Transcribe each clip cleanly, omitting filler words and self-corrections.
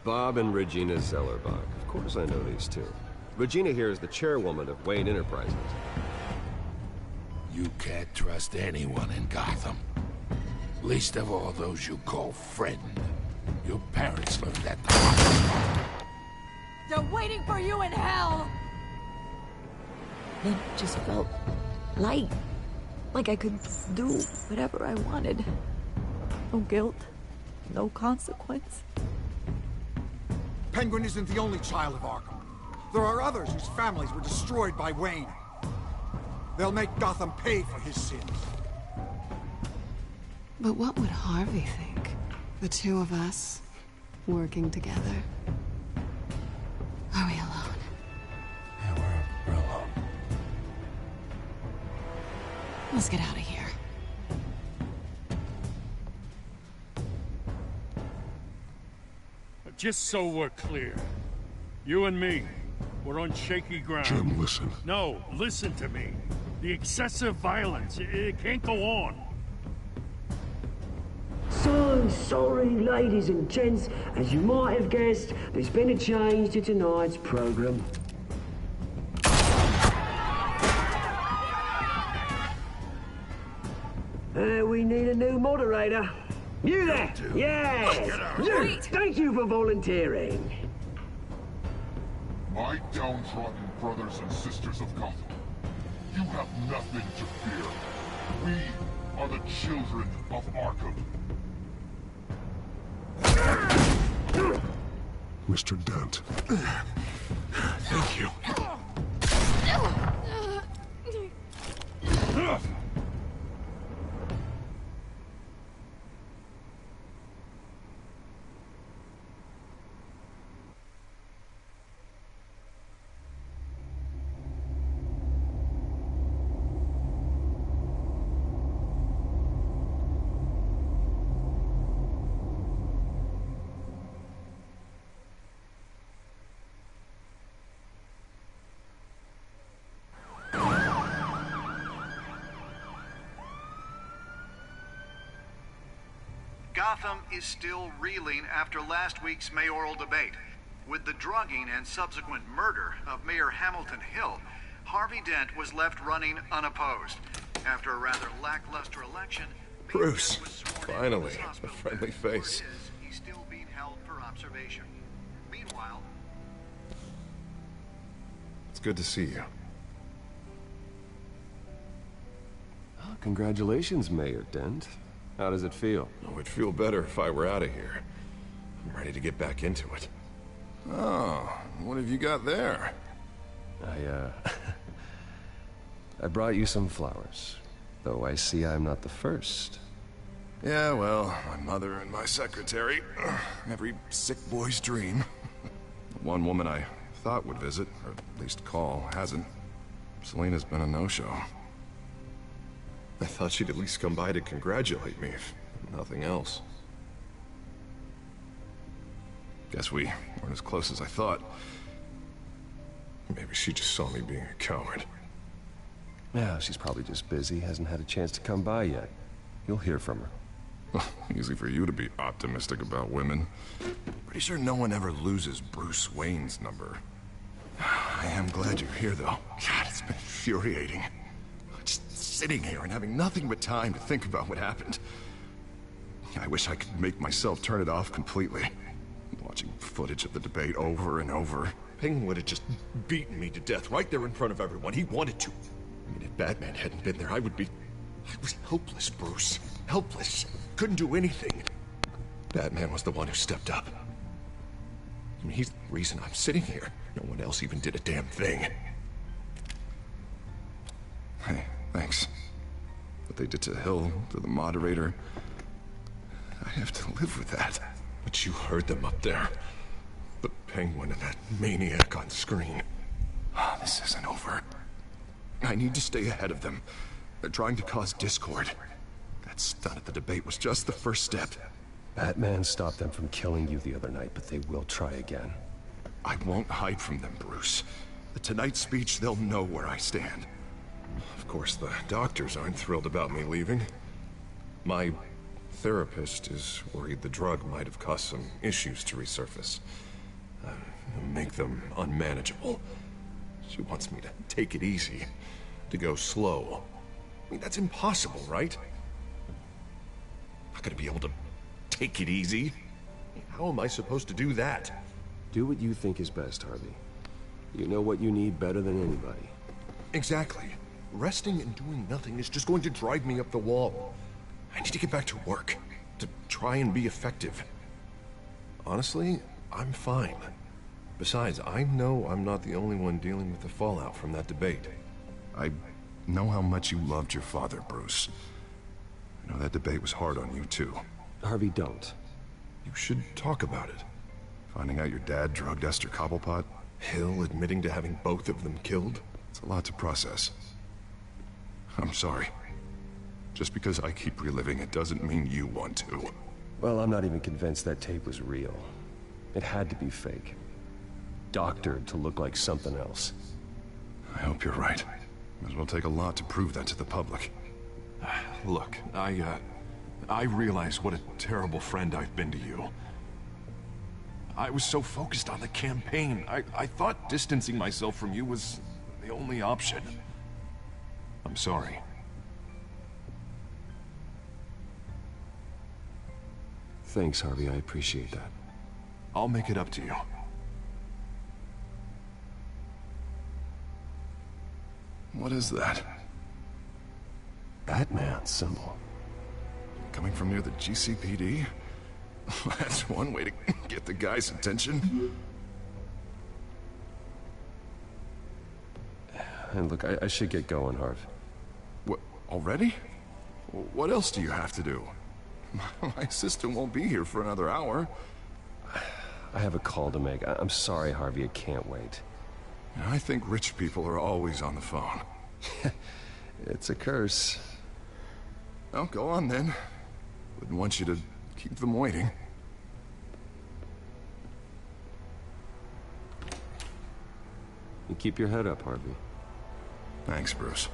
Bob and Regina Zellerbach. Of course I know these two. Regina here is the chairwoman of Wayne Enterprises. You can't trust anyone in Gotham. Least of all those you call friend. Your parents learned that the hard way. They're waiting for you in hell! It just felt light. Like I could do whatever I wanted. No guilt, no consequence. Penguin isn't the only child of Arkham. There are others whose families were destroyed by Wayne. They'll make Gotham pay for his sins. But what would Harvey think? The two of us, working together. Are we alone? Yeah, we're alone. Let's get out of here. Just so we're clear, you and me, we're on shaky ground. Jim, listen. No, listen to me. The excessive violence, it can't go on. So sorry, ladies and gents. As you might have guessed, there's been a change to tonight's program. We need a new moderator. You there? Yes! You! Thank you for volunteering. My downtrodden brothers and sisters of Gotham, you have nothing to fear. We are the children of Arkham. Mr. Dent. Thank you. Gotham is still reeling after last week's mayoral debate. With the drugging and subsequent murder of Mayor Hamilton Hill, Harvey Dent was left running unopposed. After a rather lackluster election, Bruce, finally, a friendly face. He's still being held for observation. Meanwhile, It's good to see you. Oh, congratulations, Mayor Dent. How does it feel? Oh, it'd feel better if I were out of here. I'm ready to get back into it. Oh, what have you got there? I brought you some flowers. Though I see I'm not the first. Yeah, well, my mother and my secretary. Every sick boy's dream. One woman I thought would visit, or at least call, hasn't. Selena's been a no-show. I thought she'd at least come by to congratulate me, if nothing else. Guess we weren't as close as I thought. Maybe she just saw me being a coward. Yeah, she's probably just busy, hasn't had a chance to come by yet. You'll hear from her. Easy for you to be optimistic about women. Pretty sure no one ever loses Bruce Wayne's number. I am glad you're here, though. God, it's been infuriating. Just sitting here and having nothing but time to think about what happened. I wish I could make myself turn it off completely. Watching footage of the debate over and over. Penguin would have just beaten me to death right there in front of everyone. He wanted to. I mean, if Batman hadn't been there, I was helpless, Bruce. Helpless. Couldn't do anything. Batman was the one who stepped up. I mean, he's the reason I'm sitting here. No one else even did a damn thing. Hey, thanks. What they did to Hill, to the moderator, I have to live with that. But you heard them up there. The Penguin and that maniac on screen. This isn't over. I need to stay ahead of them. They're trying to cause discord. That stunt at the debate was just the first step. Batman stopped them from killing you the other night, but they will try again. I won't hide from them, Bruce. At tonight's speech, they'll know where I stand. Of course, the doctors aren't thrilled about me leaving. My therapist is worried the drug might have caused some issues to resurface. Make them unmanageable. She wants me to take it easy, to go slow. I mean, that's impossible, right? Not gonna be able to take it easy. How am I supposed to do that? Do what you think is best, Harvey. You know what you need better than anybody. Exactly. Resting and doing nothing is just going to drive me up the wall. I need to get back to work, to try and be effective. Honestly, I'm fine. Besides, I know I'm not the only one dealing with the fallout from that debate. I know how much you loved your father, Bruce. I know that debate was hard on you, too. Harvey, don't. You should talk about it. Finding out your dad drugged Esther Cobblepot? Hill admitting to having both of them killed? It's a lot to process. I'm sorry. Just because I keep reliving it doesn't mean you want to. Well, I'm not even convinced that tape was real. It had to be fake. Doctored to look like something else. I hope you're right. It will take a lot to prove that to the public. Look, I realize what a terrible friend I've been to you. I was so focused on the campaign. I thought distancing myself from you was the only option. I'm sorry. Thanks, Harvey. I appreciate that. I'll make it up to you. What is that? Batman symbol. Coming from near the GCPD? That's one way to get the guy's attention. And look, I should get going, Harv. What, already? What else do you have to do? My assistant won't be here for another hour. I have a call to make. I'm sorry, Harvey, I can't wait. I think rich people are always on the phone. It's a curse. Well, go on then. Wouldn't want you to keep them waiting. You keep your head up, Harvey. Thanks, Bruce.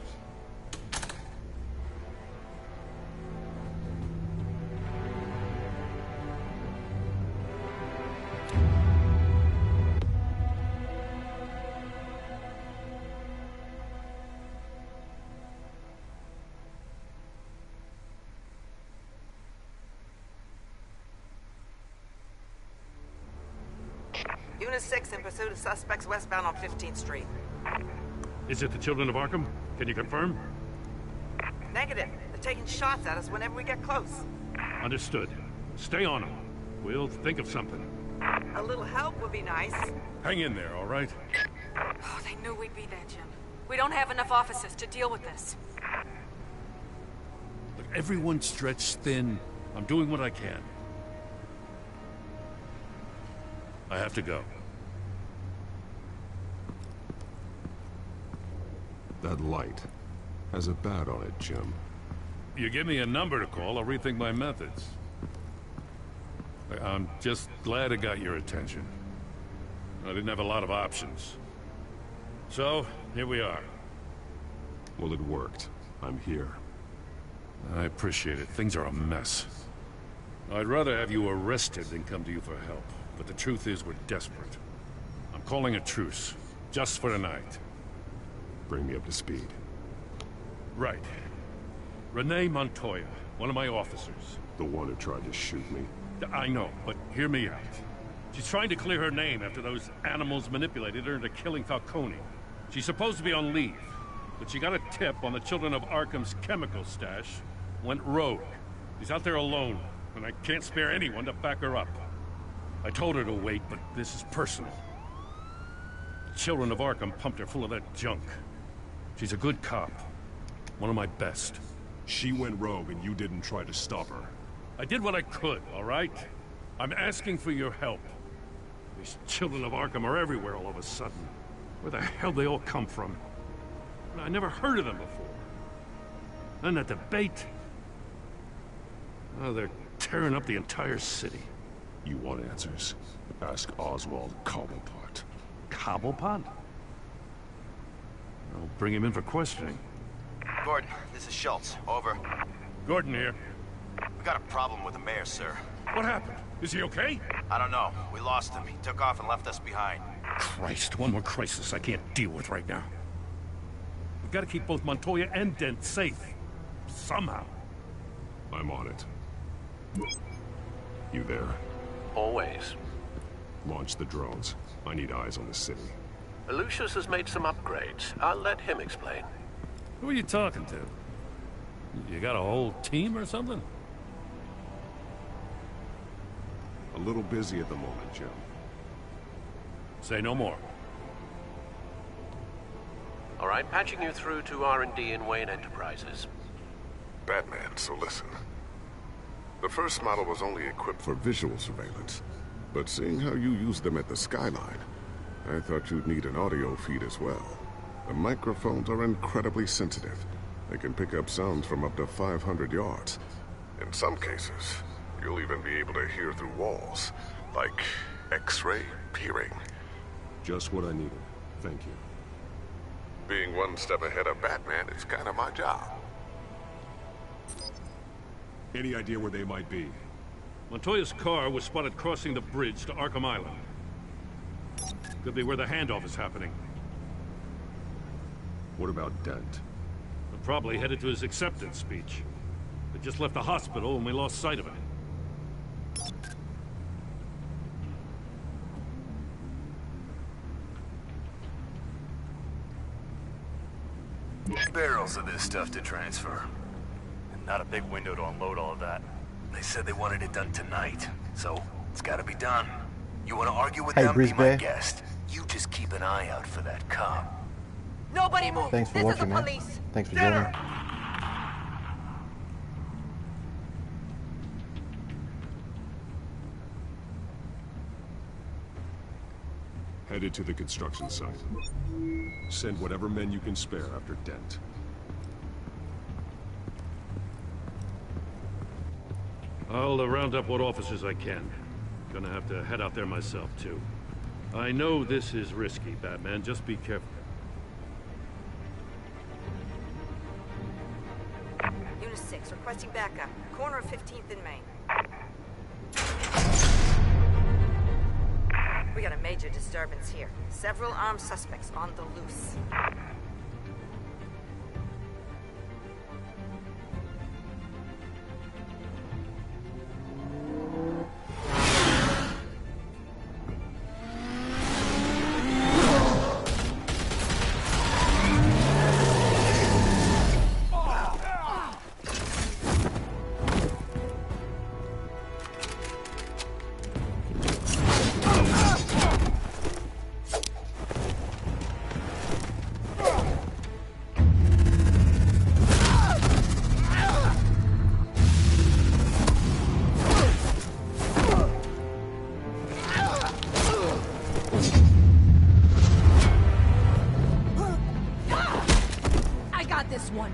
Unit 6 in pursuit of suspects westbound on 15th Street. Is it the Children of Arkham? Can you confirm? Negative. They're taking shots at us whenever we get close. Understood. Stay on them. We'll think of something. A little help would be nice. Hang in there, all right? Oh, they knew we'd be there, Jim. We don't have enough officers to deal with this. Look, everyone's stretched thin. I'm doing what I can. I have to go. That light has a bat on it, Jim. You give me a number to call, I'll rethink my methods. I'm just glad it got your attention. I didn't have a lot of options. So, here we are. Well, it worked. I'm here. I appreciate it. Things are a mess. I'd rather have you arrested than come to you for help. But the truth is, we're desperate. I'm calling a truce. Just for tonight. Bring me up to speed. Right. Renee Montoya, one of my officers. The one who tried to shoot me? I know, but hear me out. She's trying to clear her name after those animals manipulated her into killing Falcone. She's supposed to be on leave, but she got a tip on the Children of Arkham's chemical stash, went rogue. She's out there alone, and I can't spare anyone to back her up. I told her to wait, but this is personal. The Children of Arkham pumped her full of that junk. She's a good cop. One of my best. She went rogue and you didn't try to stop her. I did what I could, all right? I'm asking for your help. These Children of Arkham are everywhere all of a sudden. Where the hell they all come from? I never heard of them before. Then that debate. Oh, they're tearing up the entire city. You want answers? Ask Oswald Cobblepot. Cobblepot? I'll bring him in for questioning. Gordon, this is Schultz. Over. Gordon here. We got a problem with the mayor, sir. What happened? Is he okay? I don't know. We lost him. He took off and left us behind. Christ, one more crisis I can't deal with right now. We've got to keep both Montoya and Dent safe. Somehow. I'm on it. You there? Always. Launch the drones. I need eyes on the city. Lucius has made some upgrades. I'll let him explain. Who are you talking to? You got a whole team or something? A little busy at the moment, Jim. Say no more. All right, patching you through to R&D in Wayne Enterprises. Batman, so listen. The first model was only equipped for visual surveillance, but seeing how you use them at the skyline, I thought you'd need an audio feed as well. The microphones are incredibly sensitive. They can pick up sounds from up to 500 yards. In some cases, you'll even be able to hear through walls, like X-ray peering. Just what I needed. Thank you. Being one step ahead of Batman is kind of my job. Any idea where they might be? Montoya's car was spotted crossing the bridge to Arkham Island. Could be where the handoff is happening. What about Dent? We're probably headed to his acceptance speech. They just left the hospital and we lost sight of it. Barrels of this stuff to transfer. And not a big window to unload all of that. They said they wanted it done tonight, so it's gotta be done. You wanna argue with them? Be my guest. You just keep an eye out for that cop. Nobody move! Thanks for watching, man. Thanks for joining. Headed to the construction site. Send whatever men you can spare after Dent. I'll round up what officers I can. Gonna have to head out there myself, too. I know this is risky, Batman. Just be careful. Unit 6, requesting backup. Corner of 15th and Main. We got a major disturbance here. Several armed suspects on the loose. This one.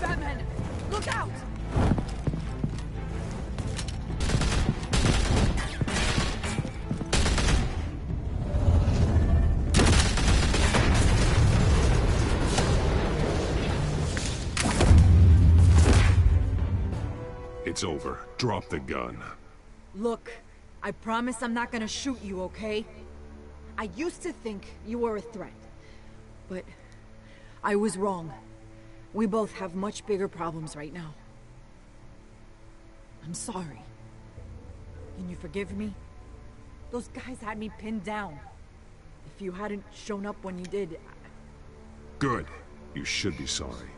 Batman, look out! It's over. Drop the gun. Look, I promise I'm not gonna shoot you, okay? I used to think you were a threat, but I was wrong. We both have much bigger problems right now. I'm sorry. Can you forgive me? Those guys had me pinned down. If you hadn't shown up when you did... Good. You should be sorry.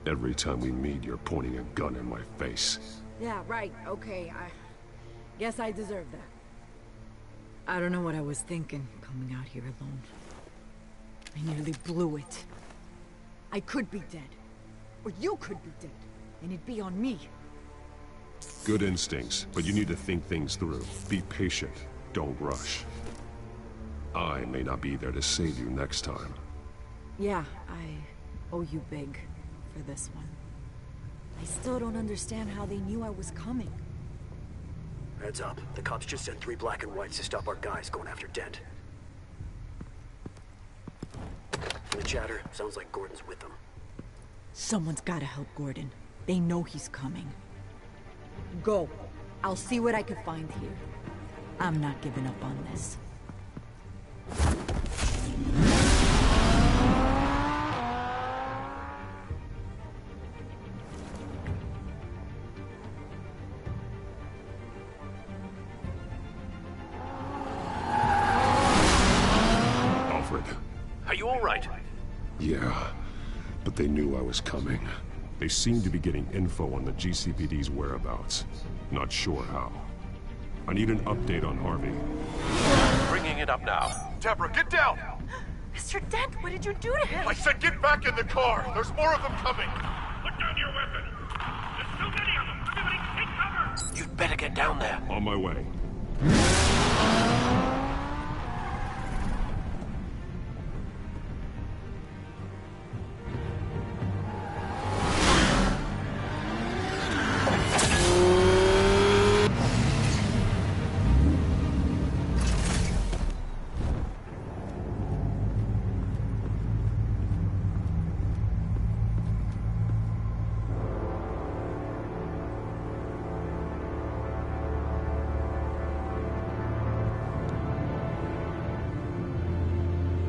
Every time we meet, you're pointing a gun in my face. Yeah, right, okay, I guess I deserve that. I don't know what I was thinking, coming out here alone. I nearly blew it. I could be dead. Or you could be dead. And it'd be on me. Good instincts, but you need to think things through. Be patient. Don't rush. I may not be there to save you next time. Yeah, I owe you big for this one. I still don't understand how they knew I was coming. Heads up. The cops just sent 3 black and whites to stop our guys going after Dent. From the chatter, sounds like Gordon's with them. Someone's gotta help Gordon. They know he's coming. Go. I'll see what I can find here. I'm not giving up on this. Alfred. Are you all right? Yeah, but they knew I was coming. They seem to be getting info on the GCPD's whereabouts. Not sure how. I need an update on Harvey. Bringing it up now. Deborah, get down! Mr. Dent, what did you do to him? I said get back in the car! There's more of them coming! Put down your weapon! There's too many of them! Everybody take cover! You'd better get down there. On my way.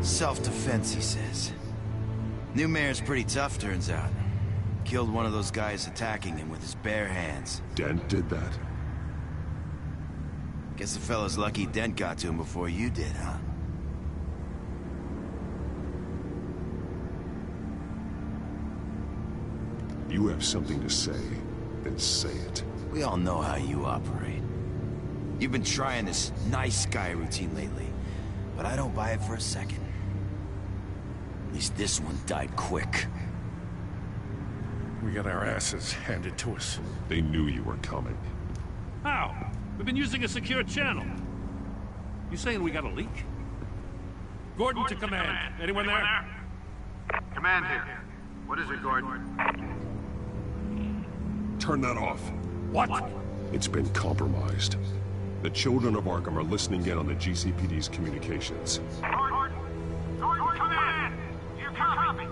Self-defense, he says. New mayor's pretty tough, turns out. Killed one of those guys attacking him with his bare hands. Dent did that? Guess the fella's lucky Dent got to him before you did, huh? You have something to say, then say it. We all know how you operate. You've been trying this nice guy routine lately, but I don't buy it for a second. At least this one died quick. We got our asses handed to us. They knew you were coming. How? We've been using a secure channel. You saying we got a leak? Gordon to command. Anyone there? Command here. What is it, Gordon? Turn that off. What? It's been compromised. The children of Arkham are listening in on the GCPD's communications. Gordon, command! You copy?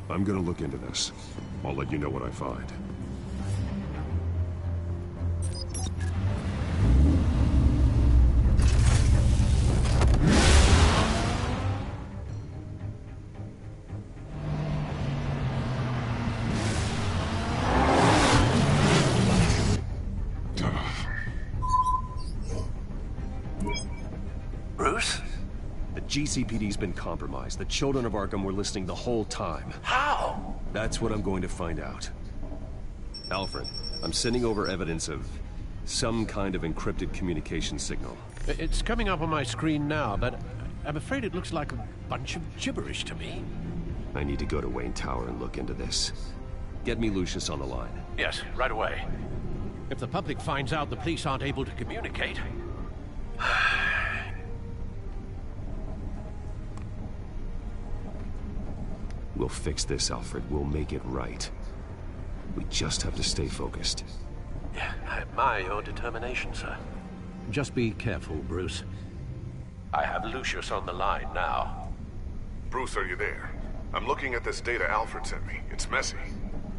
I'm gonna look into this. I'll let you know what I find. Bruce? The GCPD's been compromised. The children of Arkham were listening the whole time. How? That's what I'm going to find out. Alfred, I'm sending over evidence of some kind of encrypted communication signal. It's coming up on my screen now, but I'm afraid it looks like a bunch of gibberish to me. I need to go to Wayne Tower and look into this. Get me Lucius on the line. Yes, right away. If the public finds out the police aren't able to communicate... We'll fix this, Alfred. We'll make it right. We just have to stay focused. Yeah, I admire your determination, sir. Just be careful, Bruce. I have Lucius on the line now. Bruce, are you there? I'm looking at this data Alfred sent me. It's messy.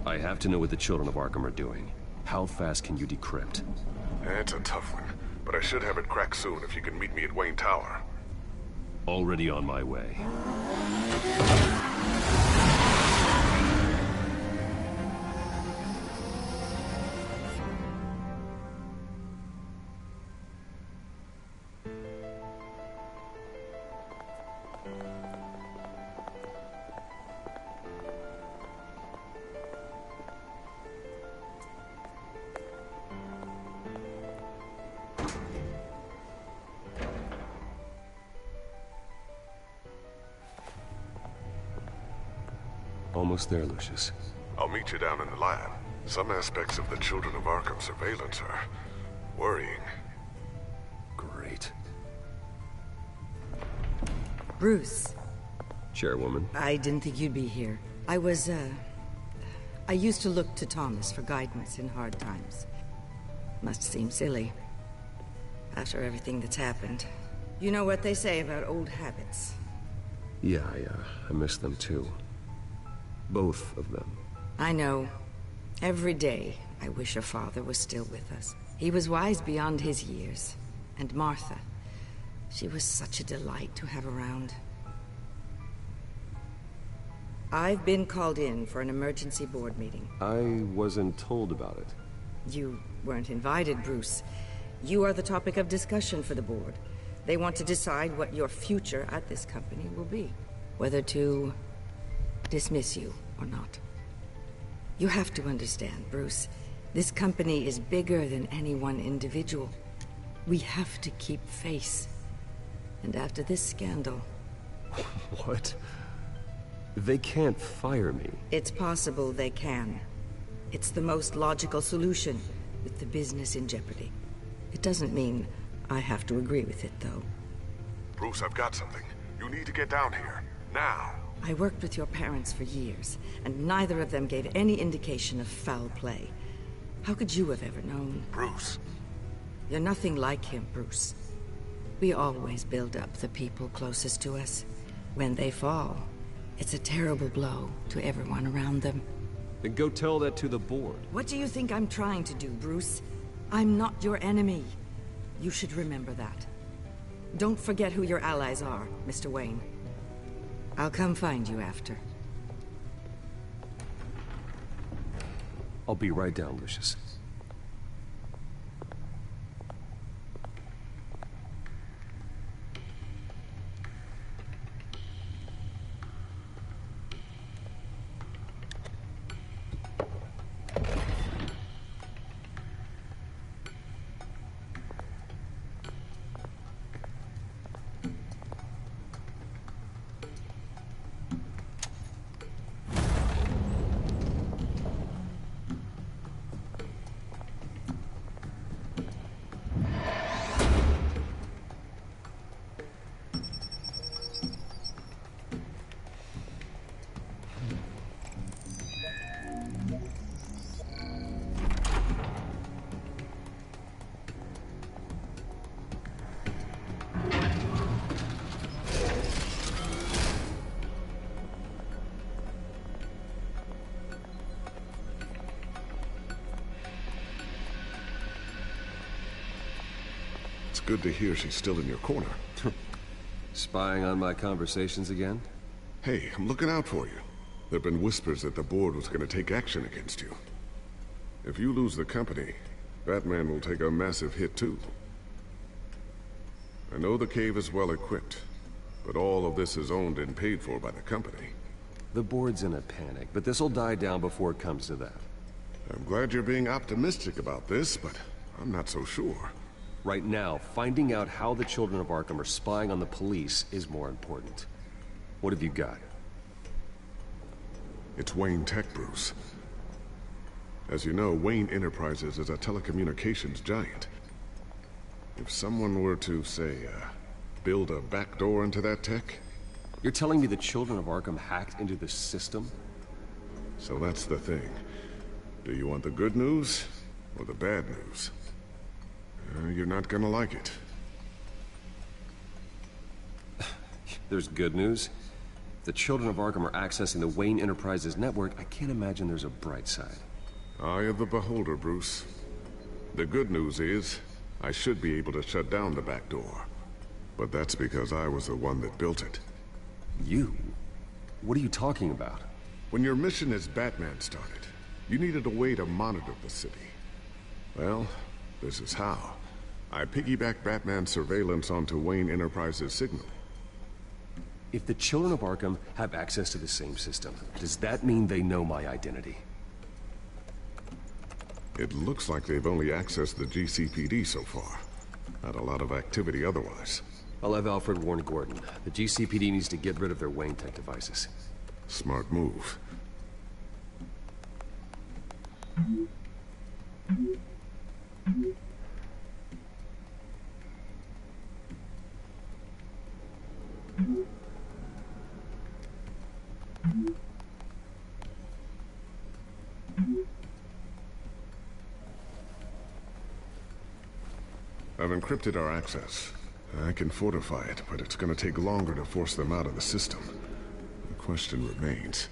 I have to know what the children of Arkham are doing. How fast can you decrypt? That's a tough one, but I should have it cracked soon if you can meet me at Wayne Tower. Already on my way. Almost there, Lucius. I'll meet you down in the lab. Some aspects of the Children of Arkham surveillance are worrying. Great. Bruce. Chairwoman. I didn't think you'd be here. I used to look to Thomas for guidance in hard times. Must seem silly. After everything that's happened. You know what they say about old habits. Yeah, I miss them too. Both of them. I know. Every day, I wish your father was still with us. He was wise beyond his years. And Martha, she was such a delight to have around. I've been called in for an emergency board meeting. I wasn't told about it. You weren't invited, Bruce. You are the topic of discussion for the board. They want to decide what your future at this company will be. Whether to dismiss you or not. You have to understand, Bruce. This company is bigger than any one individual. We have to keep face. And after this scandal... What? They can't fire me. It's possible they can. It's the most logical solution, with the business in jeopardy. It doesn't mean I have to agree with it, though. Bruce, I've got something. You need to get down here. Now. I worked with your parents for years, and neither of them gave any indication of foul play. How could you have ever known? Bruce. You're nothing like him, Bruce. We always build up the people closest to us. When they fall, it's a terrible blow to everyone around them. Then go tell that to the board. What do you think I'm trying to do, Bruce? I'm not your enemy. You should remember that. Don't forget who your allies are, Mr. Wayne. I'll come find you after. I'll be right down, Lucius. Good to hear she's still in your corner. Spying on my conversations again? Hey, I'm looking out for you. There've been whispers that the board was gonna take action against you. If you lose the company, Batman will take a massive hit too. I know the cave is well equipped, but all of this is owned and paid for by the company. The board's in a panic, but this'll die down before it comes to that. I'm glad you're being optimistic about this, but I'm not so sure. Right now, finding out how the Children of Arkham are spying on the police is more important. What have you got? It's Wayne Tech, Bruce. As you know, Wayne Enterprises is a telecommunications giant. If someone were to, say, build a backdoor into that tech... You're telling me the Children of Arkham hacked into the system? So that's the thing. Do you want the good news or the bad news? You're not gonna like it. There's good news. If the Children of Arkham are accessing the Wayne Enterprises network, I can't imagine there's a bright side. Eye of the beholder, Bruce. The good news is, I should be able to shut down the back door. But that's because I was the one that built it. You? What are you talking about? When your mission as Batman started, you needed a way to monitor the city. Well, this is how. I piggybacked Batman's surveillance onto Wayne Enterprises' signal. If the Children of Arkham have access to the same system, does that mean they know my identity? It looks like they've only accessed the GCPD so far. Not a lot of activity otherwise. I'll have Alfred warn Gordon. The GCPD needs to get rid of their Wayne Tech devices. Smart move. I've encrypted our access. I can fortify it, but it's gonna take longer to force them out of the system. The question remains,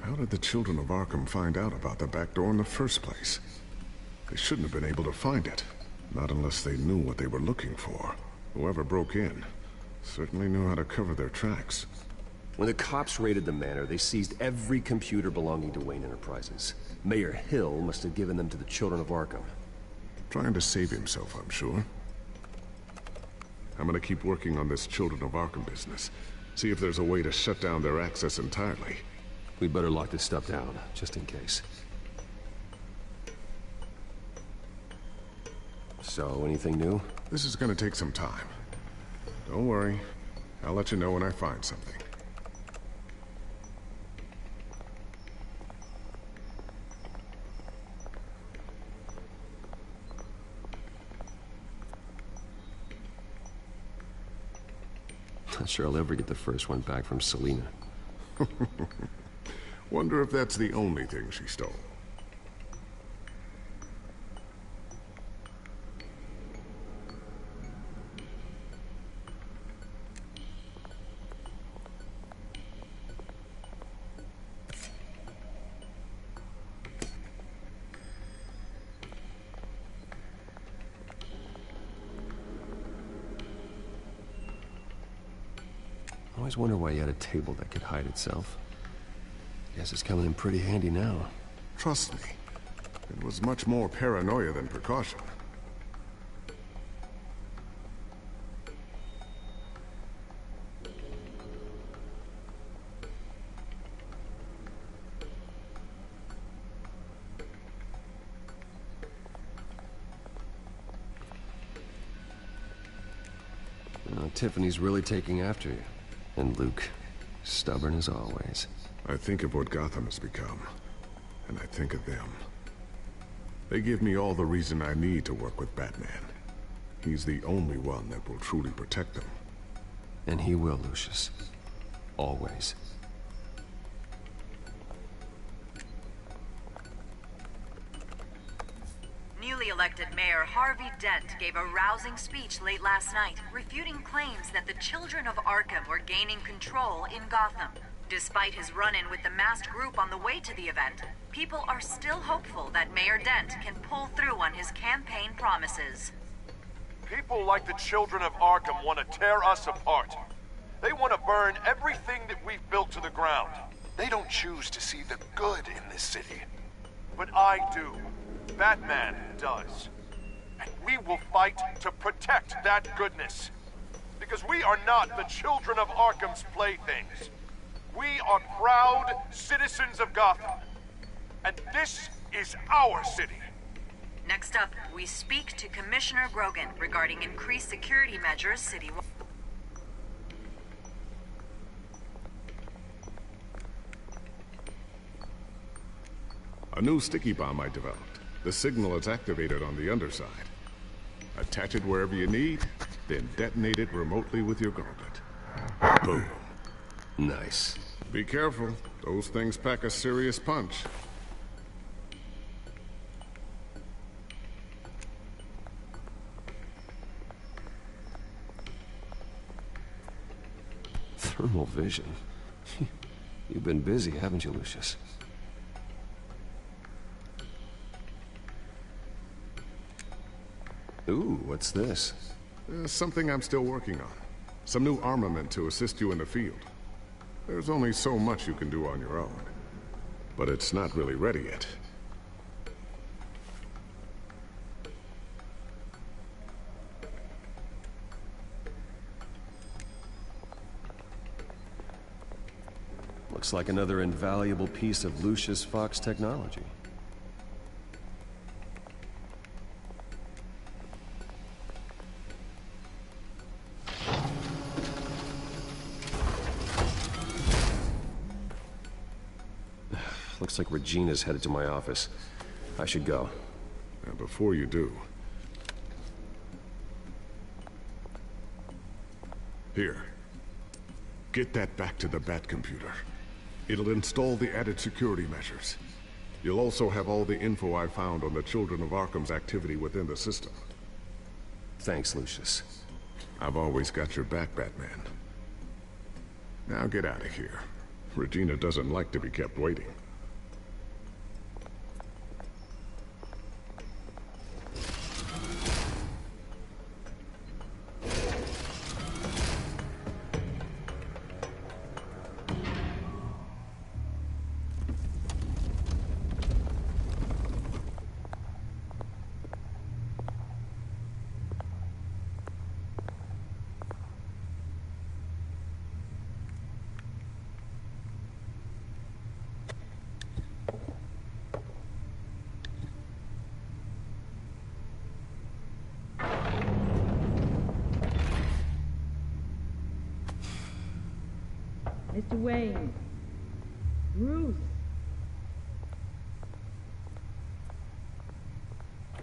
how did the Children of Arkham find out about the back door in the first place? They shouldn't have been able to find it. Not unless they knew what they were looking for. Whoever broke in certainly knew how to cover their tracks. When the cops raided the manor, they seized every computer belonging to Wayne Enterprises. Mayor Hill must have given them to the Children of Arkham. Trying to save himself, I'm sure. I'm gonna keep working on this Children of Arkham business. See if there's a way to shut down their access entirely. We better lock this stuff down, just in case. So, anything new? This is gonna take some time. Don't worry. I'll let you know when I find something. Not sure I'll ever get the first one back from Selina. Wonder if that's the only thing she stole. I always wonder why he had a table that could hide itself. Guess it's coming in pretty handy now. Trust me, it was much more paranoia than precaution. Tiffany's really taking after you. And Luke, stubborn as always. I think of what Gotham has become, and I think of them. They give me all the reason I need to work with Batman. He's the only one that will truly protect them. And he will, Lucius. Always. Newly elected Mayor Harvey Dent gave a rousing speech late last night, refuting claims that the Children of Arkham were gaining control in Gotham. Despite his run-in with the masked group on the way to the event, people are still hopeful that Mayor Dent can pull through on his campaign promises. People like the Children of Arkham want to tear us apart. They want to burn everything that we've built to the ground. They don't choose to see the good in this city. But I do. Batman does. And we will fight to protect that goodness. Because we are not the Children of Arkham's playthings. We are proud citizens of Gotham. And this is our city. Next up, we speak to Commissioner Grogan regarding increased security measures citywide. A new sticky bomb I developed. The signal is activated on the underside. Attach it wherever you need, then detonate it remotely with your gauntlet. Boom. Nice. Be careful. Those things pack a serious punch. Thermal vision. You've been busy, haven't you, Lucius? Ooh, what's this? Something I'm still working on. Some new armament to assist you in the field. There's only so much you can do on your own. But it's not really ready yet. Looks like another invaluable piece of Lucius Fox technology. Looks like Regina's headed to my office. I should go. And before you do... Here. Get that back to the Bat computer. It'll install the added security measures. You'll also have all the info I found on the Children of Arkham's activity within the system. Thanks, Lucius. I've always got your back, Batman. Now get out of here. Regina doesn't like to be kept waiting. Mr. Wayne. Ruth.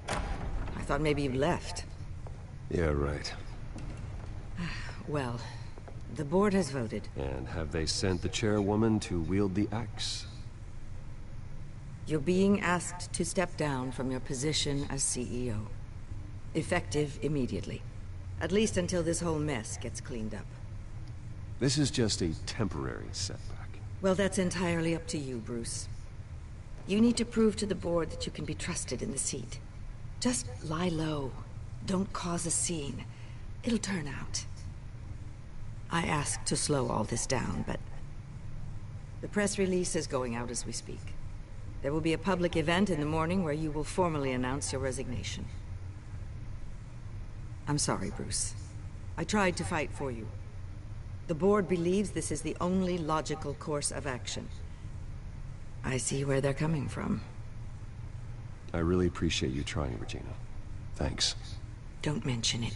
I thought maybe you left. Yeah, right. Well, the board has voted. And have they sent the chairwoman to wield the axe? You're being asked to step down from your position as CEO. Effective immediately. At least until this whole mess gets cleaned up. This is just a temporary setback. Well, that's entirely up to you, Bruce. You need to prove to the board that you can be trusted in the seat. Just lie low. Don't cause a scene. It'll turn out. I asked to slow all this down, but... the press release is going out as we speak. There will be a public event in the morning where you will formally announce your resignation. I'm sorry, Bruce. I tried to fight for you. The board believes this is the only logical course of action. I see where they're coming from. I really appreciate you trying, Regina. Thanks. Don't mention it.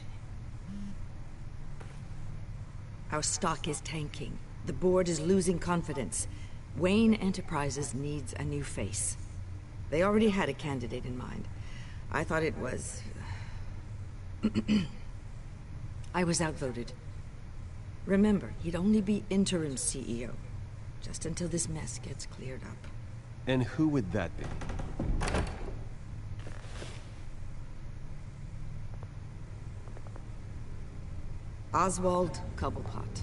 Our stock is tanking. The board is losing confidence. Wayne Enterprises needs a new face. They already had a candidate in mind. I thought it was... I was outvoted. Remember, he'd only be interim CEO, just until this mess gets cleared up. And who would that be? Oswald Cobblepot.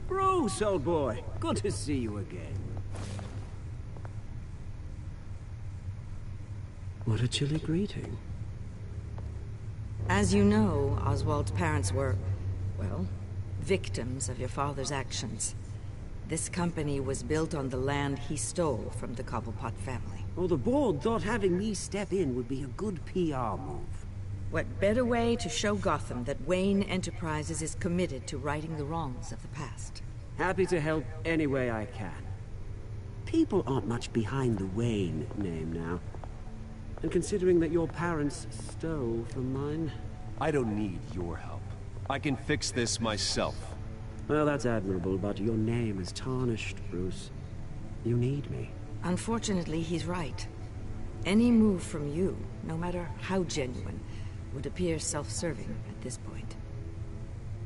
Bruce, old boy. Good to see you again. What a chilly greeting. As you know, Oswald's parents were, well, victims of your father's actions. This company was built on the land he stole from the Cobblepot family. Well, the board thought having me step in would be a good PR move. What better way to show Gotham that Wayne Enterprises is committed to righting the wrongs of the past? Happy to help any way I can. People aren't much behind the Wayne name now. And considering that your parents stole from mine... I don't need your help. I can fix this myself. Well, that's admirable, but your name is tarnished, Bruce. You need me. Unfortunately, he's right. Any move from you, no matter how genuine, would appear self-serving at this point.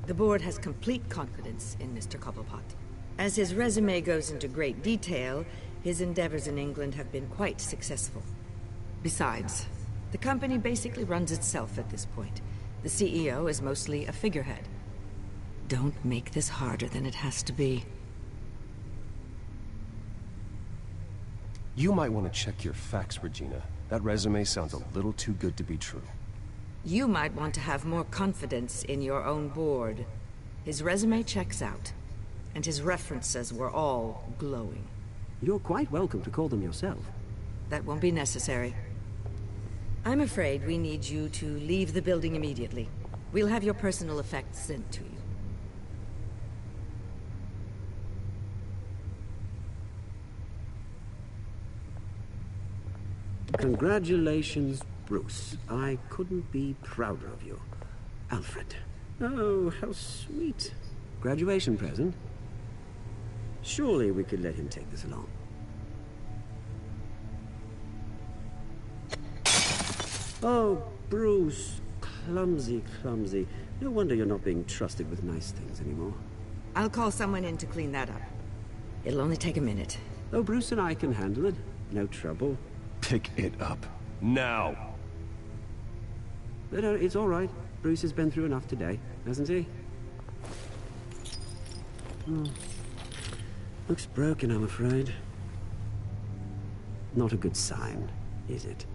The board has complete confidence in Mr. Cobblepot. As his resume goes into great detail, his endeavors in England have been quite successful. Besides, the company basically runs itself at this point. The CEO is mostly a figurehead. Don't make this harder than it has to be. You might want to check your facts, Regina. That resume sounds a little too good to be true. You might want to have more confidence in your own board. His resume checks out, and his references were all glowing. You're quite welcome to call them yourself. That won't be necessary. I'm afraid we need you to leave the building immediately. We'll have your personal effects sent to you. Congratulations, Bruce. I couldn't be prouder of you. Alfred. Oh, how sweet. Graduation present? Surely we could let him take this along. Oh, Bruce. Clumsy, clumsy. No wonder you're not being trusted with nice things anymore. I'll call someone in to clean that up. It'll only take a minute. Oh, Bruce and I can handle it. No trouble. Pick it up. Now! No, it's all right. Bruce has been through enough today, hasn't he? Looks broken, I'm afraid. Not a good sign, is it?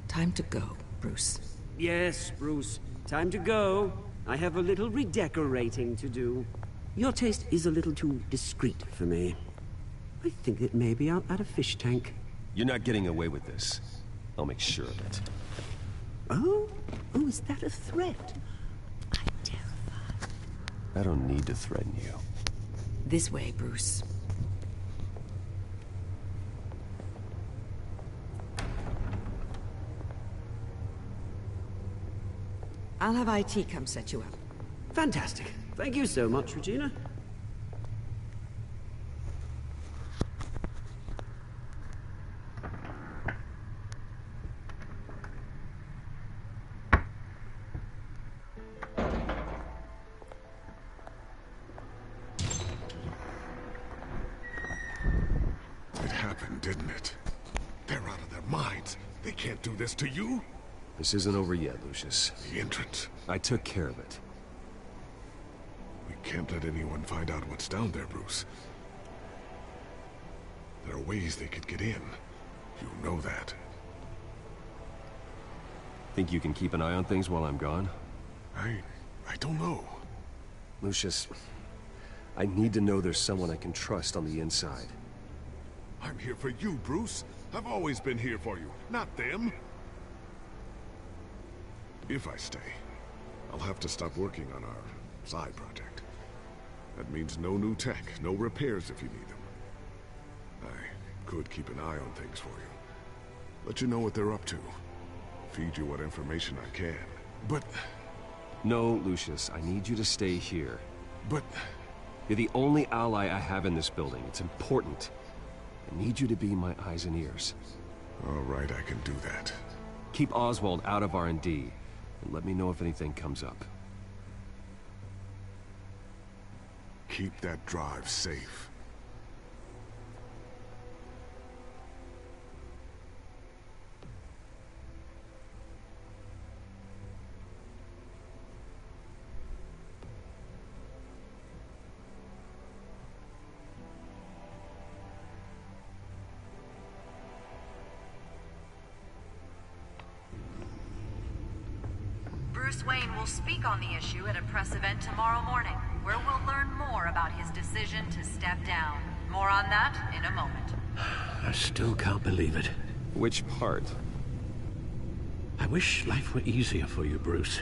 Time to go, Bruce. Yes, Bruce. Time to go. I have a little redecorating to do. Your taste is a little too discreet for me. I think that maybe I'll add a fish tank. You're not getting away with this. I'll make sure of it. Oh? Oh, is that a threat? I'm terrified. I don't need to threaten you. This way, Bruce. I'll have IT come set you up. Fantastic. Thank you so much, Regina. It happened, didn't it? They're out of their minds. They can't do this to you. This isn't over yet, Lucius. The entrance. I took care of it. We can't let anyone find out what's down there, Bruce. There are ways they could get in. You know that. Think you can keep an eye on things while I'm gone? I don't know. Lucius, I need to know there's someone I can trust on the inside. I'm here for you, Bruce. I've always been here for you, not them. If I stay, I'll have to stop working on our side project. That means no new tech, no repairs if you need them. I could keep an eye on things for you. Let you know what they're up to. Feed you what information I can. But... No, Lucius, I need you to stay here. But... You're the only ally I have in this building. It's important. I need you to be my eyes and ears. All right, I can do that. Keep Oswald out of R&D. And let me know if anything comes up. Keep that drive safe. Bruce Wayne will speak on the issue at a press event tomorrow morning, where we'll learn more about his decision to step down. More on that in a moment. I still can't believe it. Which part? I wish life were easier for you, Bruce.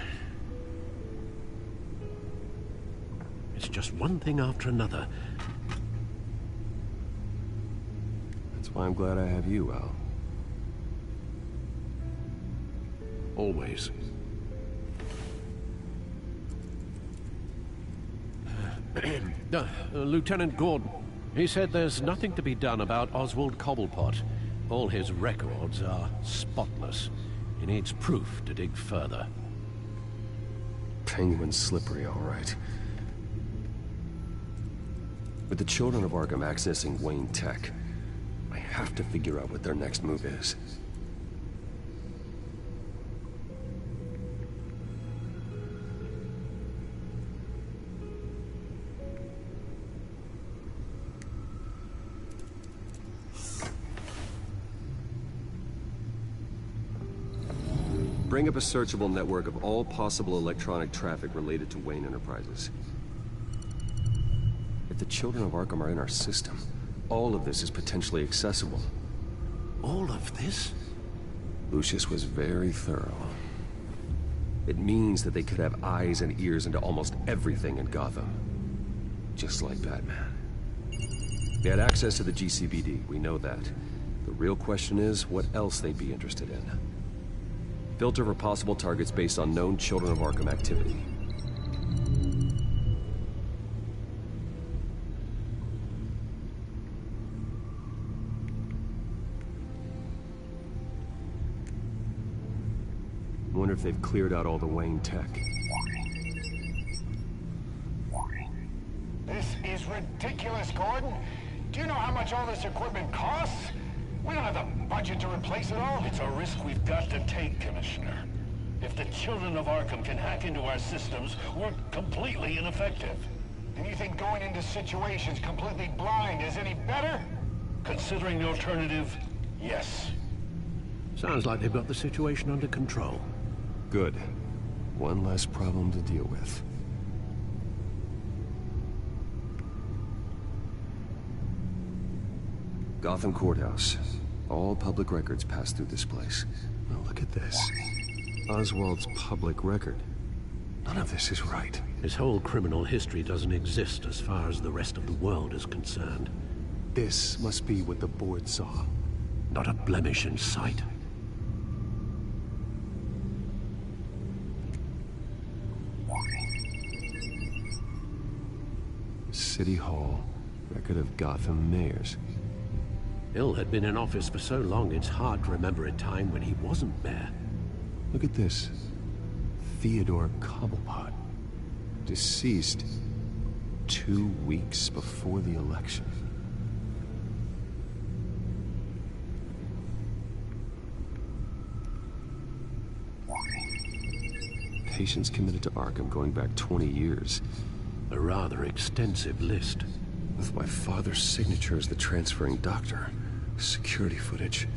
It's just one thing after another. That's why I'm glad I have you, Al. Always. Lieutenant Gordon, he said there's nothing to be done about Oswald Cobblepot. All his records are spotless. He needs proof to dig further. Penguin's slippery, all right. With the children of Arkham accessing Wayne Tech, I have to figure out what their next move is. Bring up a searchable network of all possible electronic traffic related to Wayne Enterprises. If the children of Arkham are in our system, all of this is potentially accessible. All of this? Lucius was very thorough. It means that they could have eyes and ears into almost everything in Gotham. Just like Batman. They had access to the GCPD, we know that. The real question is, what else they'd be interested in. Filter for possible targets based on known Children of Arkham activity. Wonder if they've cleared out all the Wayne tech. This is ridiculous, Gordon. Do you know how much all this equipment costs? We don't have the budget to replace it all. It's a risk we've got to take, Commissioner. If the Children of Arkham can hack into our systems, we're completely ineffective. And you think going into situations completely blind is any better? Considering the alternative, yes. Sounds like they've got the situation under control. Good. One less problem to deal with. Gotham Courthouse. All public records pass through this place. Now look at this. Oswald's public record. None of this is right. His whole criminal history doesn't exist as far as the rest of the world is concerned. This must be what the board saw. Not a blemish in sight. City Hall. Record of Gotham mayors. Hill had been in office for so long, it's hard to remember a time when he wasn't mayor. Look at this. Theodore Cobblepot. Deceased 2 weeks before the election. Patients committed to Arkham going back 20 years. A rather extensive list. With my father's signature as the transferring doctor. Security footage.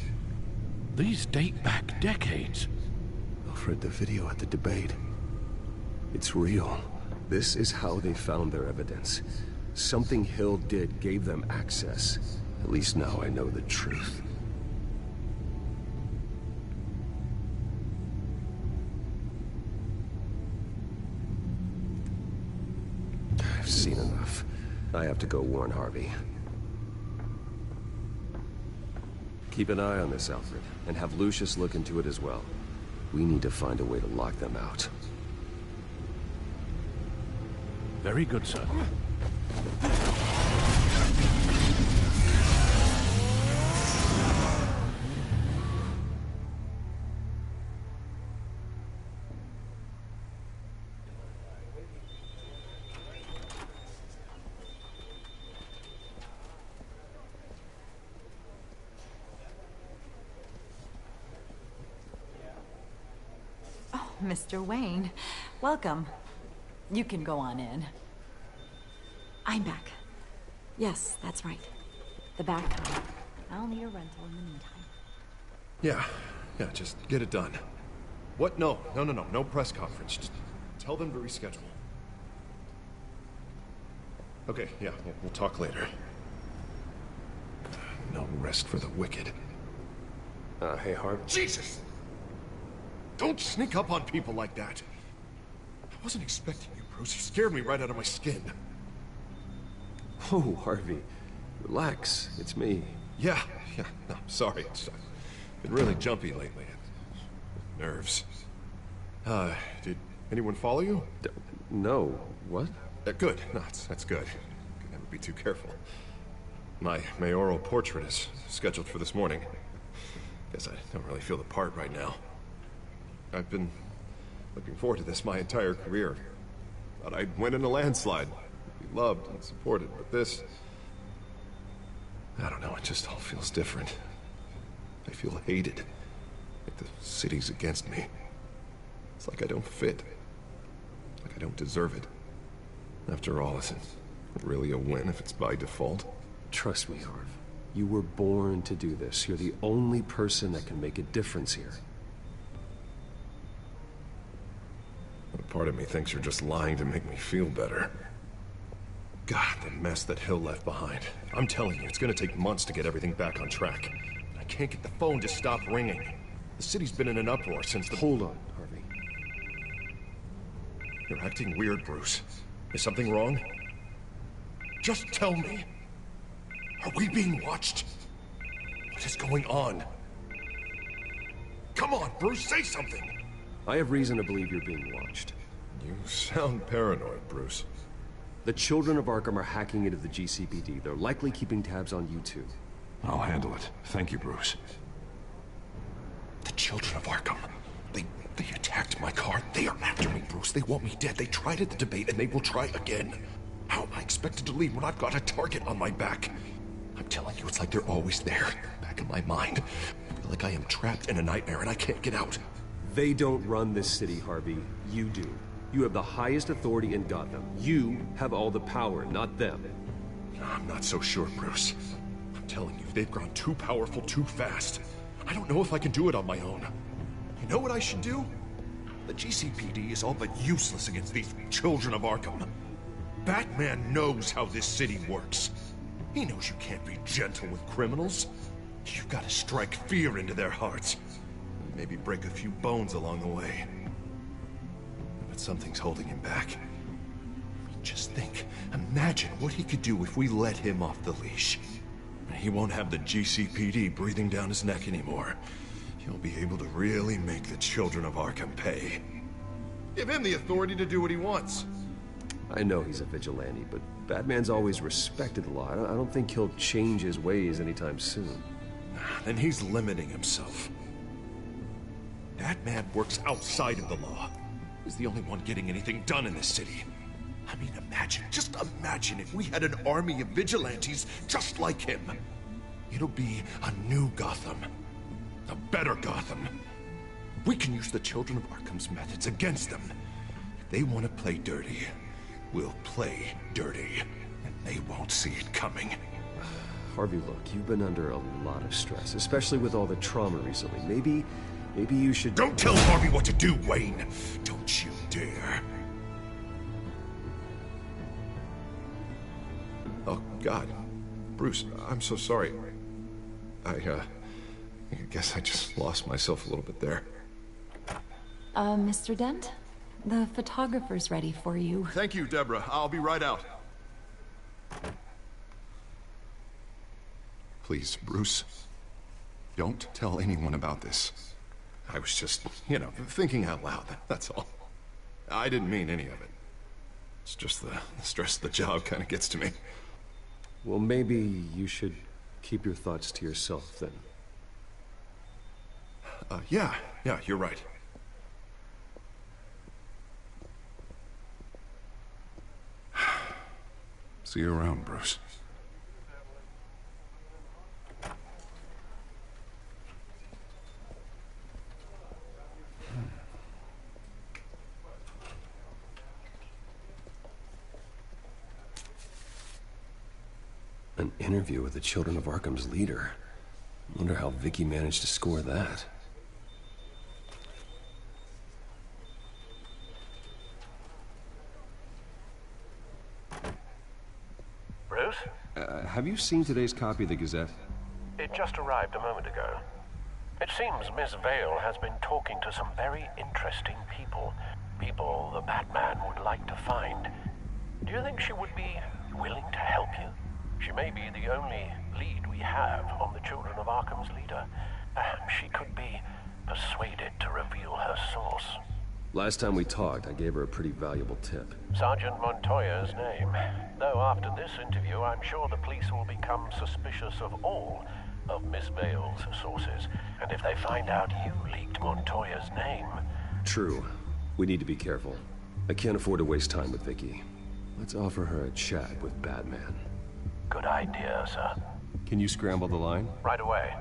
These date back decades. Alfred, the video at the debate. It's real. This is how they found their evidence. Something Hill did gave them access. At least now I know the truth. I've seen enough. I have to go warn Harvey. Keep an eye on this, Alfred, and have Lucius look into it as well. We need to find a way to lock them out. Very good, sir. Mr. Wayne, welcome. You can go on in. I'm back. Yes, that's right. The back car. I'll need a rental in the meantime. Yeah, just get it done. What? No press conference. Just tell them to reschedule. Okay, yeah, we'll talk later. No rest for the wicked. Hey, Harvey. Jesus! Don't sneak up on people like that. I wasn't expecting you, Bruce. You scared me right out of my skin. Oh, Harvey. Relax. It's me. Yeah. No, sorry. I've been really jumpy lately. Nerves. Did anyone follow you? No. What? Good. No, that's good. Could never be too careful. My mayoral portrait is scheduled for this morning. Guess I don't really feel the part right now. I've been looking forward to this my entire career. Thought I'd win in a landslide. Be loved and supported, but this... I don't know, it just all feels different. I feel hated. Like the city's against me. It's like I don't fit. Like I don't deserve it. After all, is it really a win if it's by default? Trust me, Harv. You were born to do this. You're the only person that can make a difference here. part of me thinks you're just lying to make me feel better. God, the mess that Hill left behind. I'm telling you, it's gonna take months to get everything back on track. I can't get the phone to stop ringing. The city's been in an uproar since the— Hold on, Harvey. You're acting weird, Bruce. Is something wrong? Just tell me. Are we being watched? What is going on? Come on, Bruce, say something! I have reason to believe you're being watched. You sound paranoid, Bruce. The children of Arkham are hacking into the GCPD. They're likely keeping tabs on you too. I'll handle it. Thank you, Bruce. The children of Arkham. They attacked my car. They are after me, Bruce. They want me dead. They tried at the debate, and they will try again. How am I expected to leave when I've got a target on my back? I'm telling you, it's like they're always there, back in my mind. I feel like I am trapped in a nightmare and I can't get out. They don't run this city, Harvey. You do. You have the highest authority in Gotham. You have all the power, not them. I'm not so sure, Bruce. I'm telling you, they've grown too powerful too fast. I don't know if I can do it on my own. You know what I should do? The GCPD is all but useless against these children of Arkham. Batman knows how this city works. He knows you can't be gentle with criminals. You've got to strike fear into their hearts. And maybe break a few bones along the way. But something's holding him back. Just think, imagine what he could do if we let him off the leash. He won't have the GCPD breathing down his neck anymore. He'll be able to really make the children of Arkham pay. Give him the authority to do what he wants. I know he's a vigilante, but Batman's always respected the law. I don't think he'll change his ways anytime soon. Then he's limiting himself. Batman works outside of the law. He's the only one getting anything done in this city. I mean, imagine, just imagine if we had an army of vigilantes just like him. It'll be a new Gotham. A better Gotham. We can use the children of Arkham's methods against them. If they want to play dirty, we'll play dirty. And they won't see it coming. Harvey, look, you've been under a lot of stress, especially with all the trauma recently. Maybe you should— Don't tell Harvey what to do, Wayne! Don't you dare! Oh, God. Bruce, I'm so sorry. I guess I just lost myself a little bit there. Mr. Dent? The photographer's ready for you. Thank you, Deborah. I'll be right out. Please, Bruce, don't tell anyone about this. I was just, thinking out loud, that's all. I didn't mean any of it. It's just the stress of the job kind of gets to me. Well, maybe you should keep your thoughts to yourself, then. Yeah, you're right. See you around, Bruce. An interview with the Children of Arkham's leader. Wonder how Vicky managed to score that. Bruce? Have you seen today's copy of the Gazette? It just arrived a moment ago. It seems Miss Vale has been talking to some very interesting people. People the Batman would like to find. Do you think she would be willing to help you? She may be the only lead we have on the Children of Arkham's leader. Perhaps she could be persuaded to reveal her source. Last time we talked, I gave her a pretty valuable tip. Sergeant Montoya's name. Though after this interview, I'm sure the police will become suspicious of all of Miss Vale's sources. And if they find out you leaked Montoya's name... True. We need to be careful. I can't afford to waste time with Vicky. Let's offer her a chat with Batman. Good idea, sir. Can you scramble the line? Right away.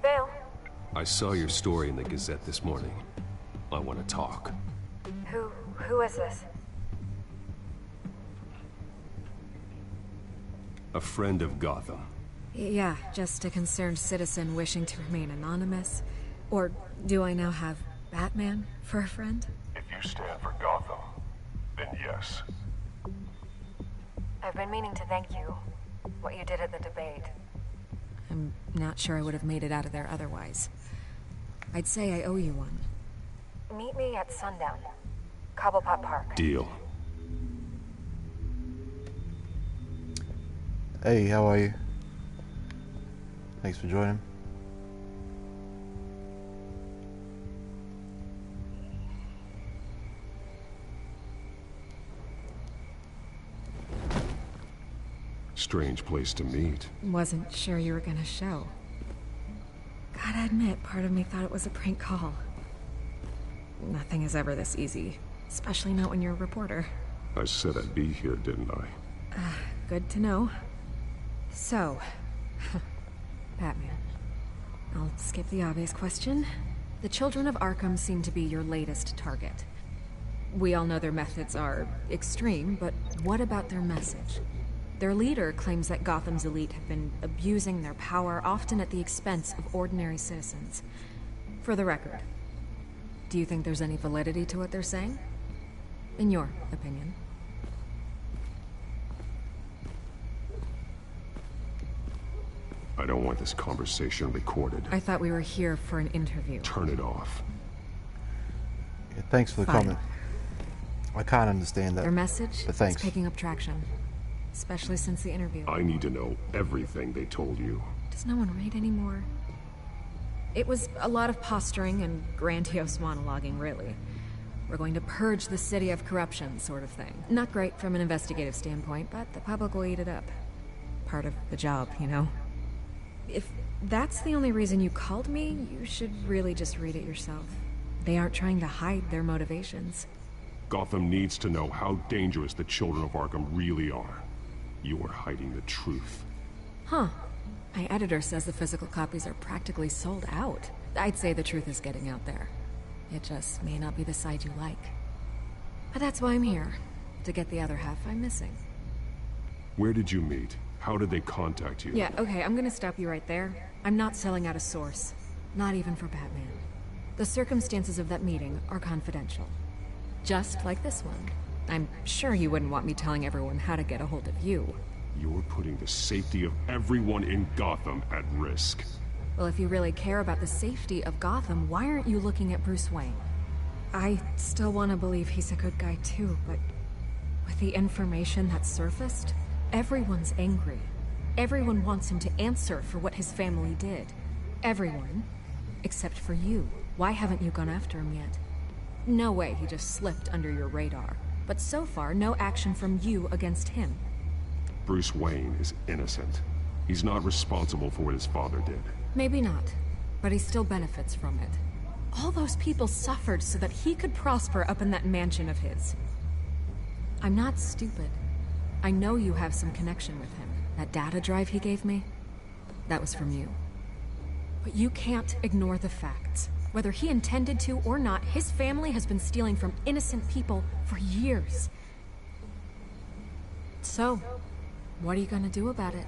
Vale. I saw your story in the Gazette this morning. I want to talk. Who is this? A friend of Gotham. Yeah, just a concerned citizen wishing to remain anonymous. Or do I now have Batman for a friend? If you stand for Gotham, then yes. I've been meaning to thank you. What you did at the debate. I'm not sure I would have made it out of there otherwise. I'd say I owe you one. Meet me at sundown. Cobblepot Park. Deal. Hey, how are you? Thanks for joining. Strange place to meet. Wasn't sure you were gonna show. Gotta admit, part of me thought it was a prank call. Nothing is ever this easy, especially not when you're a reporter. I said I'd be here, didn't I? Good to know. So, Batman. I'll skip the obvious question. The children of Arkham seem to be your latest target. We all know their methods are extreme, but what about their message? Their leader claims that Gotham's elite have been abusing their power, often at the expense of ordinary citizens. For the record, do you think there's any validity to what they're saying? In your opinion? I don't want this conversation recorded. I thought we were here for an interview. Turn it off. Yeah, thanks for the Fine. comment. I can't understand that. Their message but is thanks. picking up traction. Especially since the interview. I need to know everything they told you. Does no one read anymore? It was a lot of posturing and grandiose monologuing, really. We're going to purge the city of corruption, sort of thing. Not great from an investigative standpoint, but the public will eat it up. Part of the job, you know? If that's the only reason you called me, you should really just read it yourself. They aren't trying to hide their motivations. Gotham needs to know how dangerous the children of Arkham really are. You are hiding the truth. Huh. My editor says the physical copies are practically sold out. I'd say the truth is getting out there. It just may not be the side you like. But that's why I'm here. To get the other half I'm missing. Where did you meet? How did they contact you? Yeah, okay, I'm gonna stop you right there. I'm not selling out a source. Not even for Batman. The circumstances of that meeting are confidential. Just like this one. I'm sure you wouldn't want me telling everyone how to get a hold of you. You're putting the safety of everyone in Gotham at risk. Well, if you really care about the safety of Gotham, why aren't you looking at Bruce Wayne? I still want to believe he's a good guy too, but with the information that's surfaced, everyone's angry. Everyone wants him to answer for what his family did. Everyone. Except for you. Why haven't you gone after him yet? No way he just slipped under your radar. But so far, no action from you against him. Bruce Wayne is innocent. He's not responsible for what his father did. Maybe not, but he still benefits from it. All those people suffered so that he could prosper up in that mansion of his. I'm not stupid. I know you have some connection with him. That data drive he gave me, that was from you. But you can't ignore the facts. Whether he intended to or not, his family has been stealing from innocent people for years. So, what are you gonna do about it?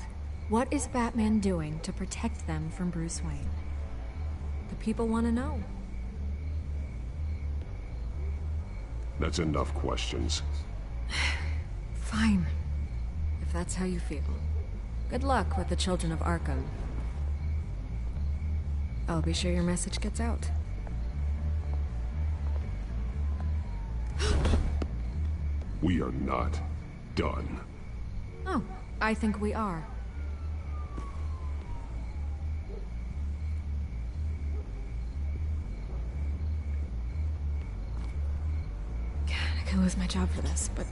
What is Batman doing to protect them from Bruce Wayne? The people want to know. That's enough questions. Fine. If that's how you feel. Good luck with the children of Arkham. I'll be sure your message gets out. We are not done. Oh, I think we are. God, I could lose my job for this, but...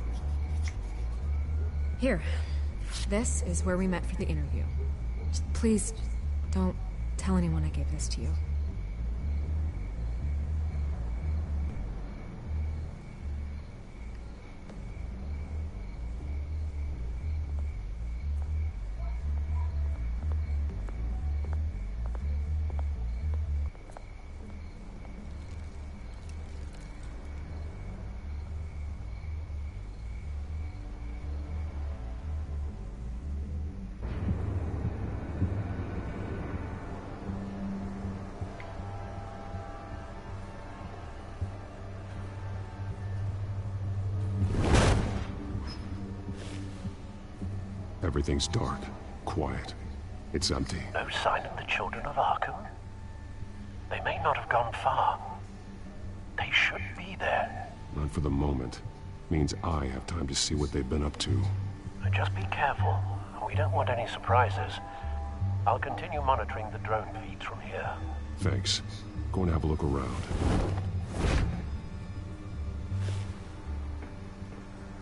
Here. This is where we met for the interview. Just please, don't tell anyone I gave this to you. Everything's dark, quiet. It's empty. No sign of the children of Arkham? They may not have gone far. They should be there. Not for the moment. Means I have time to see what they've been up to. Just be careful. We don't want any surprises. I'll continue monitoring the drone feeds from here. Thanks. Go and have a look around.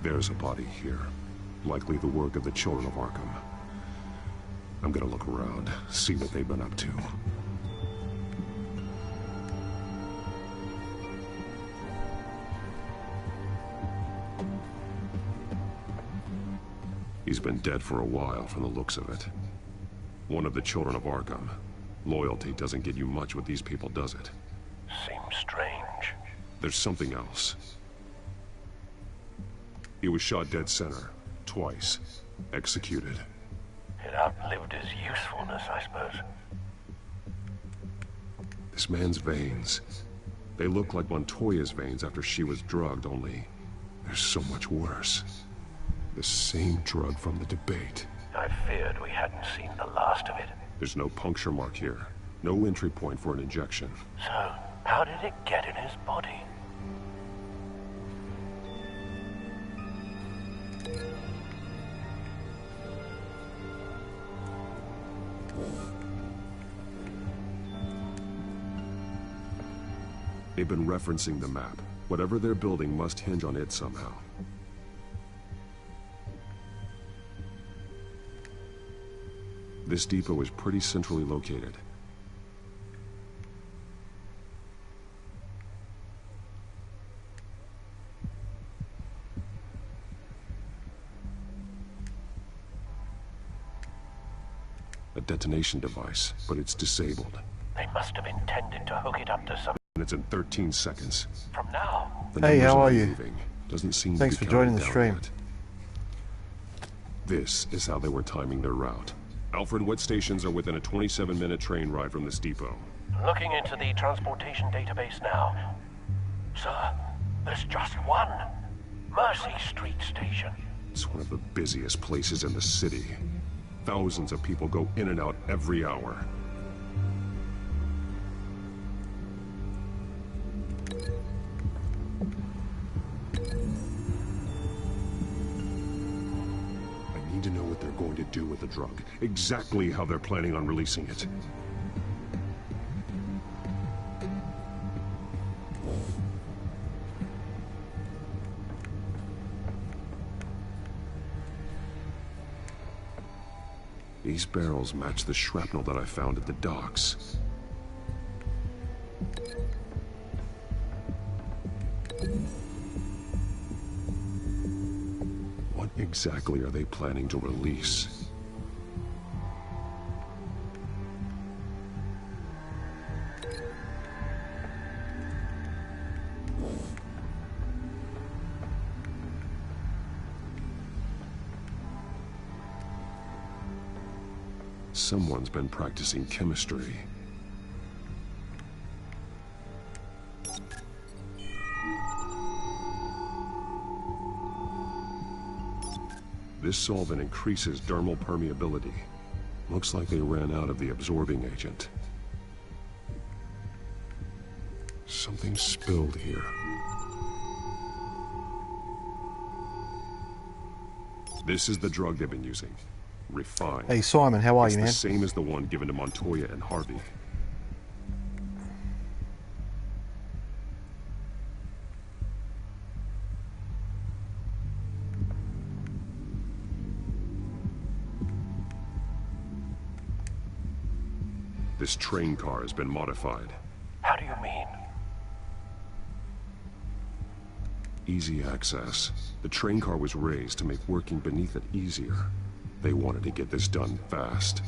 There's a body here. Likely the work of the children of Arkham. I'm gonna look around, see what they've been up to. He's been dead for a while from the looks of it. One of the children of Arkham. Loyalty doesn't get you much with these people, does it? Seems strange. There's something else. He was shot dead center, twice. Executed. It outlived his usefulness, I suppose. This man's veins. They look like Montoya's veins after she was drugged, only they're so much worse. The same drug from the debate. I feared we hadn't seen the last of it. There's no puncture mark here. No entry point for an injection. So, how did it get in his body? They've been referencing the map. Whatever they're building must hinge on it somehow. This depot is pretty centrally located. A detonation device, but it's disabled. They must have intended to hook it up to some... It's in 13 seconds. From now. Hey, how are you? Doesn't seem Thanks to be for joining the counting stream. down yet. This is how they were timing their route. Alfred, what stations are within a 27-minute train ride from this depot? Looking into the transportation database now. Sir, there's just one. Mercy Street Station. It's one of the busiest places in the city. Thousands of people go in and out every hour. I need to know what they're going to do with the drug. Exactly how they're planning on releasing it. These barrels match the shrapnel that I found at the docks. What exactly are they planning to release? Someone's been practicing chemistry. This solvent increases dermal permeability. Looks like they ran out of the absorbing agent. Something spilled here. This is the drug they've been using. Refined. Hey Simon, how are you, man? It's the same as the one given to Montoya and Harvey. This train car has been modified. How do you mean? Easy access. The train car was raised to make working beneath it easier. They wanted to get this done fast.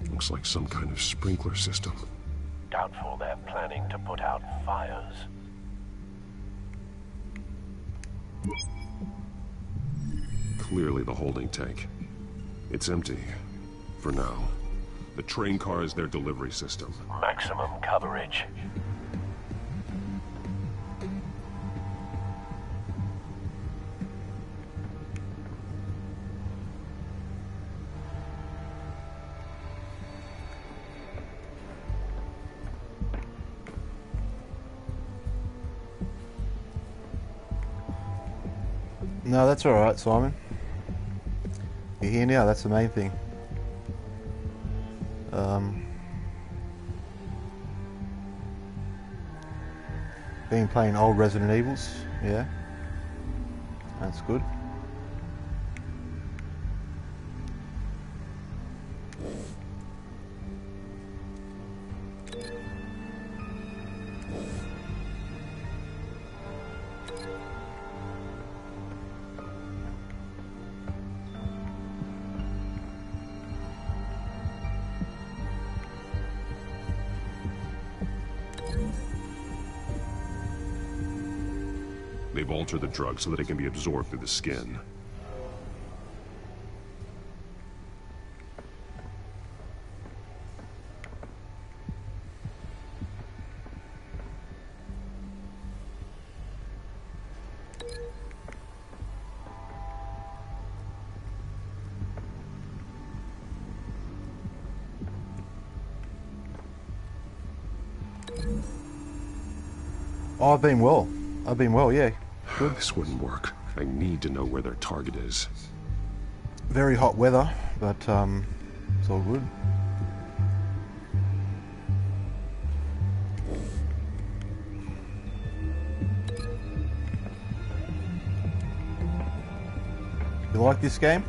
Looks like some kind of sprinkler system. Doubtful they're planning to put out fires. Clearly the holding tank. It's empty. For now. The train car is their delivery system. Maximum coverage. No, that's alright, Simon. You're here now, that's the main thing. Been playing old Resident Evils, yeah. That's good. They've altered the drug so that it can be absorbed through the skin. Oh, I've been well, yeah. Good. This wouldn't work. I need to know where their target is. Very hot weather, but it's all good. You like this game?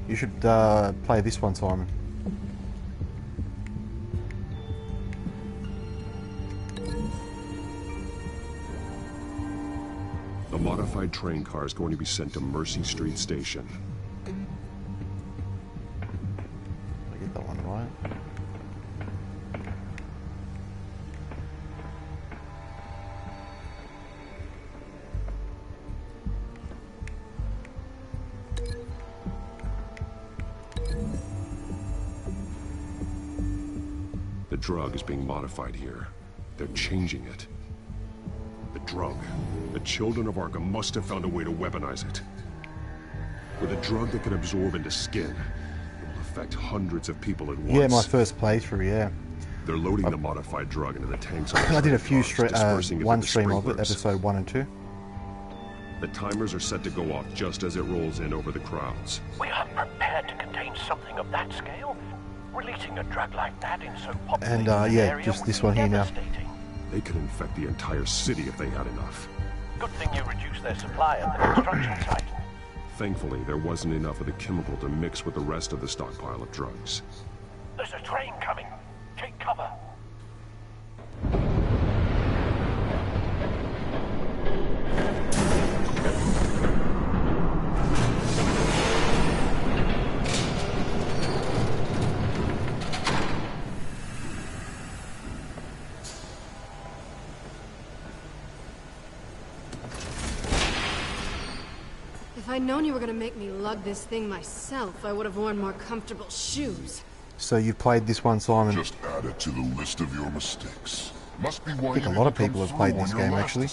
You should play this one, Simon. A modified train car is going to be sent to Mercy Street Station. I get that one right. The drug is being modified here. They're changing it. The drug. The children of Arkham must have found a way to weaponize it. With a drug that can absorb into skin, it will affect hundreds of people at once. Yeah, my first playthrough, yeah. They're loading the modified drug into the tanks. I did a few one stream of it, episode 1 and 2. The timers are set to go off just as it rolls in over the crowds. We aren't prepared to contain something of that scale. Releasing a drug like that in so populated And yeah, area just would this be one here now. devastating. They could infect the entire city if they had enough. Good thing you reduced their supply at the construction site. Thankfully, there wasn't enough of the chemical to mix with the rest of the stockpile of drugs. There's a train coming. Take cover. If I'd known you were gonna make me lug this thing myself, I would have worn more comfortable shoes. So you've played this one, Simon? Just add it to the list of your mistakes. Must be why I think a lot of people have played this game, actually.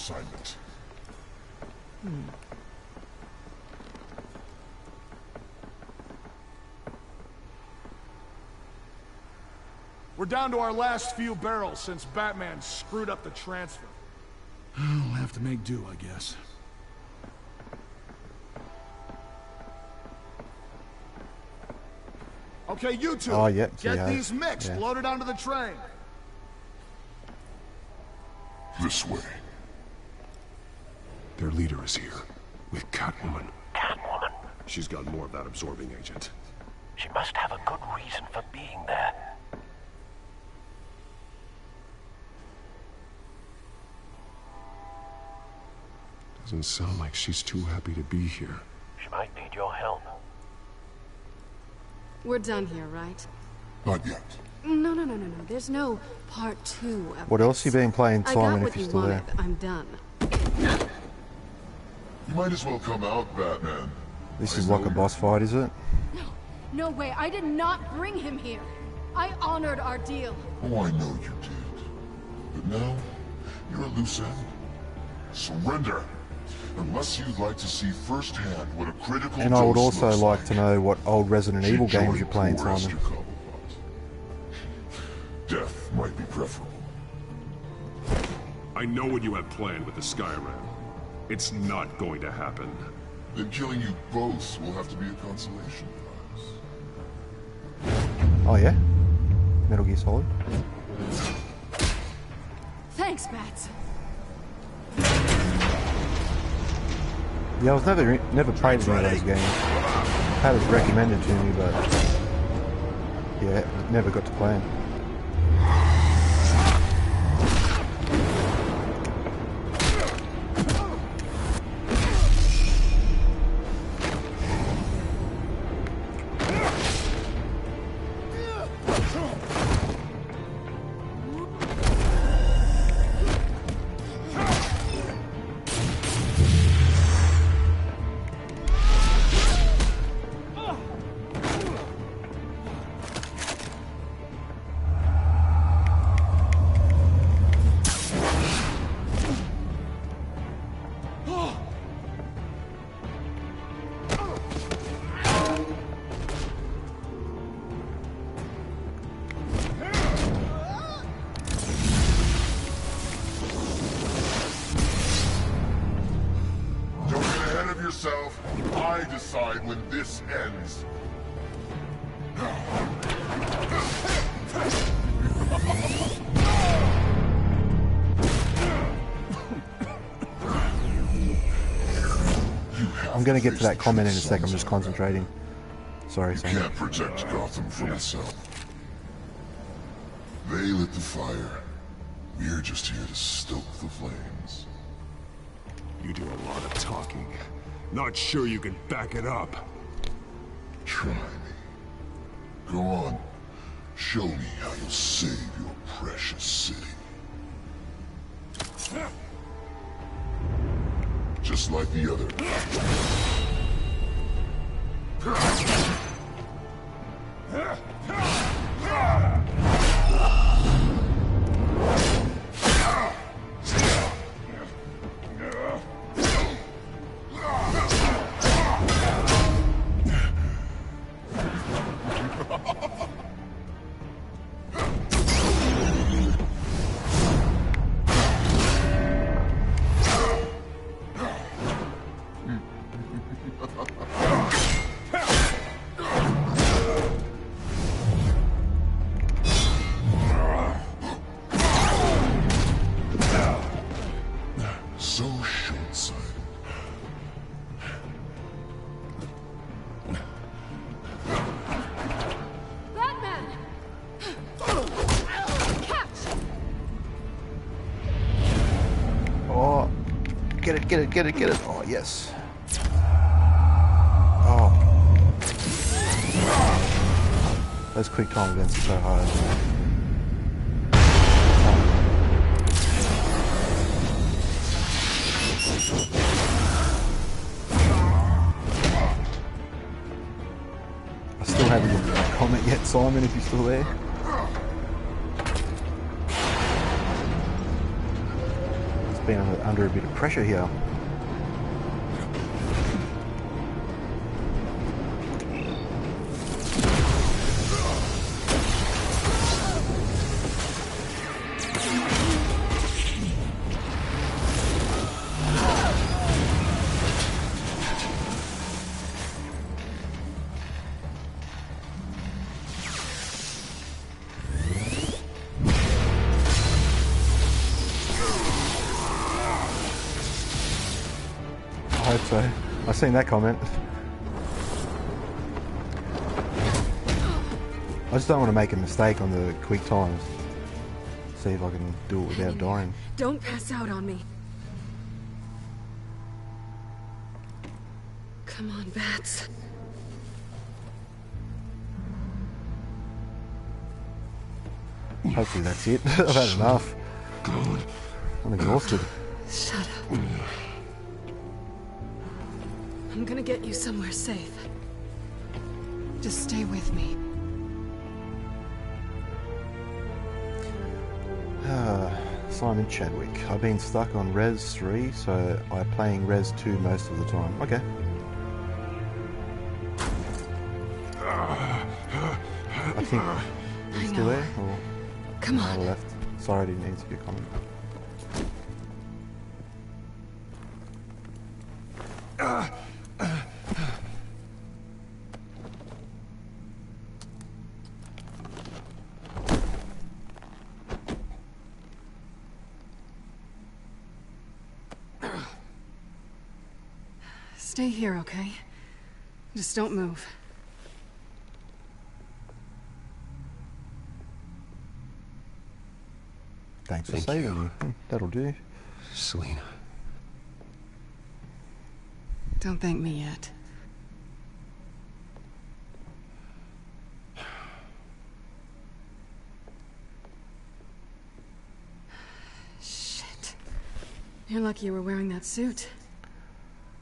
We're down to our last few barrels since Batman screwed up the transfer. We'll have to make do, I guess. Okay, you two. Oh, yeah, get these mixed, loaded onto the train. This way. Their leader is here, with Catwoman. Catwoman? She's got more of that absorbing agent. She must have a good reason for being there. Doesn't sound like she's too happy to be here. She might need your help. We're done here, right? Not yet. No. There's no part 2 of What else you been playing, Simon, I got if you're what still you there? wanted. I'm done. You might as well come out, Batman. This is like a boss fight, is it? No way. I did not bring him here. I honored our deal. Oh, I know you did. But now, you're a loose end. Surrender. Unless you'd like to see firsthand what a critical And I would dose also looks like to know what old Resident Evil games you're playing, poor Simon. Esther Cobblepot. Death might be preferable. I know what you had planned with the Skyrim. It's not going to happen. Then killing you both will have to be a consolation prize. Oh yeah? Metal Gear Solid? Thanks, Bats. Yeah, I was never played any of those games. Had it recommended to me, but yeah, never got to play them. I decide when this ends. I'm gonna get to that comment in a sec, I'm just concentrating. Sorry, Sam. You can't protect Gotham from itself. They lit the fire. We're just here to stoke the flames. You do a lot of talking. Not sure you can back it up. Try me. Go on. Show me how you'll save your precious city. Just like the other. So short-sighted. Batman! Catch! Oh, get it, get it, get it, get it. Oh, yes. Oh. Those quick time events are so hard. I still haven't looked at that comment yet, Simon, if you're still there. It's been under a bit of pressure here. I hope so. I've seen that comment. I just don't want to make a mistake on the quick times. See if I can do it without dying. Don't pass out on me. Come on, Bats. Hopefully that's it. I've had enough. I'm exhausted. Shut up. I'm gonna get you somewhere safe. Just stay with me. Simon Chadwick. I've been stuck on Res 3, so I'm playing Res 2 most of the time. Okay. I think he's still there, or come on. left. Sorry, I didn't answer your comment. Stay here, okay? Just don't move. Thanks for saving me. That'll do. Selina. Don't thank me yet. Shit. You're lucky you were wearing that suit.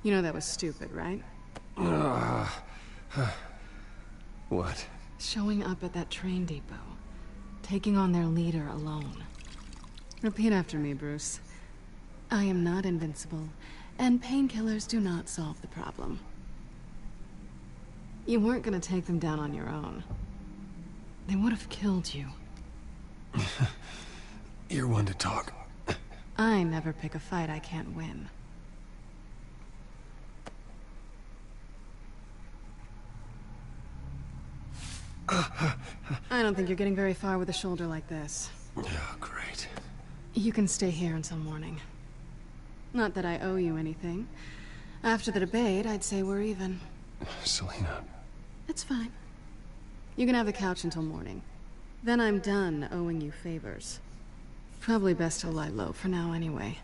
You know that was stupid, right? What? Showing up at that train depot. Taking on their leader alone. Repeat after me, Bruce. I am not invincible, and painkillers do not solve the problem. You weren't gonna take them down on your own. They would have killed you. You're one to talk. I never pick a fight I can't win. I don't think you're getting very far with a shoulder like this. Oh, great. You can stay here until morning. Not that I owe you anything. After the debate, I'd say we're even. Selina. It's fine. You can have the couch until morning. Then I'm done owing you favors. Probably best to lie low for now anyway.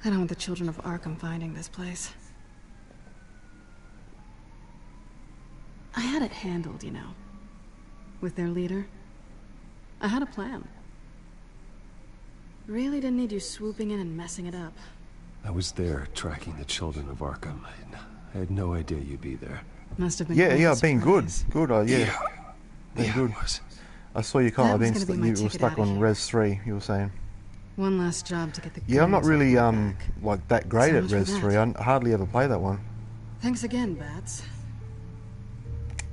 I don't want the children of Arkham finding this place. I had it handled, you know. With their leader. I had a plan. Really didn't need you swooping in and messing it up. I was there tracking the children of Arkham. I had no idea you'd be there. Must have been. Yeah, I've been good. Good, yeah. Been good. I saw you kind of been you were stuck on Res 3, you were saying. One last job to get the. Yeah, I'm not really like that great at Res 3. I hardly ever play that one. Thanks again, Bats.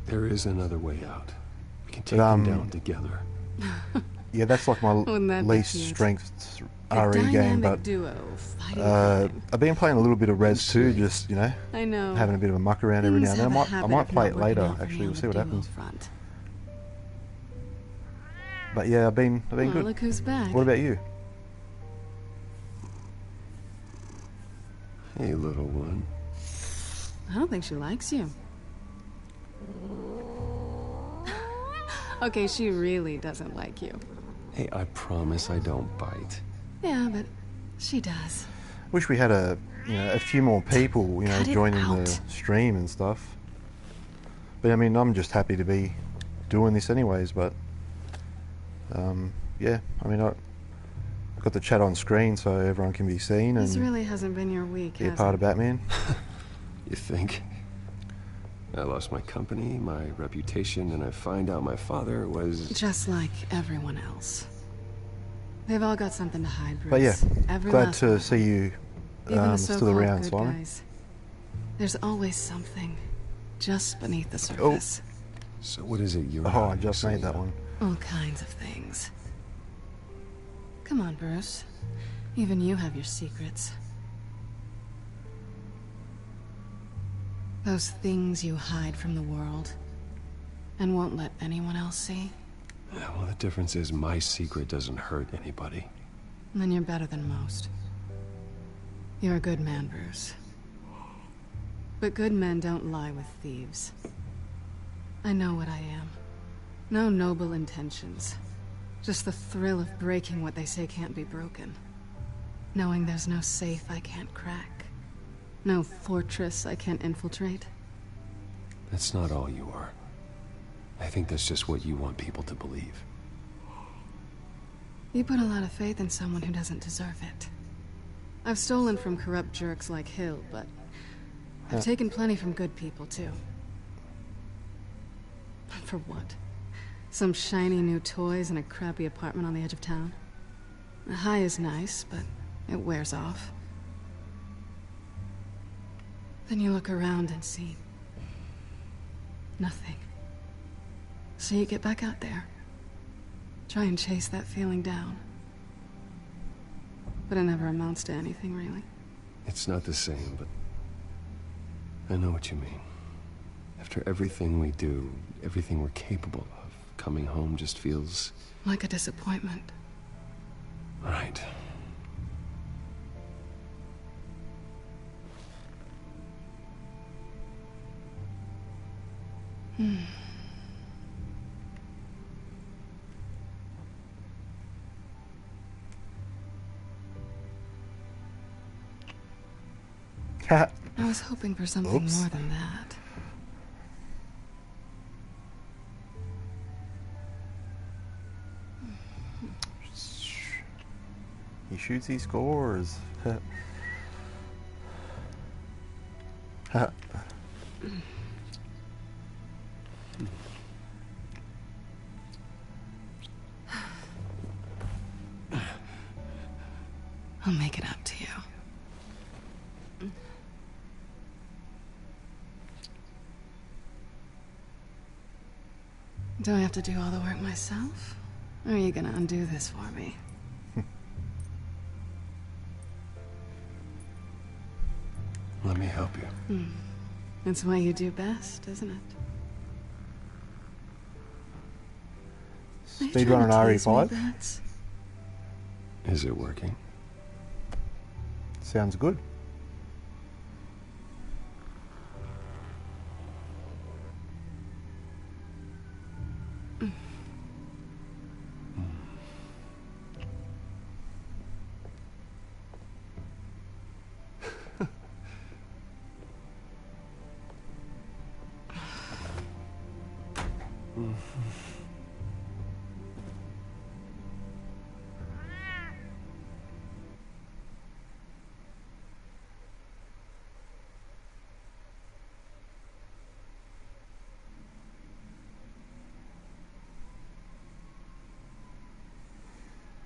There is another way out. We can take them down together. Yeah, that's like my least strength RE game, but I've been playing a little bit of Res 2, just, you know, I know. having a bit of a muck around every now and then. I might play it later, actually. We'll see what happens. But yeah, I've been good. Look who's back. What about you? Hey, little one. I don't think she likes you. Okay, she really doesn't like you. Hey, I promise I don't bite. Yeah, but she does. Wish we had a few more people, joining the stream and stuff. But I mean, I'm just happy to be doing this anyways. But yeah, I mean, I've got the chat on screen so everyone can be seen and this really hasn't been your week, be a part of Batman. You think? I lost my company, my reputation, and I find out my father was... just like everyone else. They've all got something to hide, Bruce. But yeah, glad to see you still around, Simon. Guys. There's always something just beneath the surface. So what is it you're... I just made that one. All kinds of things. Come on, Bruce. Even you have your secrets. Those things you hide from the world and won't let anyone else see. Yeah, well, the difference is my secret doesn't hurt anybody. Then you're better than most. You're a good man, Bruce. But good men don't lie with thieves. I know what I am. No noble intentions. Just the thrill of breaking what they say can't be broken. Knowing there's no safe I can't crack. No fortress I can't infiltrate. That's not all you are. I think that's just what you want people to believe. You put a lot of faith in someone who doesn't deserve it. I've stolen from corrupt jerks like Hill, but I've taken plenty from good people, too. For what? Some shiny new toys and a crappy apartment on the edge of town? The high is nice, but it wears off. Then you look around and see nothing. So you get back out there. Try and chase that feeling down. But it never amounts to anything, really. It's not the same, but I know what you mean. After everything we do, everything we're capable of, coming home just feels... like a disappointment. Right. I was hoping for something Oops. more than that. He shoots, he scores. I'll make it up to you. Do I have to do all the work myself? Or are you gonna undo this for me? Let me help you. It's what you do best, isn't it? Are you Speedrun trying on to tease me, RE5. Bats? Is it working? Sounds good.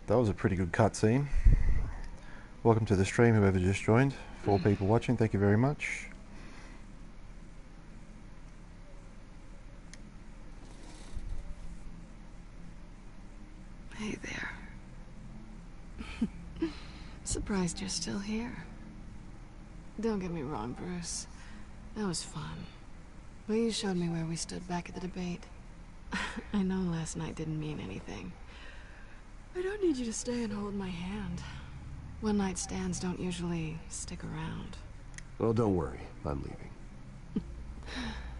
That was a pretty good cutscene. Welcome to the stream, whoever just joined. 4 people watching, thank you very much. Hey there. Surprised you're still here. Don't get me wrong, Bruce. That was fun. But you showed me where we stood back at the debate. I know last night didn't mean anything. I don't need you to stay and hold my hand. One-night stands don't usually stick around. Well, don't worry. I'm leaving.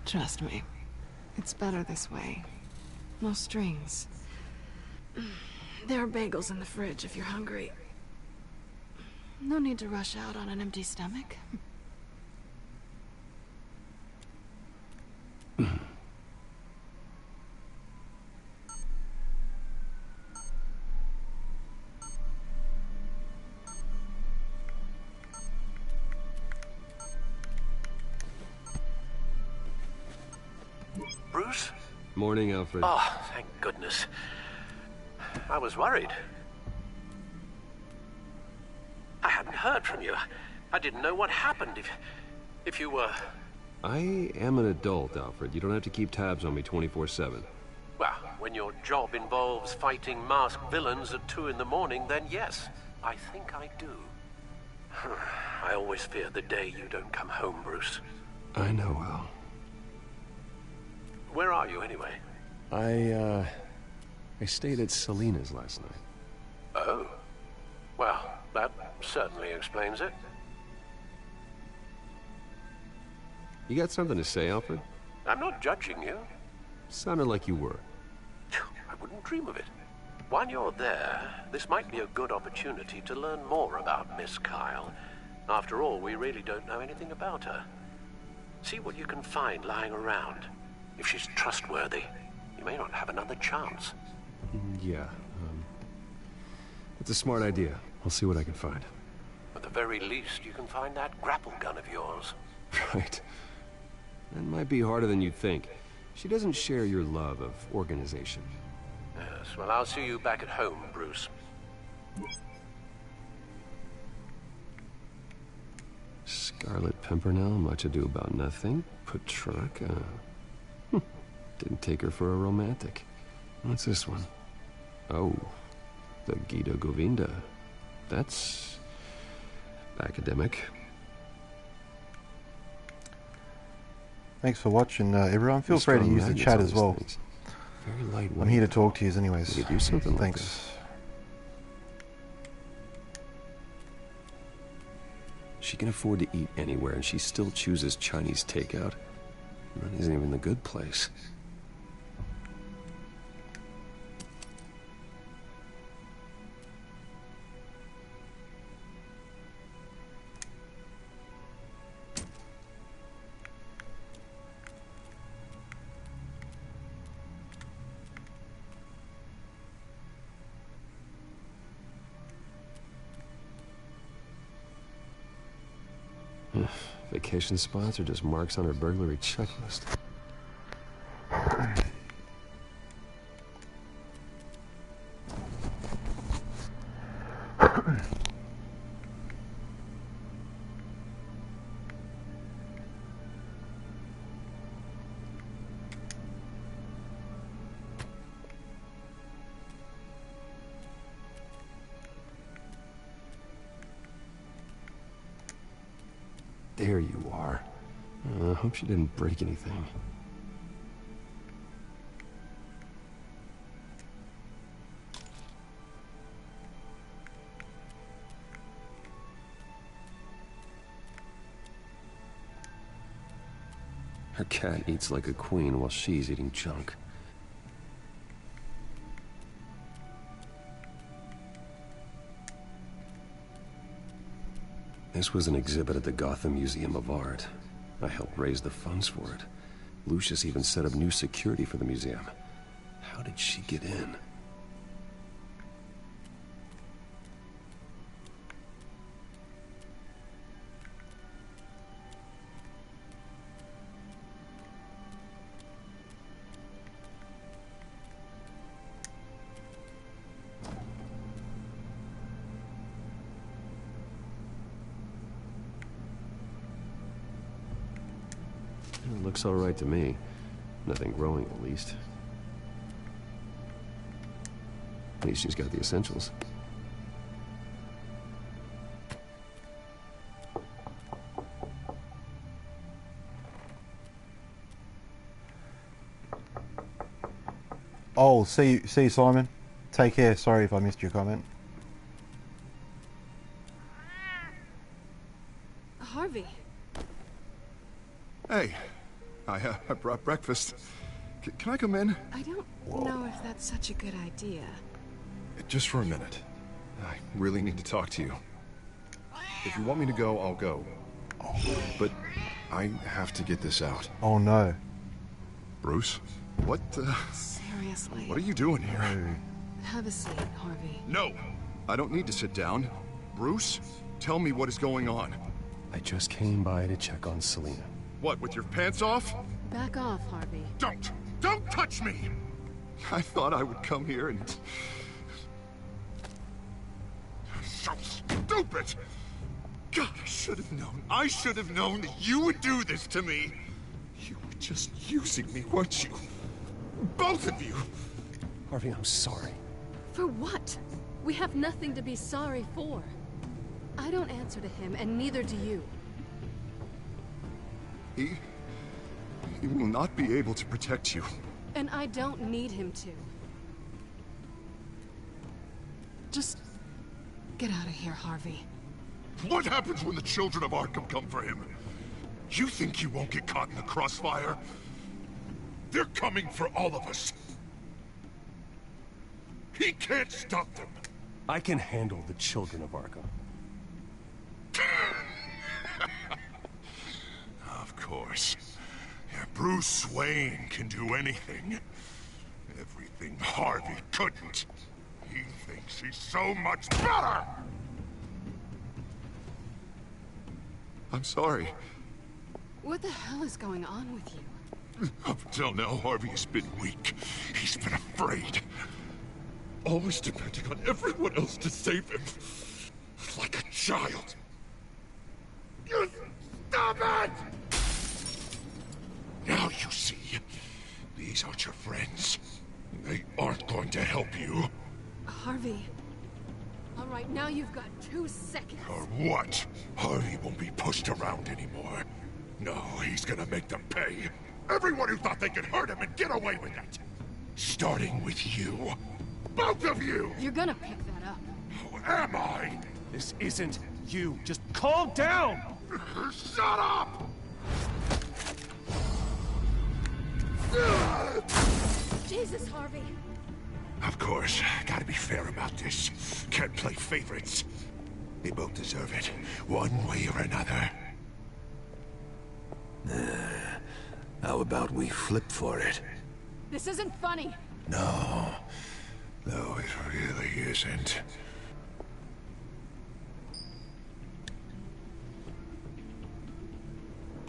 Trust me. It's better this way. No strings. There are bagels in the fridge if you're hungry. No need to rush out on an empty stomach. Bruce? Morning, Alfred. Oh, thank goodness. I was worried. I hadn't heard from you. I didn't know what happened. If you were... I am an adult, Alfred. You don't have to keep tabs on me 24/7. Well, when your job involves fighting masked villains at 2 in the morning, then yes, I think I do. I always fear the day you don't come home, Bruce. I know, Al. Where are you, anyway? I stayed at Selena's last night. Oh. Well, that certainly explains it. You got something to say, Alfred? I'm not judging you. Sounded like you were. I wouldn't dream of it. While you're there, this might be a good opportunity to learn more about Miss Kyle. After all, we really don't know anything about her. See what you can find lying around. If she's trustworthy, you may not have another chance. Yeah, it's a smart idea. I'll see what I can find. At the very least, you can find that grapple gun of yours. Right. That might be harder than you'd think. She doesn't share your love of organization. Yes, well, I'll see you back at home, Bruce. Scarlet Pimpernel, much ado about nothing. Petrarca. Didn't take her for a romantic. What's this one? Oh, the Gita Govinda. That's... academic. Thanks for watching, everyone. Feel These free to strong use the magnets chat on as these well. things. Very lightweight. I'm here to talk to you anyways. We could do something like Thanks. this. She can afford to eat anywhere, and she still chooses Chinese takeout. That isn't even the good place. Vacation spots are just marks on her burglary checklist. There you are. I hope she didn't break anything. Her cat eats like a queen while she's eating junk. This was an exhibit at the Gotham Museum of Art. I helped raise the funds for it. Lucius even set up new security for the museum. How did she get in? It looks all right to me. Nothing growing, at least. At least she's got the essentials. Oh, see you, Simon. Take care. Sorry if I missed your comment. Harvey. Hey, I brought breakfast. Can I come in? I don't know if that's such a good idea. Just for a minute. I really need to talk to you. If you want me to go, I'll go. But I have to get this out. Oh no. Bruce? What the... Seriously. What are you doing here? Have a seat, Harvey. No! I don't need to sit down. Bruce, tell me what is going on. I just came by to check on Selena. What, with your pants off? Back off, Harvey. Don't touch me! I thought I would come here and... So stupid! God, I should have known. I should have known that you would do this to me. You were just using me, weren't you? Both of you! Harvey, I'm sorry. For what? We have nothing to be sorry for. I don't answer to him, and neither do you. He will not be able to protect you. And I don't need him to. Just get out of here, Harvey. What happens when the children of Arkham come for him? You think he won't get caught in the crossfire? They're coming for all of us. He can't stop them. I can handle the children of Arkham. Of course. Yeah, Bruce Wayne can do anything. Everything Harvey couldn't. He thinks he's so much better! I'm sorry. What the hell is going on with you? Up until now, Harvey has been weak. He's been afraid. Always depending on everyone else to save him. Like a child. You stop it! Now you see. These aren't your friends. They aren't going to help you. Harvey. All right, now you've got 2 seconds. Or what? Harvey won't be pushed around anymore. No, he's gonna make them pay. Everyone who thought they could hurt him and get away with it. Starting with you. Both of you! You're gonna pick that up. Who am I? This isn't you. Just calm down! Shut up! Jesus, Harvey. Of course, gotta be fair about this. Can't play favorites. They both deserve it, one way or another. How about we flip for it? This isn't funny. No. No, it really isn't.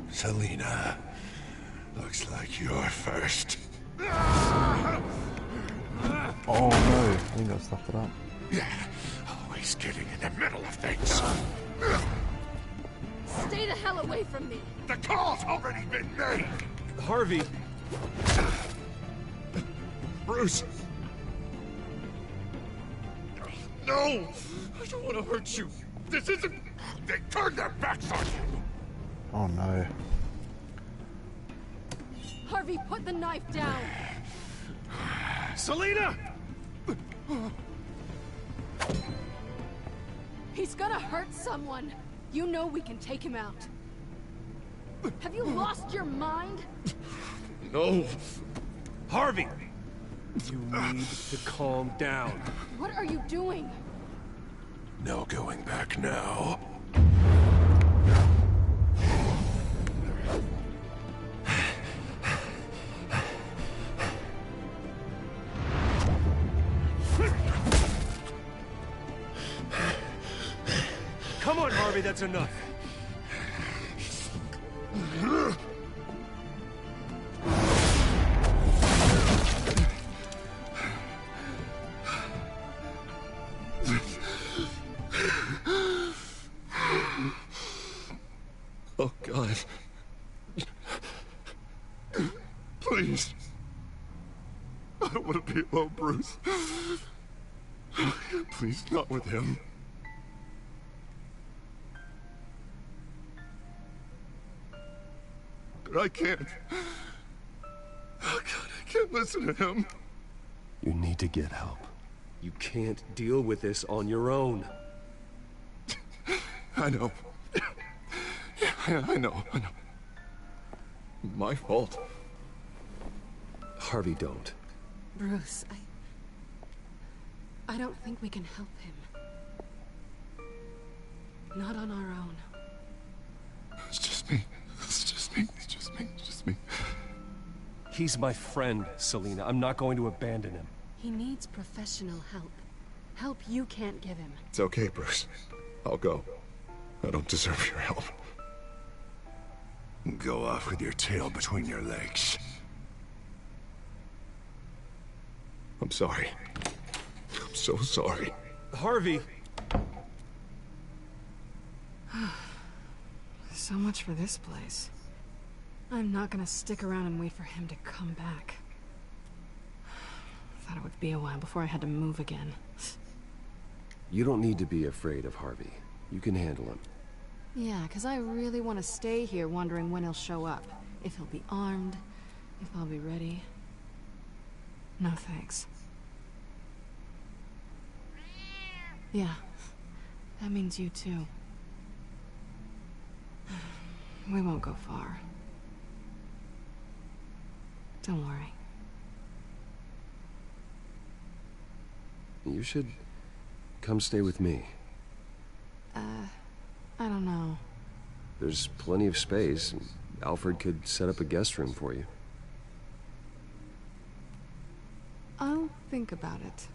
Selina, looks like you're first. Oh no, I think I stuffed it up. Yeah, always getting in the middle of things. Stay the hell away from me. The call's already been made. Harvey. Bruce. No, I don't want to hurt you. This isn't... They turned their backs on you. Oh no. Harvey, put the knife down. Selina! He's gonna hurt someone. You know we can take him out. Have you lost your mind? No. Harvey! You need to calm down. What are you doing? No going back now. Come on, Harvey, that's enough. Oh, God. Please. I don't want to be alone, Bruce. Please, not with him. But I can't. Oh, God, I can't listen to him. You need to get help. You can't deal with this on your own. I know. Yeah, I know. My fault. Harvey, don't. Bruce, I don't think we can help him. Not on our own. It's just me. It's just me. It's just me. It's just me. He's my friend, Selina. I'm not going to abandon him. He needs professional help. Help you can't give him. It's okay, Bruce. I'll go. I don't deserve your help. Go off with your tail between your legs. I'm sorry. I'm so sorry. Harvey! So much for this place. I'm not gonna stick around and wait for him to come back. Thought it would be a while before I had to move again. You don't need to be afraid of Harvey. You can handle him. Yeah, because I really want to stay here wondering when he'll show up. If he'll be armed, if I'll be ready. No thanks. Yeah, that means you too. We won't go far. Don't worry. You should come stay with me. I don't know. There's plenty of space. Alfred could set up a guest room for you. I'll think about it.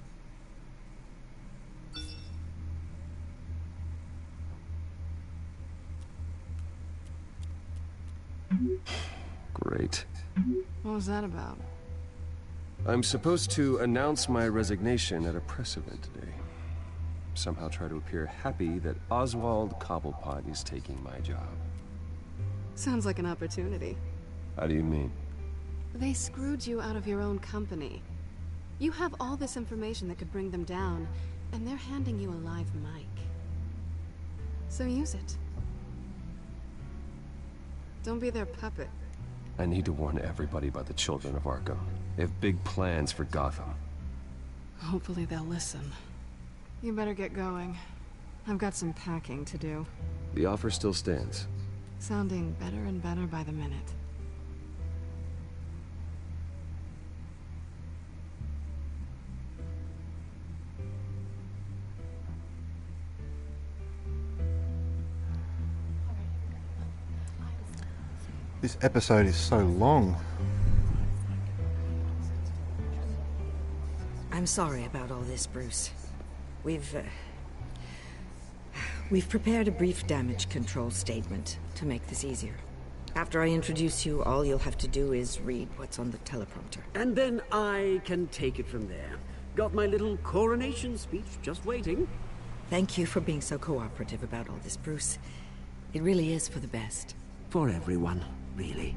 Great. What was that about? I'm supposed to announce my resignation at a press event today. Somehow try to appear happy that Oswald Cobblepot is taking my job. Sounds like an opportunity. How do you mean? They screwed you out of your own company. You have all this information that could bring them down, and they're handing you a live mic. So use it. Don't be their puppet. I need to warn everybody about the children of Arkham. They have big plans for Gotham. Hopefully they'll listen. You better get going. I've got some packing to do. The offer still stands. Sounding better and better by the minute. This episode is so long. I'm sorry about all this, Bruce. We've prepared a brief damage control statement to make this easier. After I introduce you, all you'll have to do is read what's on the teleprompter. And then I can take it from there. Got my little coronation speech just waiting. Thank you for being so cooperative about all this, Bruce. It really is for the best. For everyone, really.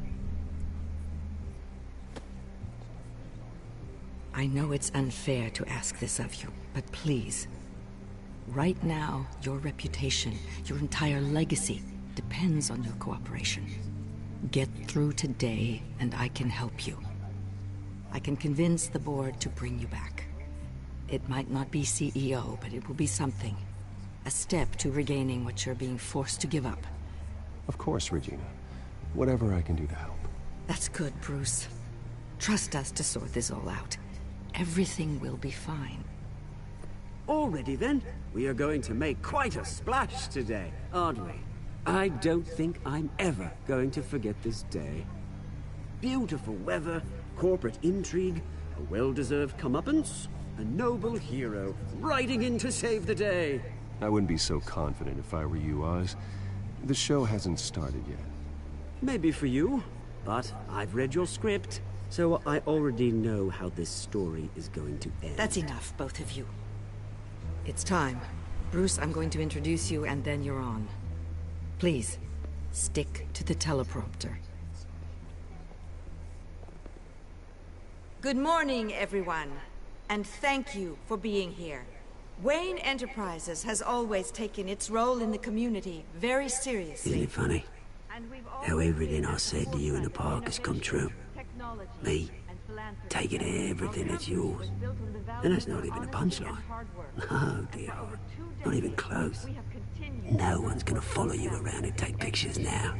I know it's unfair to ask this of you, but please. Right now, your reputation, your entire legacy, depends on your cooperation. Get through today, and I can help you. I can convince the board to bring you back. It might not be CEO, but it will be something. A step to regaining what you're being forced to give up. Of course, Regina. Whatever I can do to help. That's good, Bruce. Trust us to sort this all out. Everything will be fine. Already then, we are going to make quite a splash today, aren't we? I don't think I'm ever going to forget this day. Beautiful weather, corporate intrigue, a well-deserved comeuppance, a noble hero riding in to save the day. I wouldn't be so confident if I were you, Oz. The show hasn't started yet. Maybe for you, but I've read your script, so I already know how this story is going to end. That's enough, both of you. It's time. Bruce, I'm going to introduce you, and then you're on. Please, stick to the teleprompter. Good morning, everyone, and thank you for being here. Wayne Enterprises has always taken its role in the community very seriously. Isn't it funny how everything I said to you in the park has come true? Me, taking everything that's yours. And that's not even a punchline. No, dear, not even close. No one's gonna follow you around and take pictures now.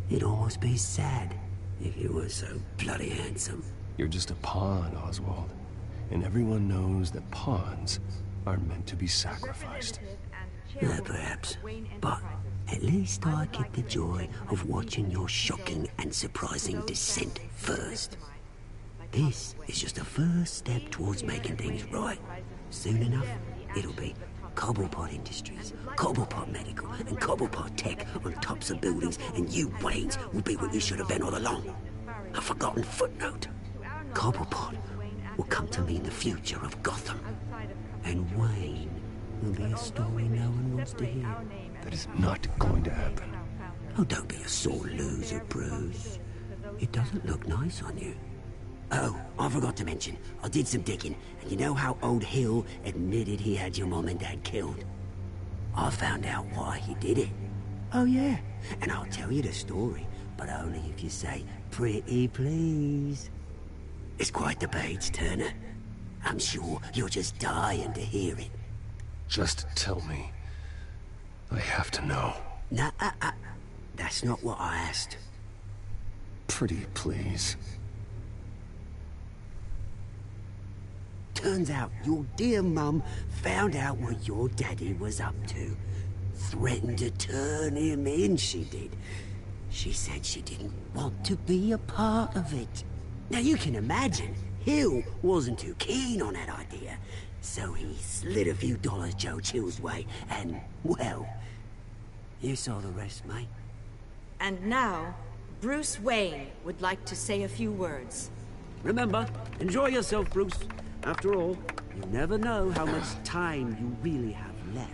It'd almost be sad if you were so bloody handsome. You're just a pawn, Oswald. And everyone knows that pawns are meant to be sacrificed. Perhaps. But at least I get the joy of watching your shocking and surprising descent first. This is just a first step towards making things right. Soon enough, it'll be Cobblepot Industries, Cobblepot Medical, and Cobblepot Tech on tops of buildings, and you, Waynes, will be what you should have been all along. A forgotten footnote. Cobblepot will come to mean the future of Gotham. And Wayne will be a story no one wants to hear. That is not going to happen. Oh, don't be a sore loser, Bruce. It doesn't look nice on you. Oh, I forgot to mention, I did some digging, and you know how old Hill admitted he had your mom and dad killed? I found out why he did it. Oh yeah, and I'll tell you the story, but only if you say, pretty please. It's quite the page turner. I'm sure you're just dying to hear it. Just tell me. I have to know. Nah, that's not what I asked. Pretty please. Turns out your dear mum found out what your daddy was up to. Threatened to turn him in, she did. She said she didn't want to be a part of it. Now you can imagine, Hill wasn't too keen on that idea. So he slid a few dollars Joe Chill's way, and, well, you saw the rest, mate. And now, Bruce Wayne would like to say a few words. Remember, enjoy yourself, Bruce. After all, you never know how much time you really have left.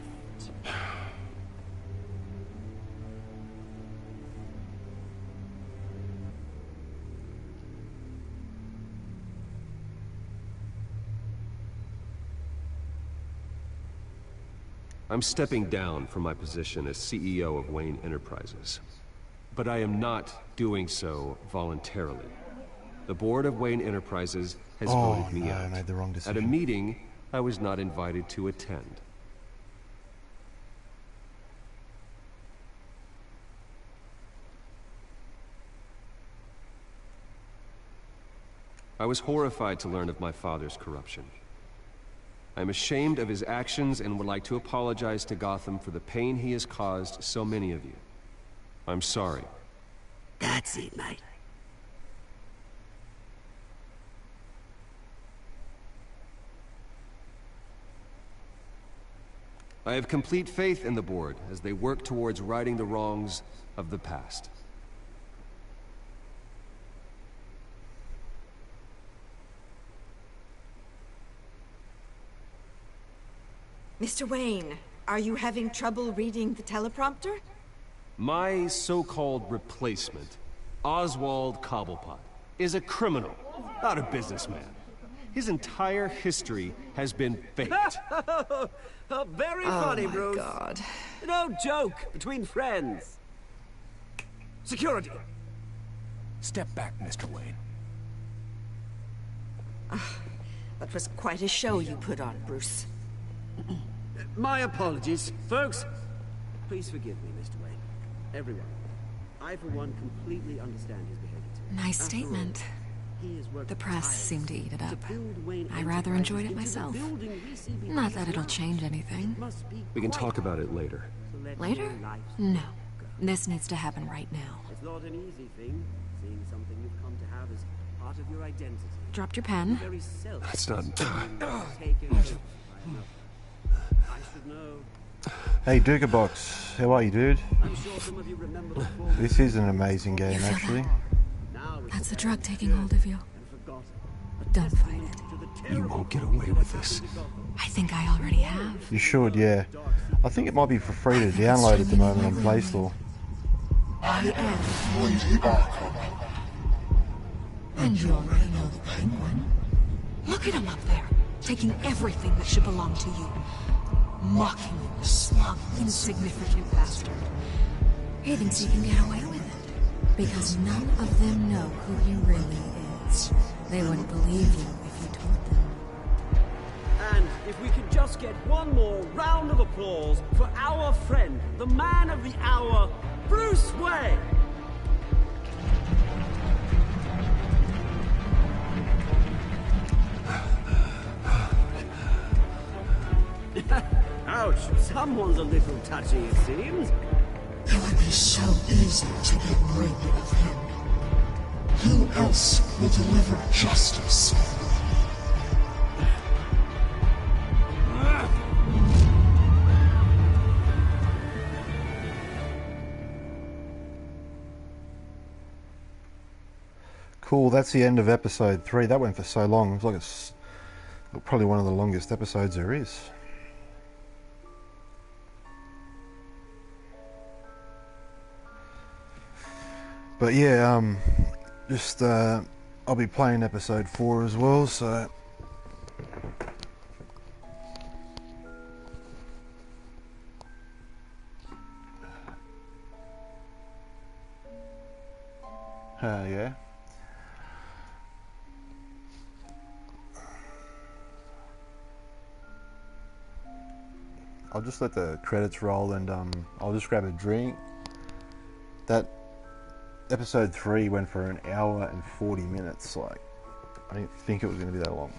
I'm stepping down from my position as CEO of Wayne Enterprises. But I am not doing so voluntarily. The board of Wayne Enterprises has voted me out. I made the wrong decision. At a meeting I was not invited to attend. I was horrified to learn of my father's corruption. I am ashamed of his actions and would like to apologize to Gotham for the pain he has caused so many of you. I'm sorry. That's it, mate. I have complete faith in the board as they work towards righting the wrongs of the past. Mr. Wayne, are you having trouble reading the teleprompter? My so-called replacement, Oswald Cobblepot, is a criminal, not a businessman. His entire history has been faked. Very funny, Bruce. Oh, my God. No joke between friends. Security. Step back, Mr. Wayne. That was quite a show you put on, Bruce. My apologies, folks. Please forgive me, Mr. Wayne. Everyone. I, for one, completely understand his behavior today. Nice statement. The press seemed to eat it up. I rather enjoyed it myself. Not that it'll change anything. We can talk about it later. Later? No. This needs to happen right now. It's not an easy thing, seeing something you've come to have as part of your identity. Dropped your pen? That's not... Hey, Dugabox, how are you, dude? This is an amazing game, actually. That's the drug taking hold of you. Don't fight it. You won't get away with this. I think I already have. You should, yeah. I think it might be for free to download at the moment on Play Store. I am Lady Arkham. And you already know the Penguin. Look at him up there, taking everything that should belong to you. Mocking you, the smug, insignificant bastard. He thinks he can get away with it, because none of them know who he really is. They wouldn't believe you if you told them. And if we could just get one more round of applause for our friend, the man of the hour, Bruce Wayne! Ouch, someone's a little touchy, it seems. It would be so easy to get rid of him. Who else will deliver justice? Cool, that's the end of episode 3. That went for so long. It's like it's probably one of the longest episodes there is. But yeah, just I'll be playing episode 4 as well, so yeah. I'll just let the credits roll and I'll just grab a drink. That episode 3 went for an hour and 40 minutes. Like, I didn't think it was going to be that long.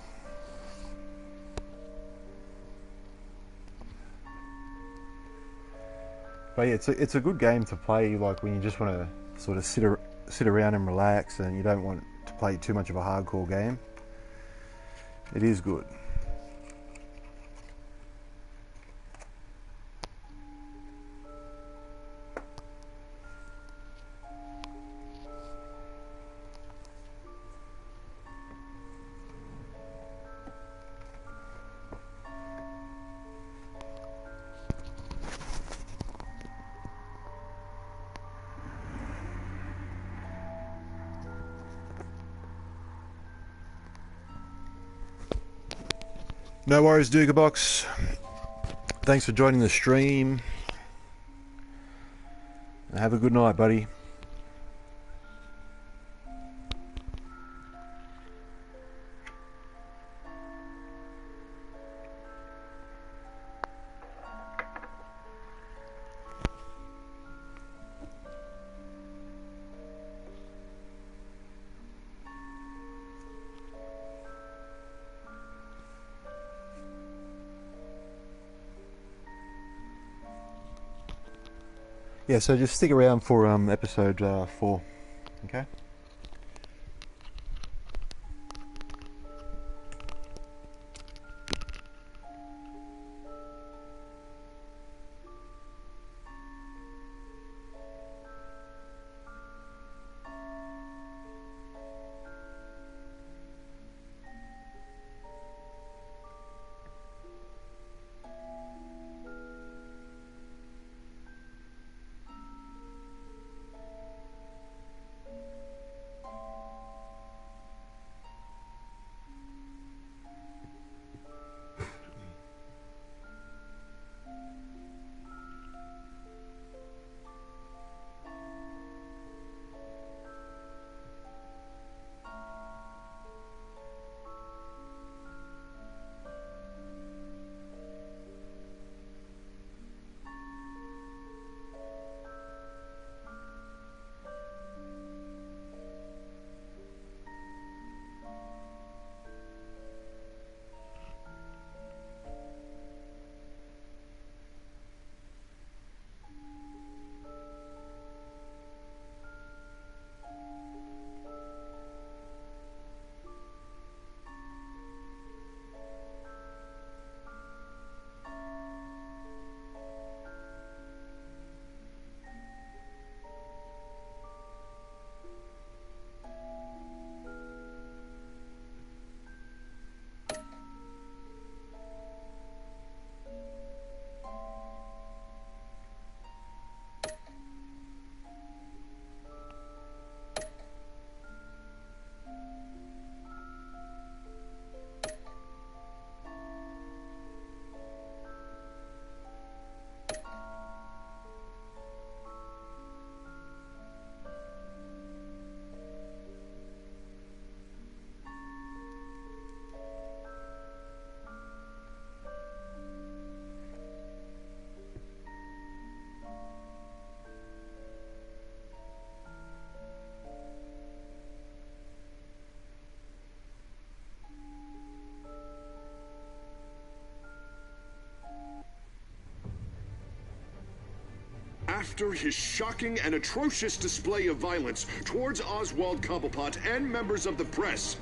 But yeah, it's a good game to play, like when you just want to sort of sit around and relax and you don't want to play too much of a hardcore game. It is good. No worries, Dugabox. Thanks for joining the stream. Have a good night, buddy. Yeah, so just stick around for episode 4, okay? After his shocking and atrocious display of violence towards Oswald Cobblepot and members of the press,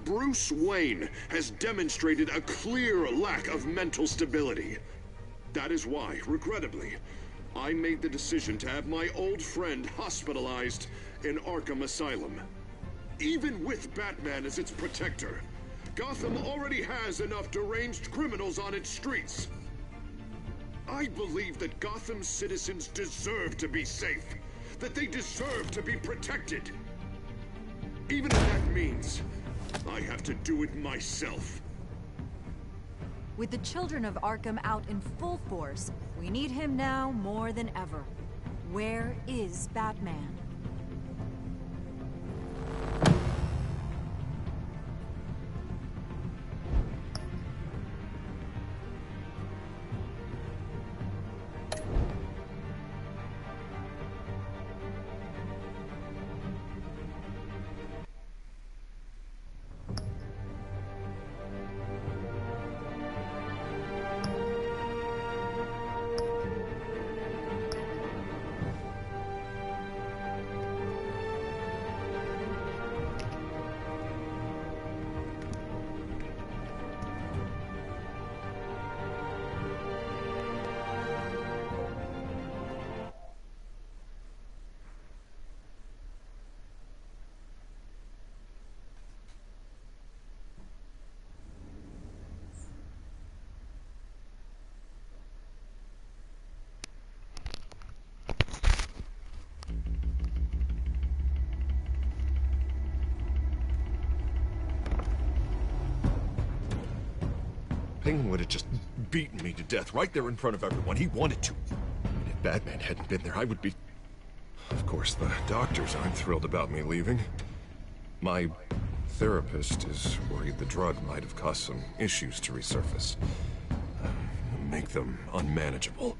Bruce Wayne has demonstrated a clear lack of mental stability. That is why, regrettably, I made the decision to have my old friend hospitalized in Arkham Asylum. Even with Batman as its protector, Gotham already has enough deranged criminals on its streets. I believe that Gotham's citizens deserve to be safe, that they deserve to be protected. Even if that means I have to do it myself. With the children of Arkham out in full force, we need him now more than ever. Where is Batman? Penguin would have just beaten me to death right there in front of everyone. He wanted to. And if Batman hadn't been there, I would be... Of course, the doctors aren't thrilled about me leaving. My therapist is worried the drug might have caused some issues to resurface. Make them unmanageable.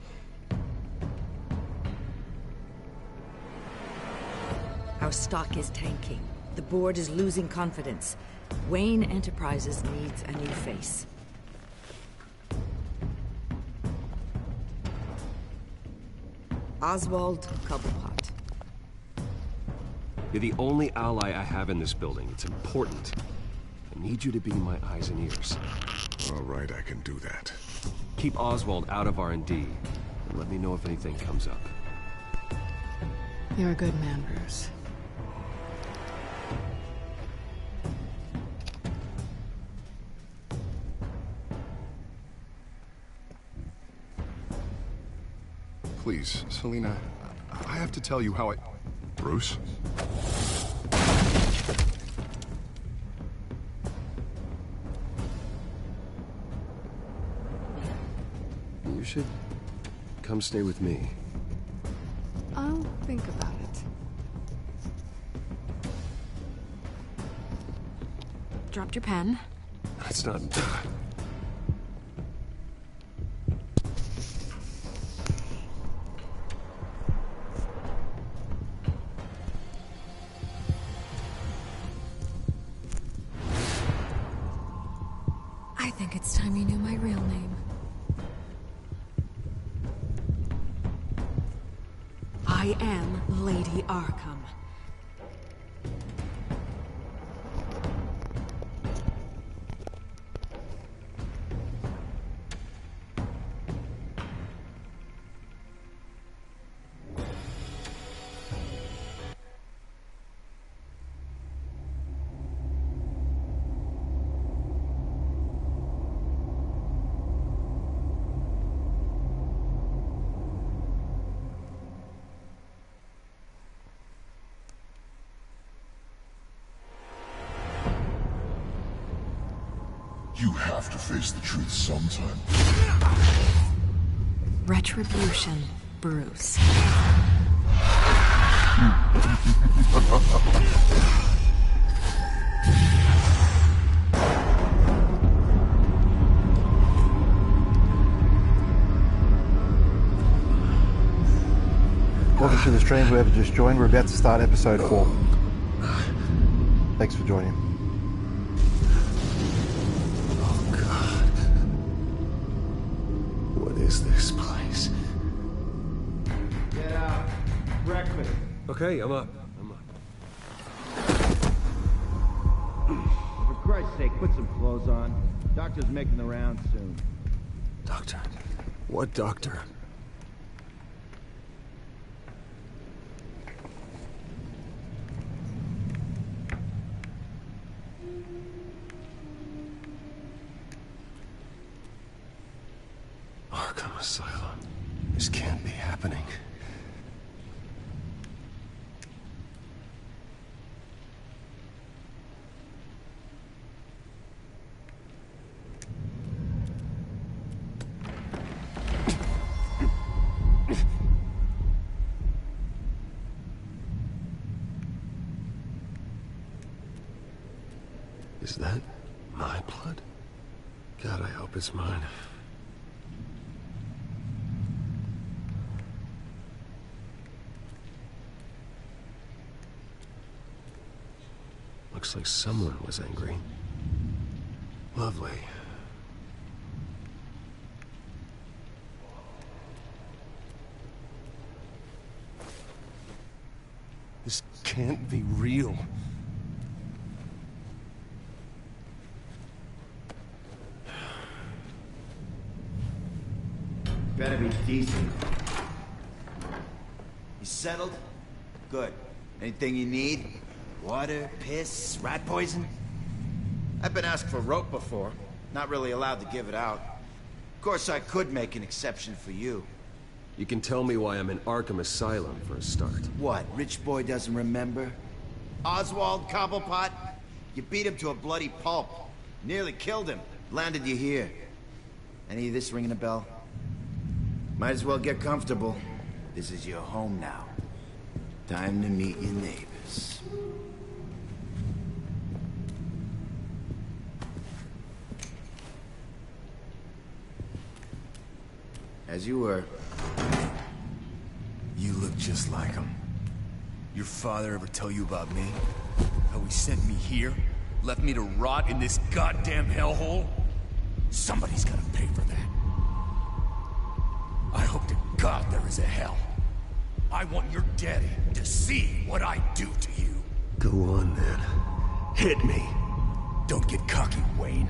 Our stock is tanking. The board is losing confidence. Wayne Enterprises needs a new face. Oswald Cobblepot. You're the only ally I have in this building. It's important. I need you to be my eyes and ears. All right, I can do that. Keep Oswald out of R&D, and let me know if anything comes up. You're a good man, Bruce. Please, Selina, I have to tell you how I... Bruce? You should come stay with me. I'll think about it. Dropped your pen. That's not... I think it's time you knew my real name. I am Lady Arkham. You have to face the truth sometime. Retribution, Bruce. Welcome to the stream, whoever just joined. We're about to start episode 4. Thanks for joining. What is this place? Get out. Breakfast. Okay, I'm up. For Christ's sake, put some clothes on. Doctor's making the rounds soon. Doctor? What doctor? Arkham Asylum. This can't be happening. Is that my blood? God, I hope it's mine. Looks like someone was angry. Lovely. This can't be real. Better be decent. You settled? Good. Anything you need? Water, piss, rat poison? I've been asked for rope before. Not really allowed to give it out. Of course, I could make an exception for you. You can tell me why I'm in Arkham Asylum for a start. What, rich boy doesn't remember? Oswald Cobblepot? You beat him to a bloody pulp. Nearly killed him. Landed you here. Any of this ringing a bell? Might as well get comfortable. This is your home now. Time to meet your neighbors. As you were. You look just like him. Your father ever tell you about me? How he sent me here? Left me to rot in this goddamn hellhole? Somebody's gotta pay for that. I hope to God there is a hell. I want your daddy to see what I do to you. Go on, then. Hit me. Don't get cocky, Wayne.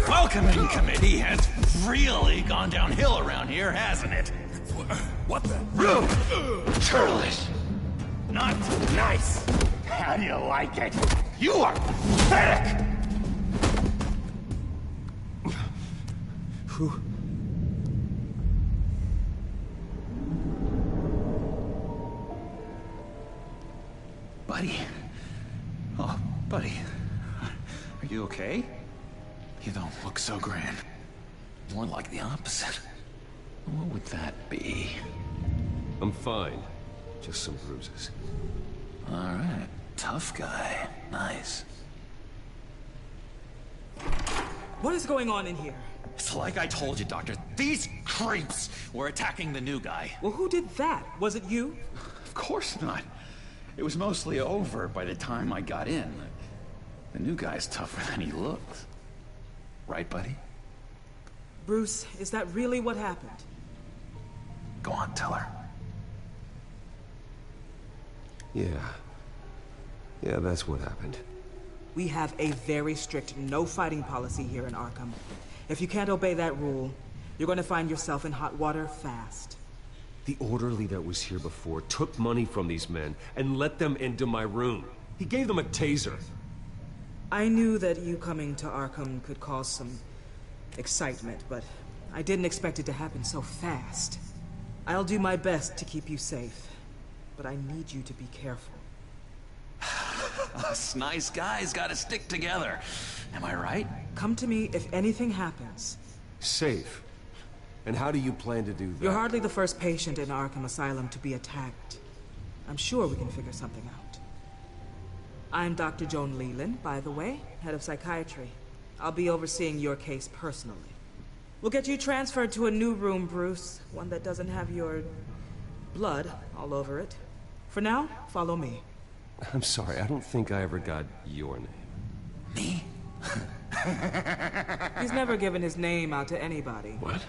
Welcoming committee has really gone downhill around here, hasn't it? What the? Rude! Churlish! Not nice! How do you like it? You are pathetic! Who? Buddy. Oh, buddy. Are you okay? You don't look so grand. More like the opposite. What would that be? I'm fine. Just some bruises. All right. Tough guy. Nice. What is going on in here? It's like I told you, Doctor. These creeps were attacking the new guy. Well, who did that? Was it you? Of course not. It was mostly over by the time I got in. The new guy's tougher than he looks. Right, buddy? Bruce, is that really what happened? Go on, tell her. Yeah. Yeah, that's what happened. We have a very strict no fighting policy here in Arkham. If you can't obey that rule, you're going to find yourself in hot water fast. The orderly that was here before took money from these men and let them into my room. He gave them a taser. I knew that you coming to Arkham could cause some excitement, but I didn't expect it to happen so fast. I'll do my best to keep you safe, but I need you to be careful. Us nice guys gotta stick together. Am I right? Come to me if anything happens. Safe? And how do you plan to do that? You're hardly the first patient in Arkham Asylum to be attacked. I'm sure we can figure something out. I'm Dr. Joan Leland, by the way, head of psychiatry. I'll be overseeing your case personally. We'll get you transferred to a new room, Bruce. One that doesn't have your blood all over it. For now, follow me. I'm sorry, I don't think I ever got your name. Me? He's never given his name out to anybody. What?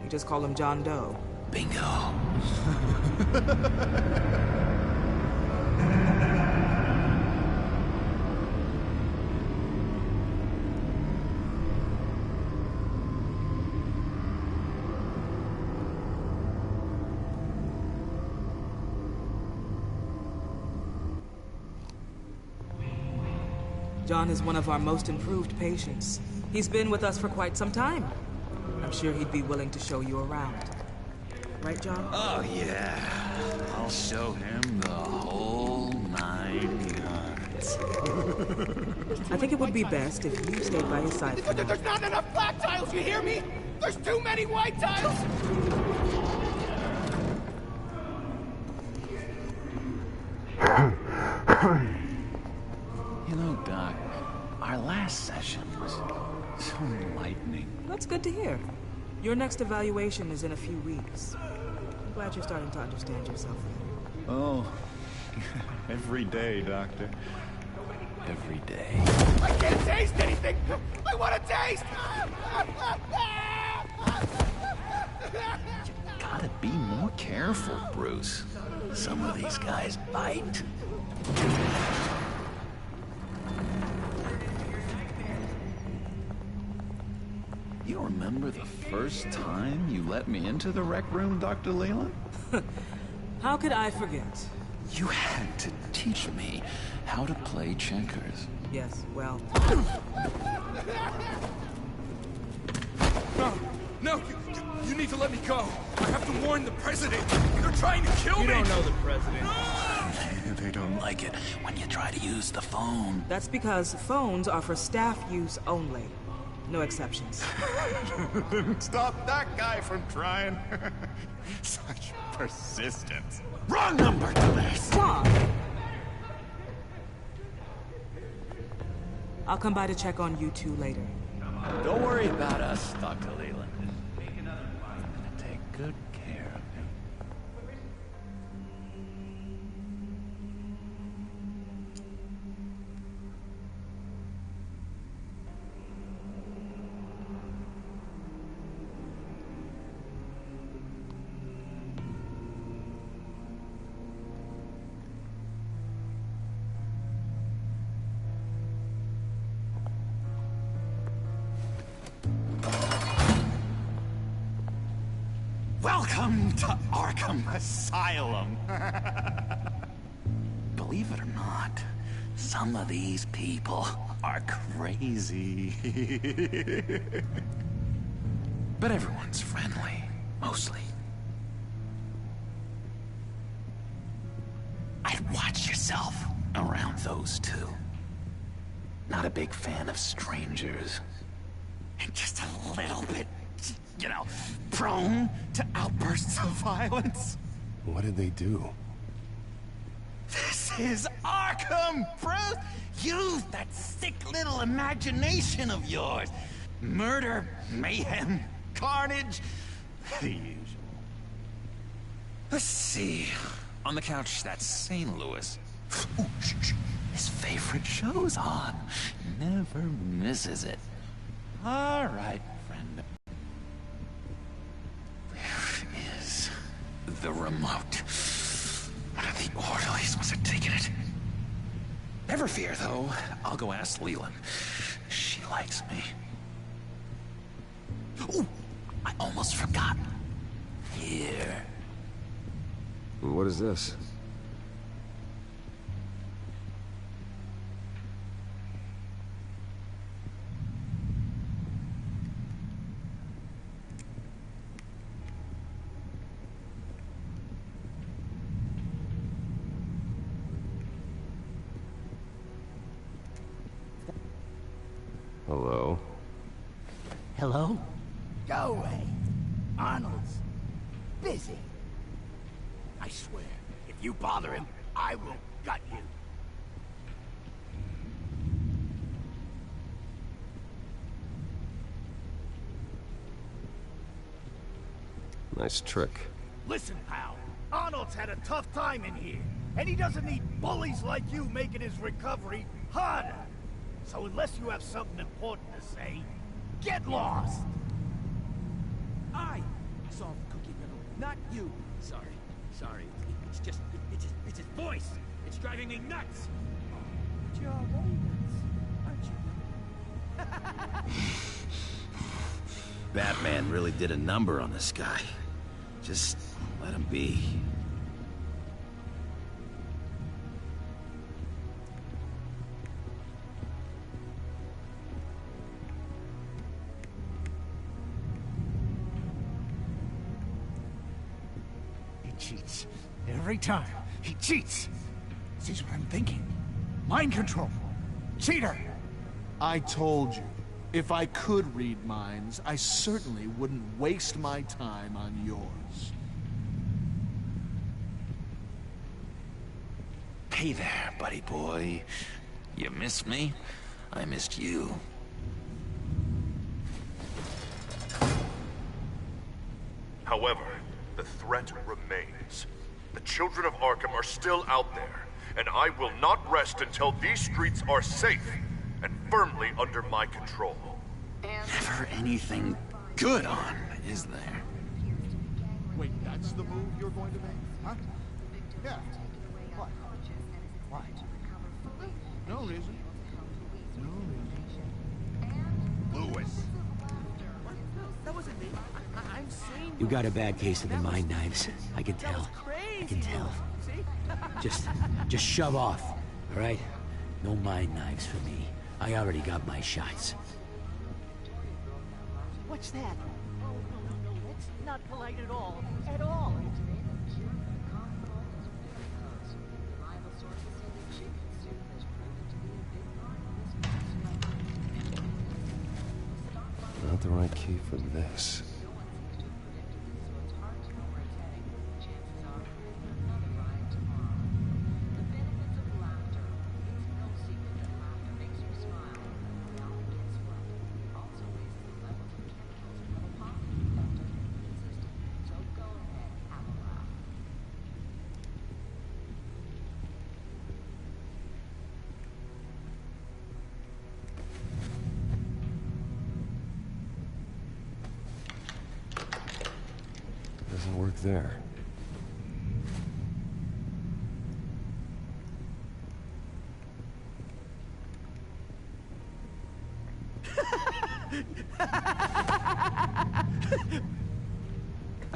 We just call him John Doe. Bingo. John is one of our most improved patients. He's been with us for quite some time. I'm sure he'd be willing to show you around. Right, John? Oh, yeah. I'll show him the whole 9 yards. I think it would be best if you stayed by his side. There's not enough black tiles, you hear me? There's too many white tiles! You know, Doc, our last session was so enlightening. That's good to hear. Your next evaluation is in a few weeks. I'm glad you're starting to understand yourself better. Oh, every day, Doctor. Every day. I can't taste anything! I want to taste! You gotta be more careful, Bruce. Some of these guys bite. You remember the first time you let me into the rec room, Dr. Leland? How could I forget? You had to teach me how to play checkers. Yes, well... No, you need to let me go. I have to warn the president. They're trying to kill me. You don't know the president. They don't like it when you try to use the phone. That's because phones are for staff use only. No exceptions. Stop that guy from trying. Such persistence. Wrong number to this! I'll come by to check on you two later. Don't worry about us, Dr. Leland. I'm gonna take good care of you. Welcome to Arkham Asylum. Believe it or not, some of these people are crazy. But everyone's friendly, mostly. I'd watch yourself around those two. Not a big fan of strangers. And just a little bit, you know, prone to outbursts of violence. What did they do? This is Arkham, Bruce! Use that sick little imagination of yours. Murder, mayhem, carnage, the usual. Let's see. On the couch, that's St. Louis. Ooh, his favorite show's on. Never misses it. All right, friend. Where is the remote? The orderlies must have taken it. Never fear, though. I'll go ask Leland. She likes me. Ooh, I almost forgot. Here. What is this? Hello? Hello? Go away. Arnold's busy. I swear, if you bother him, I will gut you. Nice trick. Listen, pal. Arnold's had a tough time in here, and he doesn't need bullies like you making his recovery harder. So unless you have something important to say, get lost! I solved the cookie riddle, not you. Sorry. It's his voice. It's driving me nuts. But you're Ravens, aren't you? Batman really did a number on this guy. Just let him be. He cheats. Every time. He cheats. Sees what I'm thinking. Mind control. Cheater! I told you, if I could read minds, I certainly wouldn't waste my time on yours. Hey there, buddy boy. You missed me? I missed you. However, the threat remains. The children of Arkham are still out there, and I will not rest until these streets are safe and firmly under my control. Never anything good on, is there? Wait, that's the move you're going to make? Huh? Yeah. What? Why? No reason. No reason. Lewis! That wasn't me. I'm saying... You got a bad case of the mind knives. I can tell. I can tell. Just shove off, all right? No mind knives for me. I already got my shots. What's that? Oh, no. That's not polite at all. At all. key for this. Doesn't work there.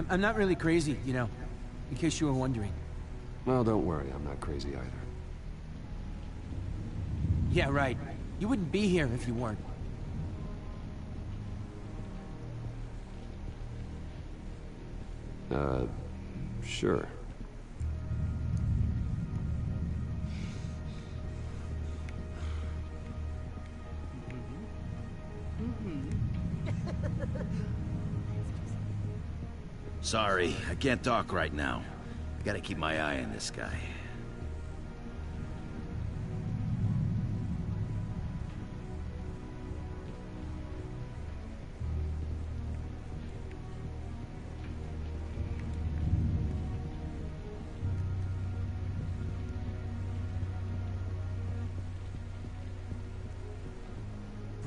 I'm not really crazy, you know, in case you were wondering. Well, don't worry, I'm not crazy either. Yeah, right. You wouldn't be here if you weren't. Sure. Sorry, I can't talk right now. I gotta keep my eye on this guy.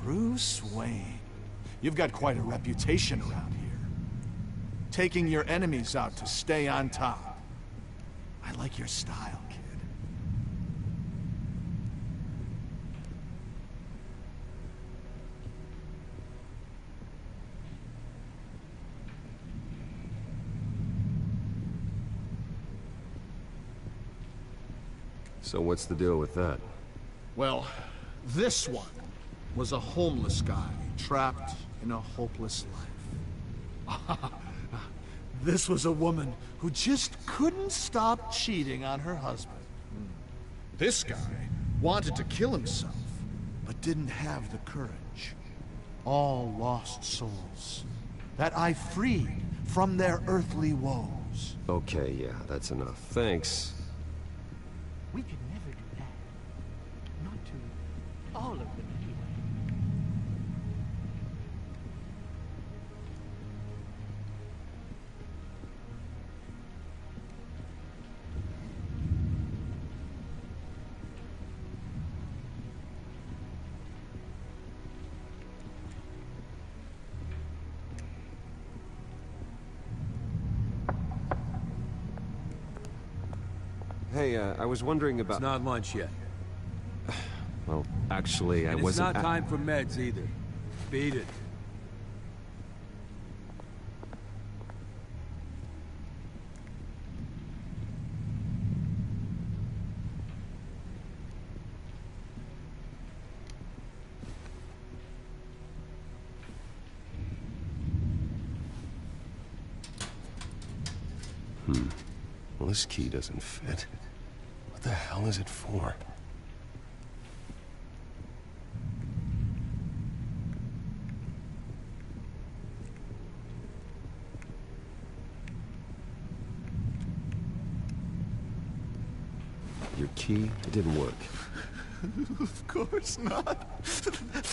Bruce Wayne. You've got quite a reputation around here. Taking your enemies out to stay on top. I like your style, kid. So what's the deal with that? Well, this one was a homeless guy trapped in a hopeless life. This was a woman who just couldn't stop cheating on her husband. This guy wanted to kill himself, but didn't have the courage. All lost souls that I freed from their earthly woes. Okay, yeah, that's enough. Thanks. We could never do that. Not to all of them, anyway. Hey, I was wondering about... It's not lunch yet. Well, actually, I wasn't... It's not time for meds either. Beat it. Well, this key doesn't fit. What the hell is it for? Your key? It didn't work. Of course not.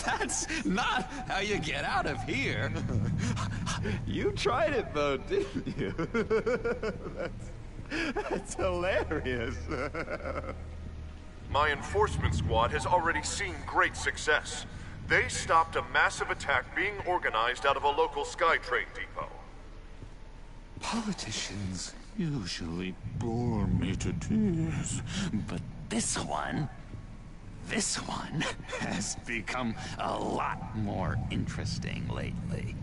That's not how you get out of here. You tried it though, didn't you? That's hilarious. My enforcement squad has already seen great success. They stopped a massive attack being organized out of a local SkyTrade depot. Politicians usually bore me to tears, but this one has become a lot more interesting lately.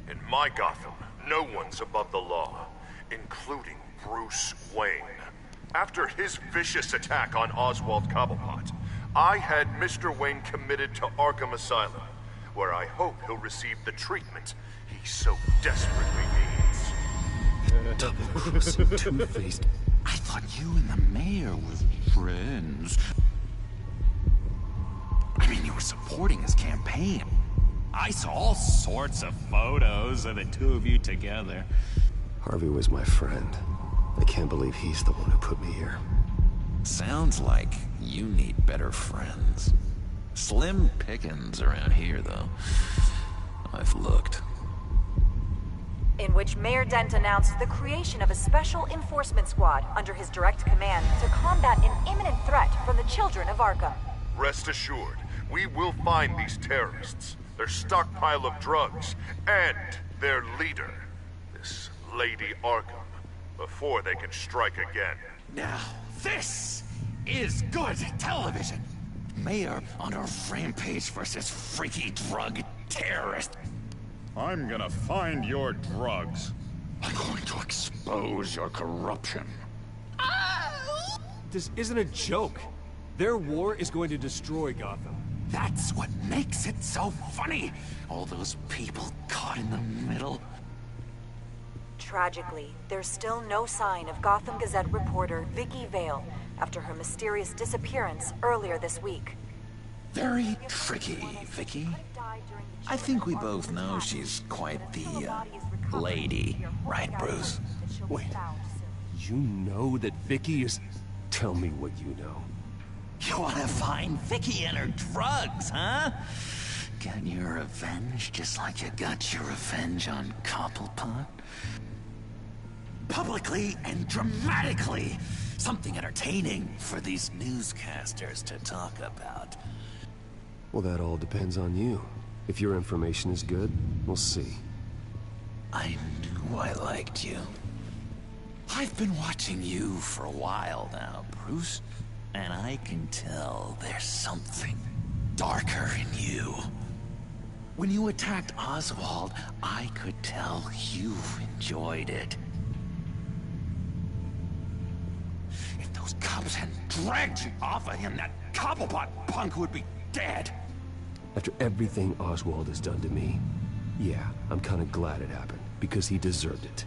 In my Gotham, no one's above the law, including Bruce Wayne. After his vicious attack on Oswald Cobblepot, I had Mr. Wayne committed to Arkham Asylum, where I hope he'll receive the treatment he so desperately needs. Double-crossing Two-Faced. I thought you and the mayor were friends. I mean, you were supporting his campaign. I saw all sorts of photos of the two of you together. Harvey was my friend. I can't believe he's the one who put me here. Sounds like you need better friends. Slim pickings around here, though. I've looked. In which Mayor Dent announced the creation of a special enforcement squad under his direct command to combat an imminent threat from the children of Arkham. Rest assured, we will find these terrorists, their stockpile of drugs, and their leader, this Lady Arkham, before they can strike again. Now, this is good television. Mayor on a rampage versus freaky drug terrorist. I'm gonna find your drugs. I'm going to expose your corruption. This isn't a joke. Their war is going to destroy Gotham. That's what makes it so funny. All those people caught in the middle. Tragically, there's still no sign of Gotham Gazette reporter Vicky Vale after her mysterious disappearance earlier this week. Very tricky, Vicky. I think we both know she's quite the, lady. Right, Bruce? Wait, you know that Vicky is... Tell me what you know. You want to find Vicky and her drugs, huh? Get your revenge just like you got your revenge on Cobblepot? Publicly and dramatically. Something entertaining for these newscasters to talk about. Well, that all depends on you. If your information is good, we'll see. I knew I liked you. I've been watching you for a while now, Bruce. And I can tell there's something darker in you. When you attacked Oswald, I could tell you enjoyed it. If those cops hadn't dragged you off of him, that Cobblepot punk would be dead. After everything Oswald has done to me, yeah, I'm kind of glad it happened, because he deserved it.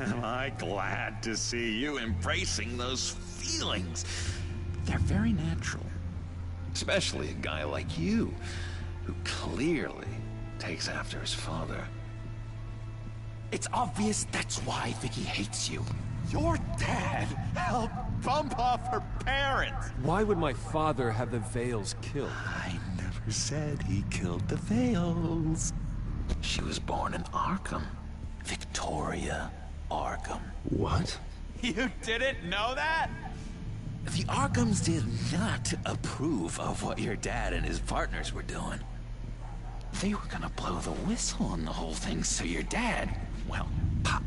Am I glad to see you embracing those feelings? They're very natural. Especially a guy like you, who clearly takes after his father. It's obvious that's why Vicky hates you. Your dad helped bump off her parents. Why would my father have the Vales killed? I never said he killed the Vales. She was born in Arkham. Victoria Arkham. What? You didn't know that? The Arkhams did not approve of what your dad and his partners were doing. They were gonna blow the whistle on the whole thing, so your dad, well, pop.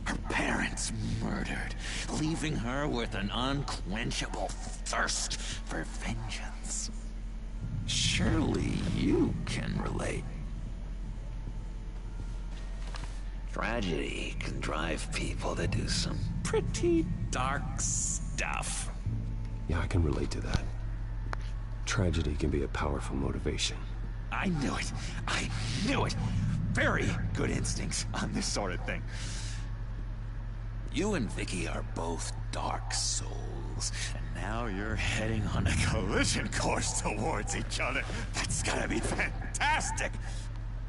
Her parents murdered, leaving her with an unquenchable thirst for vengeance. Surely you can relate. Tragedy can drive people to do some pretty dark stuff. Yeah, I can relate to that. Tragedy can be a powerful motivation. I knew it. I knew it. Very good instincts on this sort of thing. You and Vicky are both dark souls, and now you're heading on a collision course towards each other. That's gotta be fantastic!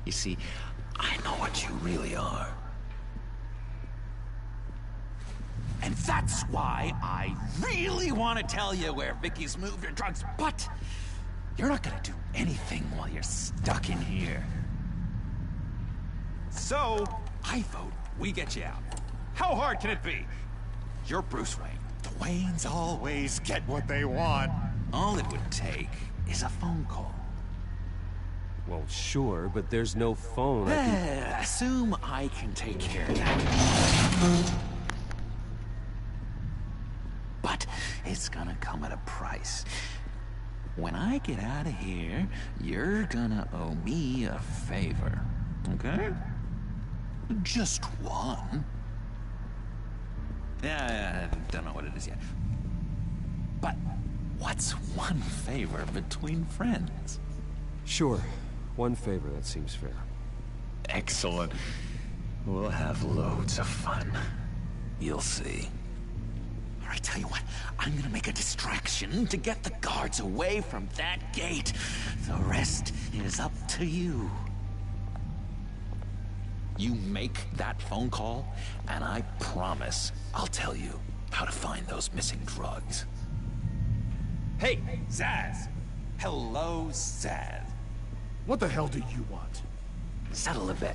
You see, I know what you really are. And that's why I really want to tell you where Vicky's moved her drugs, but you're not gonna do anything while you're stuck in here. So, I vote we get you out. How hard can it be? You're Bruce Wayne. The Waynes always get what they want. All it would take is a phone call. Well, sure, but there's no phone. Assume I can take care of that. But it's gonna come at a price. When I get out of here, you're gonna owe me a favor, okay? Just one. Yeah, I don't know what it is yet. But what's one favor between friends? Sure. One favor, that seems fair. Excellent. We'll have loads of fun. You'll see. All right, tell you what, I'm gonna make a distraction to get the guards away from that gate. The rest is up to you. You make that phone call, and I promise I'll tell you how to find those missing drugs. Hey, Zaz! Hello, Zaz. What the hell do you want? Settle a bet.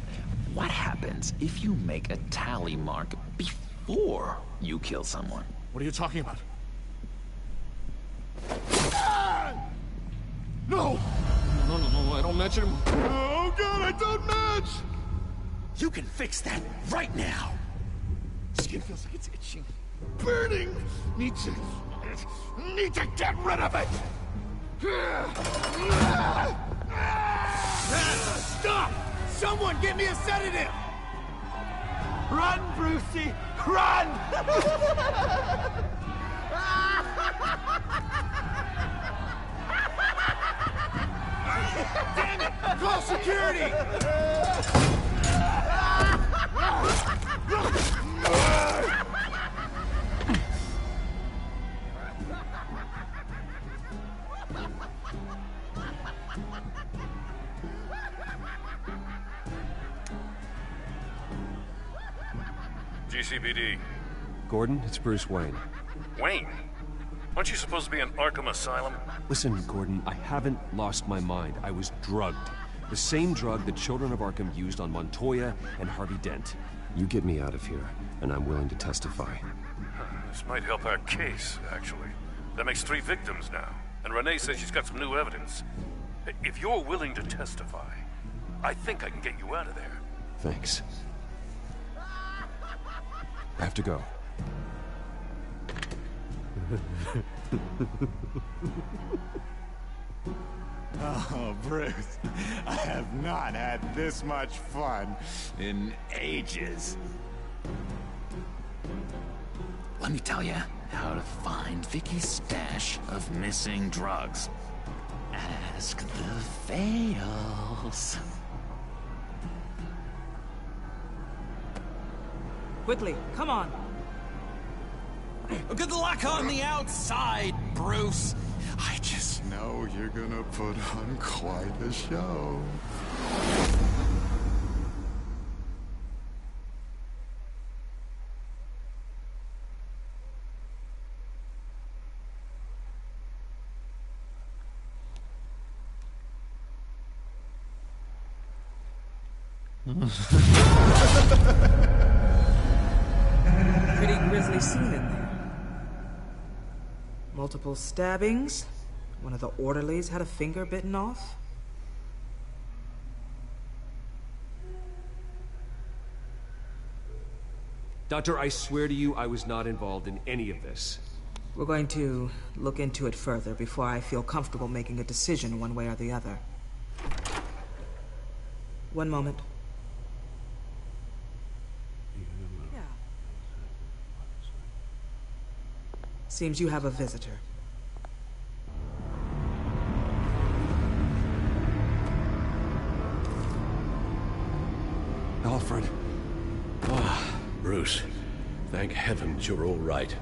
What happens if you make a tally mark before you kill someone? What are you talking about? Ah! No! No, I don't match him. Oh god, I don't match! You can fix that right now! Skin feels like it's itching. Burning! Need to get rid of it! Stop! Someone get me a sedative! Run, Brucey! Run! Damn it! Call security! GCPD. Gordon, it's Bruce Wayne. Wayne? Aren't you supposed to be in Arkham Asylum? Listen, Gordon, I haven't lost my mind. I was drugged. The same drug the children of Arkham used on Montoya and Harvey Dent. You get me out of here, and I'm willing to testify. This might help our case, actually. That makes 3 victims now, and Renee says she's got some new evidence. If you're willing to testify, I think I can get you out of there. Thanks. I have to go. Oh, Bruce, I have not had this much fun in ages. Let me tell you how to find Vicky's stash of missing drugs. Ask the Fails. Quickly, come on. Good luck on the outside, Bruce. I just know you're gonna put on quite a show. Pretty grisly scene in there. Multiple stabbings. One of the orderlies had a finger bitten off. Doctor, I swear to you I was not involved in any of this. We're going to look into it further before I feel comfortable making a decision one way or the other. One moment. Yeah. Seems you have a visitor. Alfred. Ah, Bruce. Thank heavens you're all right.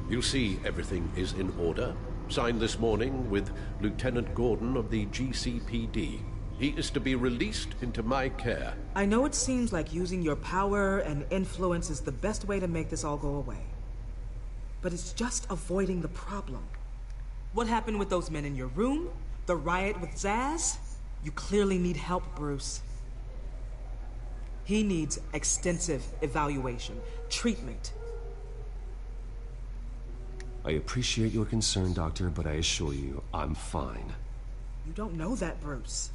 You'll see everything is in order. Signed this morning with Lieutenant Gordon of the GCPD. He is to be released into my care. I know it seems like using your power and influence is the best way to make this all go away. But it's just avoiding the problem. What happened with those men in your room? The riot with Zaz? You clearly need help, Bruce. He needs extensive evaluation, treatment. I appreciate your concern, Doctor, but I assure you, I'm fine. You don't know that, Bruce.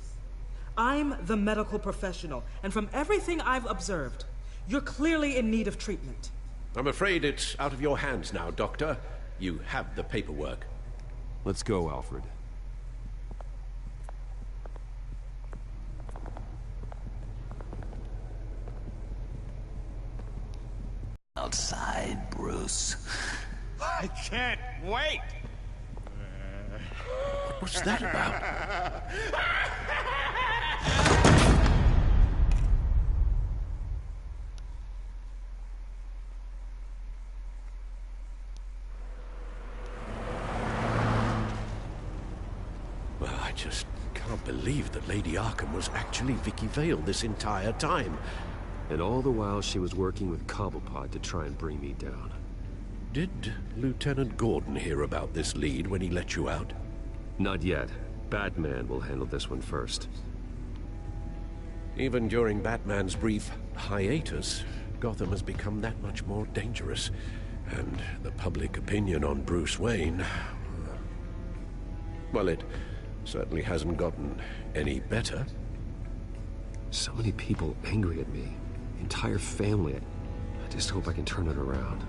I'm the medical professional, and from everything I've observed, you're clearly in need of treatment. I'm afraid it's out of your hands now, Doctor. You have the paperwork. Let's go, Alfred. Outside, Bruce. I can't wait! What's that about? just can't believe that Lady Arkham was actually Vicky Vale this entire time. And all the while she was working with Cobblepot to try and bring me down. Did Lieutenant Gordon hear about this lead when he let you out? Not yet. Batman will handle this one first. Even during Batman's brief hiatus, Gotham has become that much more dangerous. And the public opinion on Bruce Wayne... well, it certainly hasn't gotten any better. So many people angry at me. Entire family. I just hope I can turn it around.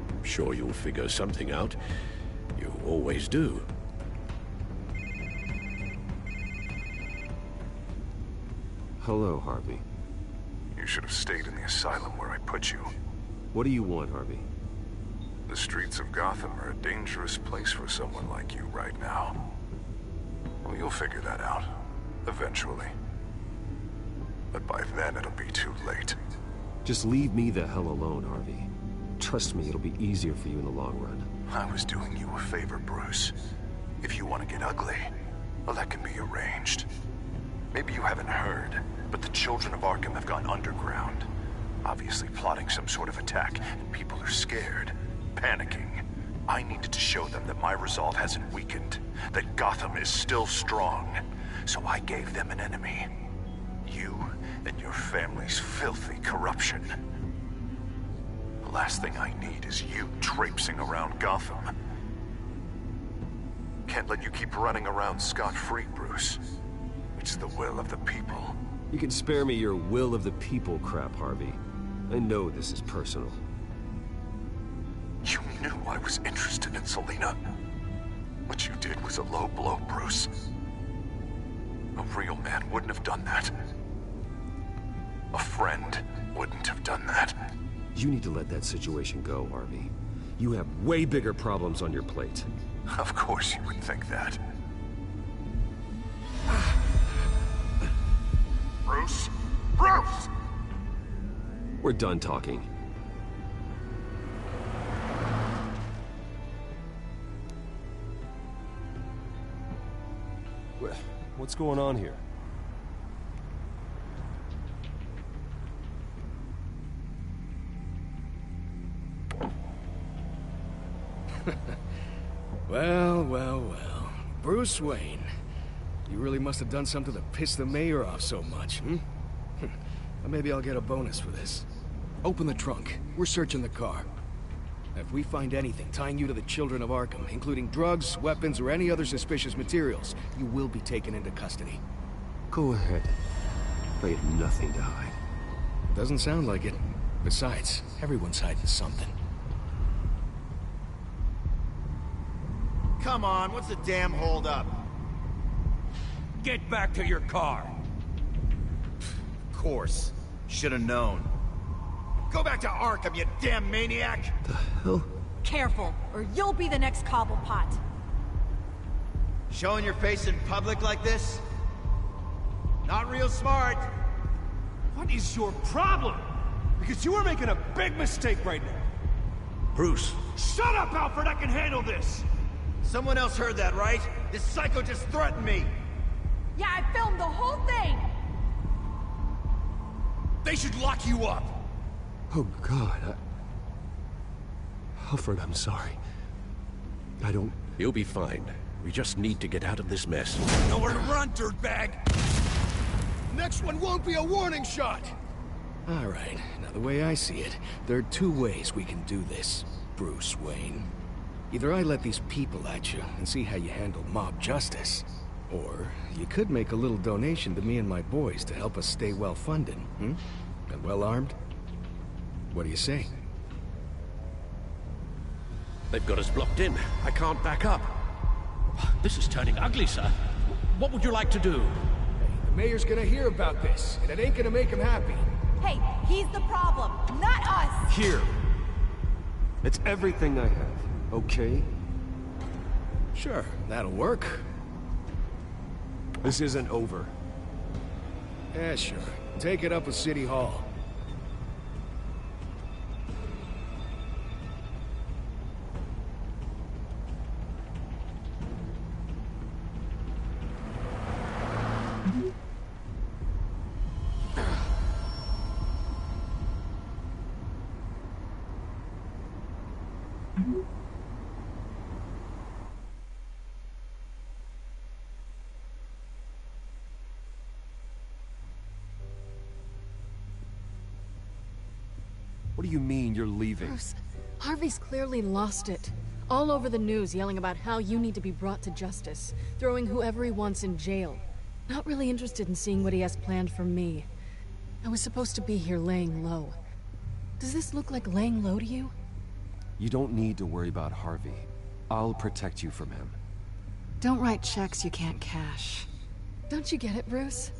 I'm sure you'll figure something out. You always do. Hello, Harvey. You should have stayed in the asylum where I put you. What do you want, Harvey? The streets of Gotham are a dangerous place for someone like you right now. Well, you'll figure that out. Eventually. But by then, it'll be too late. Just leave me the hell alone, Harvey. Trust me, it'll be easier for you in the long run. I was doing you a favor, Bruce. If you want to get ugly, well, that can be arranged. Maybe you haven't heard, but the children of Arkham have gone underground. Obviously plotting some sort of attack, and people are scared, panicking. I needed to show them that my resolve hasn't weakened, that Gotham is still strong. So I gave them an enemy. You and your family's filthy corruption. The last thing I need is you traipsing around Gotham. Can't let you keep running around scot-free, Bruce. It's the will of the people. You can spare me your will of the people crap, Harvey. I know this is personal. You knew I was interested in Selina. What you did was a low blow, Bruce. A real man wouldn't have done that. A friend wouldn't have done that. You need to let that situation go, Harvey. You have way bigger problems on your plate. Of course you would think that. Bruce? Bruce! We're done talking. What's going on here? Well. Bruce Wayne. You really must have done something to piss the mayor off so much, hmm? Maybe I'll get a bonus for this. Open the trunk. We're searching the car. If we find anything tying you to the children of Arkham, including drugs, weapons, or any other suspicious materials, you will be taken into custody. Go ahead. I have nothing to hide. Doesn't sound like it. Besides, everyone's hiding something. Come on, what's the damn holdup? Get back to your car. Of course. Should have known. Go back to Arkham, you damn maniac! The hell? Careful, or you'll be the next Cobblepot. Showing your face in public like this? Not real smart. What is your problem? Because you are making a big mistake right now. Bruce. Shut up, Alfred! I can handle this! Someone else heard that, right? This psycho just threatened me! Yeah, I filmed the whole thing! They should lock you up! Oh, God, Alfred, I'm sorry. I don't... You'll be fine. We just need to get out of this mess. Nowhere to run, dirtbag! Next one won't be a warning shot! All right, now the way I see it, there are two ways we can do this, Bruce Wayne. Either I let these people at you and see how you handle mob justice, or you could make a little donation to me and my boys to help us stay well-funded, and well-armed. What do you say? They've got us blocked in. I can't back up. This is turning ugly, sir. What would you like to do? Hey, the mayor's gonna hear about this, and it ain't gonna make him happy. Hey, he's the problem, not us! Here. It's everything I have, okay? Sure, that'll work. This isn't over. Yeah, sure. Take it up with City Hall. What do you mean you're leaving? Bruce, Harvey's clearly lost it. All over the news yelling about how you need to be brought to justice, throwing whoever he wants in jail. Not really interested in seeing what he has planned for me. I was supposed to be here laying low. Does this look like laying low to you? You don't need to worry about Harvey. I'll protect you from him. Don't write checks you can't cash. Don't you get it, Bruce?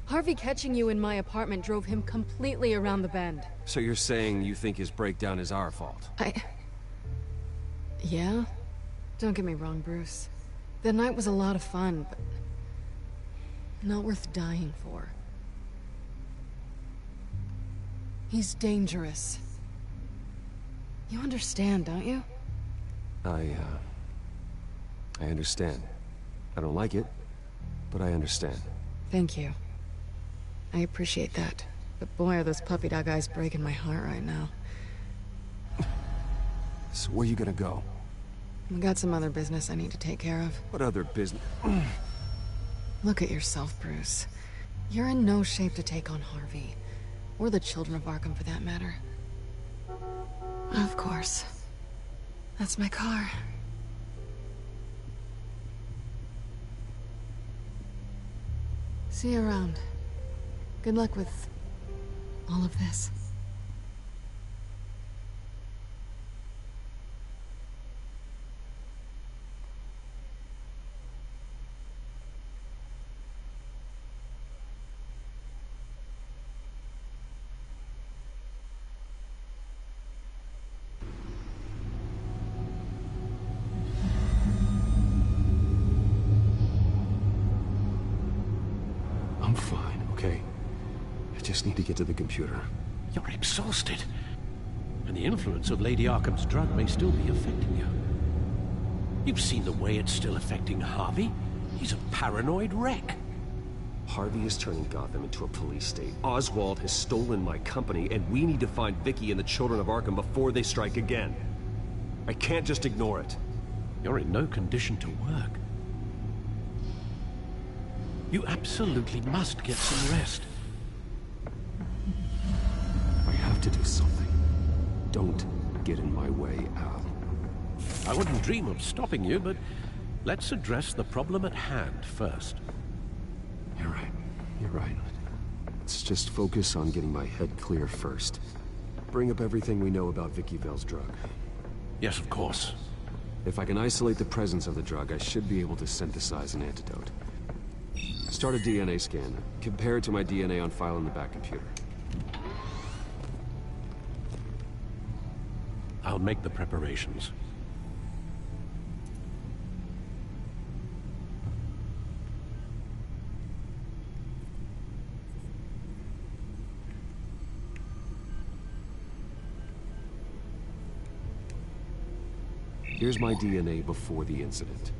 Harvey catching you in my apartment drove him completely around the bend. So you're saying you think his breakdown is our fault? Yeah? Don't get me wrong, Bruce. The night was a lot of fun, but not worth dying for. He's dangerous. You understand, don't you? I understand. I don't like it, but I understand. Thank you. I appreciate that. But boy, are those puppy dog eyes breaking my heart right now. So where you gonna go? I got some other business I need to take care of. What other business? Look at yourself, Bruce. You're in no shape to take on Harvey. Or the children of Arkham, for that matter. Of course. That's my car. See you around. Good luck with all of this. I'm fine, okay? I just need to get to the computer. You're exhausted. And the influence of Lady Arkham's drug may still be affecting you. You've seen the way it's still affecting Harvey. He's a paranoid wreck. Harvey is turning Gotham into a police state. Oswald has stolen my company, and we need to find Vicky and the children of Arkham before they strike again. I can't just ignore it. You're in no condition to work. You absolutely must get some rest. I have to do something. Don't get in my way, Al. I wouldn't dream of stopping you, but let's address the problem at hand first. You're right. You're right. Let's just focus on getting my head clear first. Bring up everything we know about Vicky Vale's drug. Yes, of course. If I can isolate the presence of the drug, I should be able to synthesize an antidote. Start a DNA scan. Compare it to my DNA on file in the back computer. I'll make the preparations. Here's my DNA before the incident.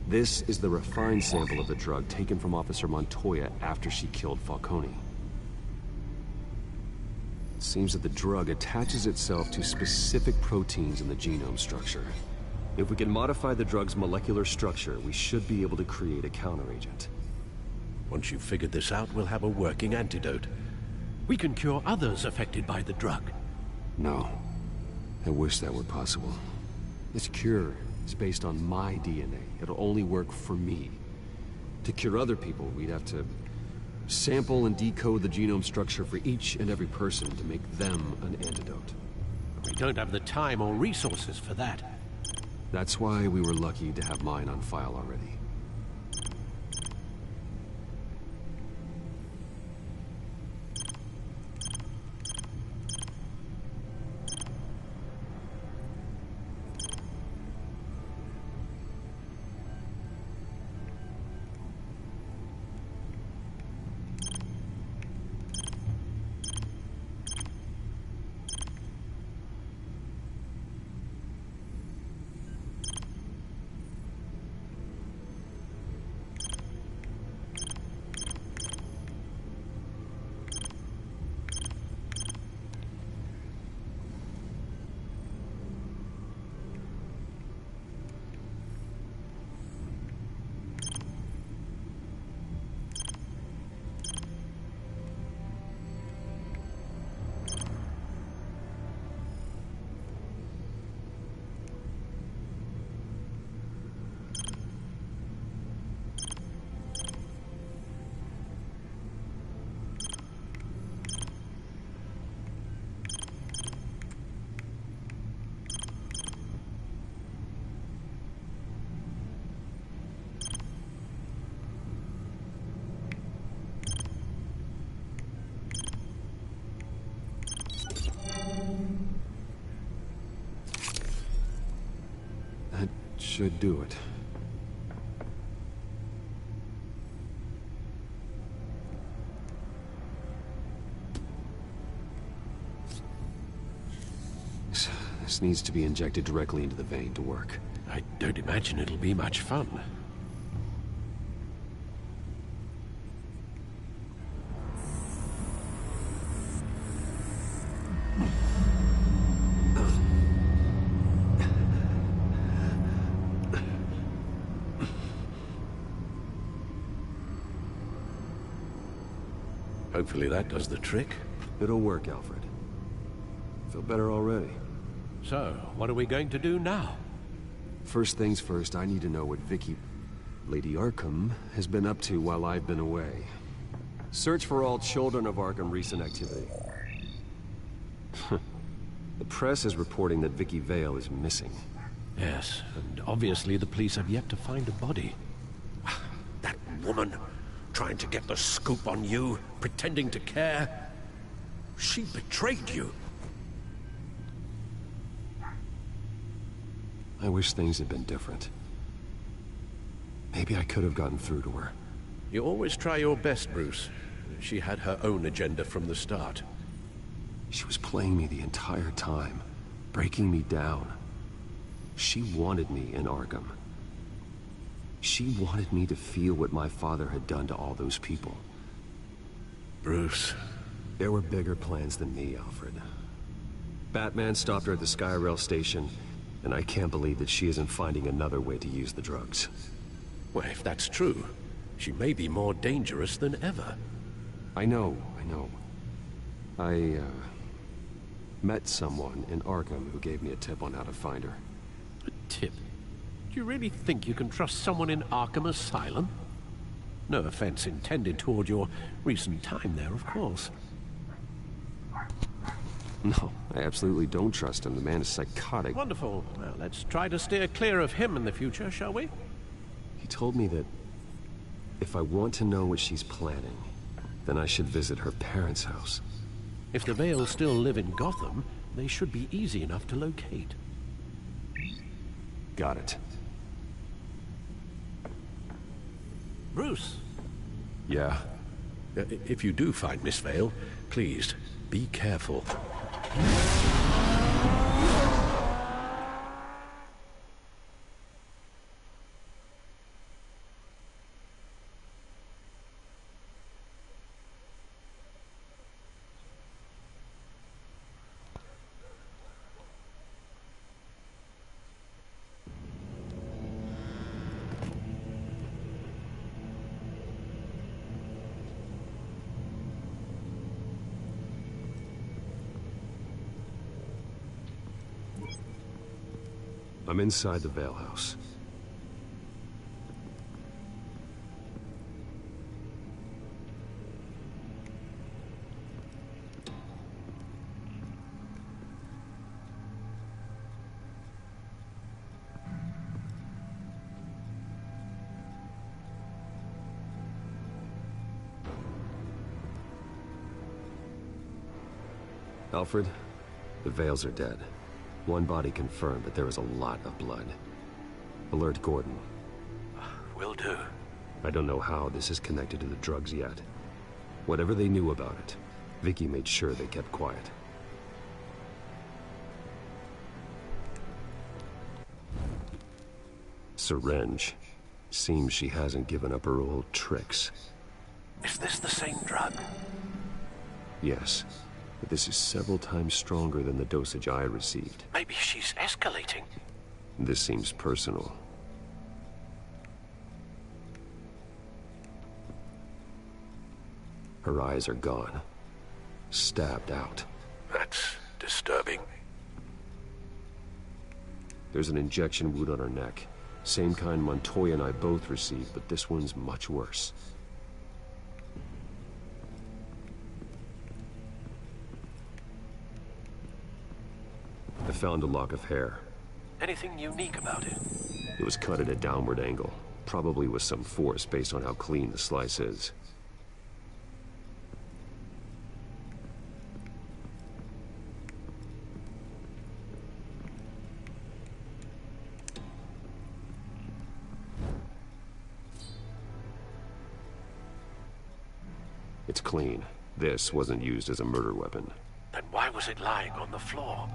This is the refined sample of the drug taken from Officer Montoya after she killed Falcone. It seems that the drug attaches itself to specific proteins in the genome structure. If we can modify the drug's molecular structure, we should be able to create a counteragent. Once you've figured this out, we'll have a working antidote. We can cure others affected by the drug. No. I wish that were possible. This cure is based on my DNA. It'll only work for me. To cure other people, we'd have to sample and decode the genome structure for each and every person to make them an antidote. We don't have the time or resources for that. That's why we were lucky to have mine on file already. should do it. This needs to be injected directly into the vein to work. I don't imagine it'll be much fun. Hopefully that does the trick. It'll work, Alfred. Feel better already. So, what are we going to do now? First things first, I need to know what Lady Arkham, has been up to while I've been away. Search for all children of Arkham recent activity. The press is reporting that Vicky Vale is missing. Yes, and obviously the police have yet to find a body. That woman, trying to get the scoop on you, pretending to care. She betrayed you. I wish things had been different. Maybe I could have gotten through to her. You always try your best, Bruce. She had her own agenda from the start. She was playing me the entire time, breaking me down. She wanted me in Arkham. She wanted me to feel what my father had done to all those people. Bruce. There were bigger plans than me, Alfred. Batman stopped her at the Skyrail station, and I can't believe that she isn't finding another way to use the drugs. Well, if that's true, she may be more dangerous than ever. I know. I met someone in Arkham who gave me a tip on how to find her. A tip? Do you really think you can trust someone in Arkham Asylum? No offense intended toward your recent time there, of course. No, I absolutely don't trust him. The man is psychotic. Wonderful. Well, let's try to steer clear of him in the future, shall we? He told me that if I want to know what she's planning, then I should visit her parents' house. If the Vale still live in Gotham, they should be easy enough to locate. Got it. Bruce. Yeah? If you do find Miss Vale, please, be careful. I'm inside the Vale house. Alfred, the Vales are dead. One body confirmed, but there is a lot of blood. Alert Gordon. Will do. I don't know how this is connected to the drugs yet. Whatever they knew about it, Vicky made sure they kept quiet. Syringe. Seems she hasn't given up her old tricks. Is this the same drug? Yes. But this is several times stronger than the dosage I received. Maybe she's escalating. This seems personal. Her eyes are gone. Stabbed out. That's disturbing. There's an injection wound on her neck. Same kind Montoya and I both received, but this one's much worse. I found a lock of hair. Anything unique about it? It was cut at a downward angle, probably with some force based on how clean the slice is. It's clean. This wasn't used as a murder weapon. Then why was it lying on the floor?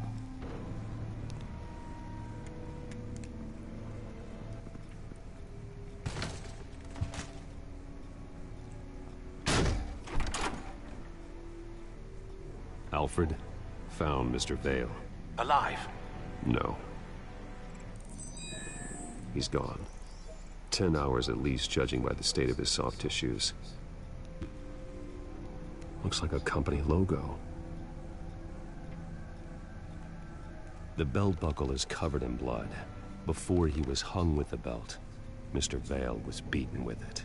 Alfred found Mr. Vale. Alive? No. He's gone. 10 hours at least, judging by the state of his soft tissues. Looks like a company logo. The belt buckle is covered in blood. Before he was hung with the belt, Mr. Vale was beaten with it.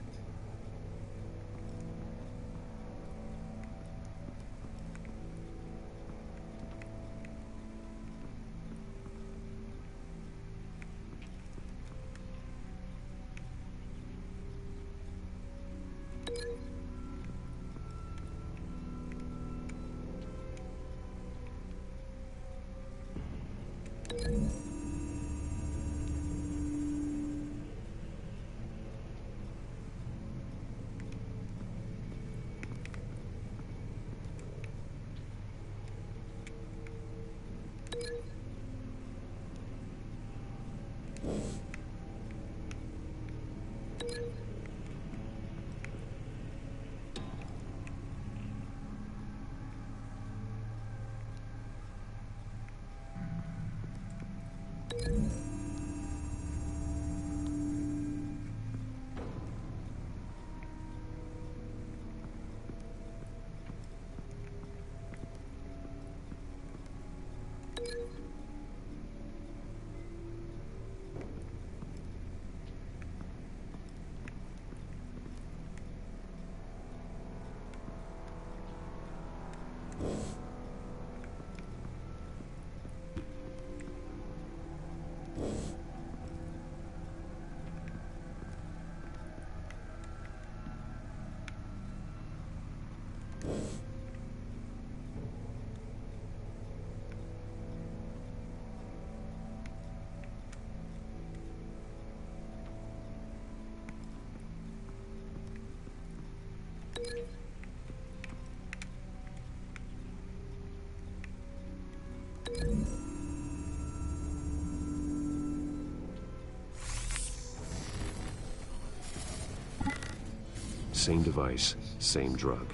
Same device, same drug.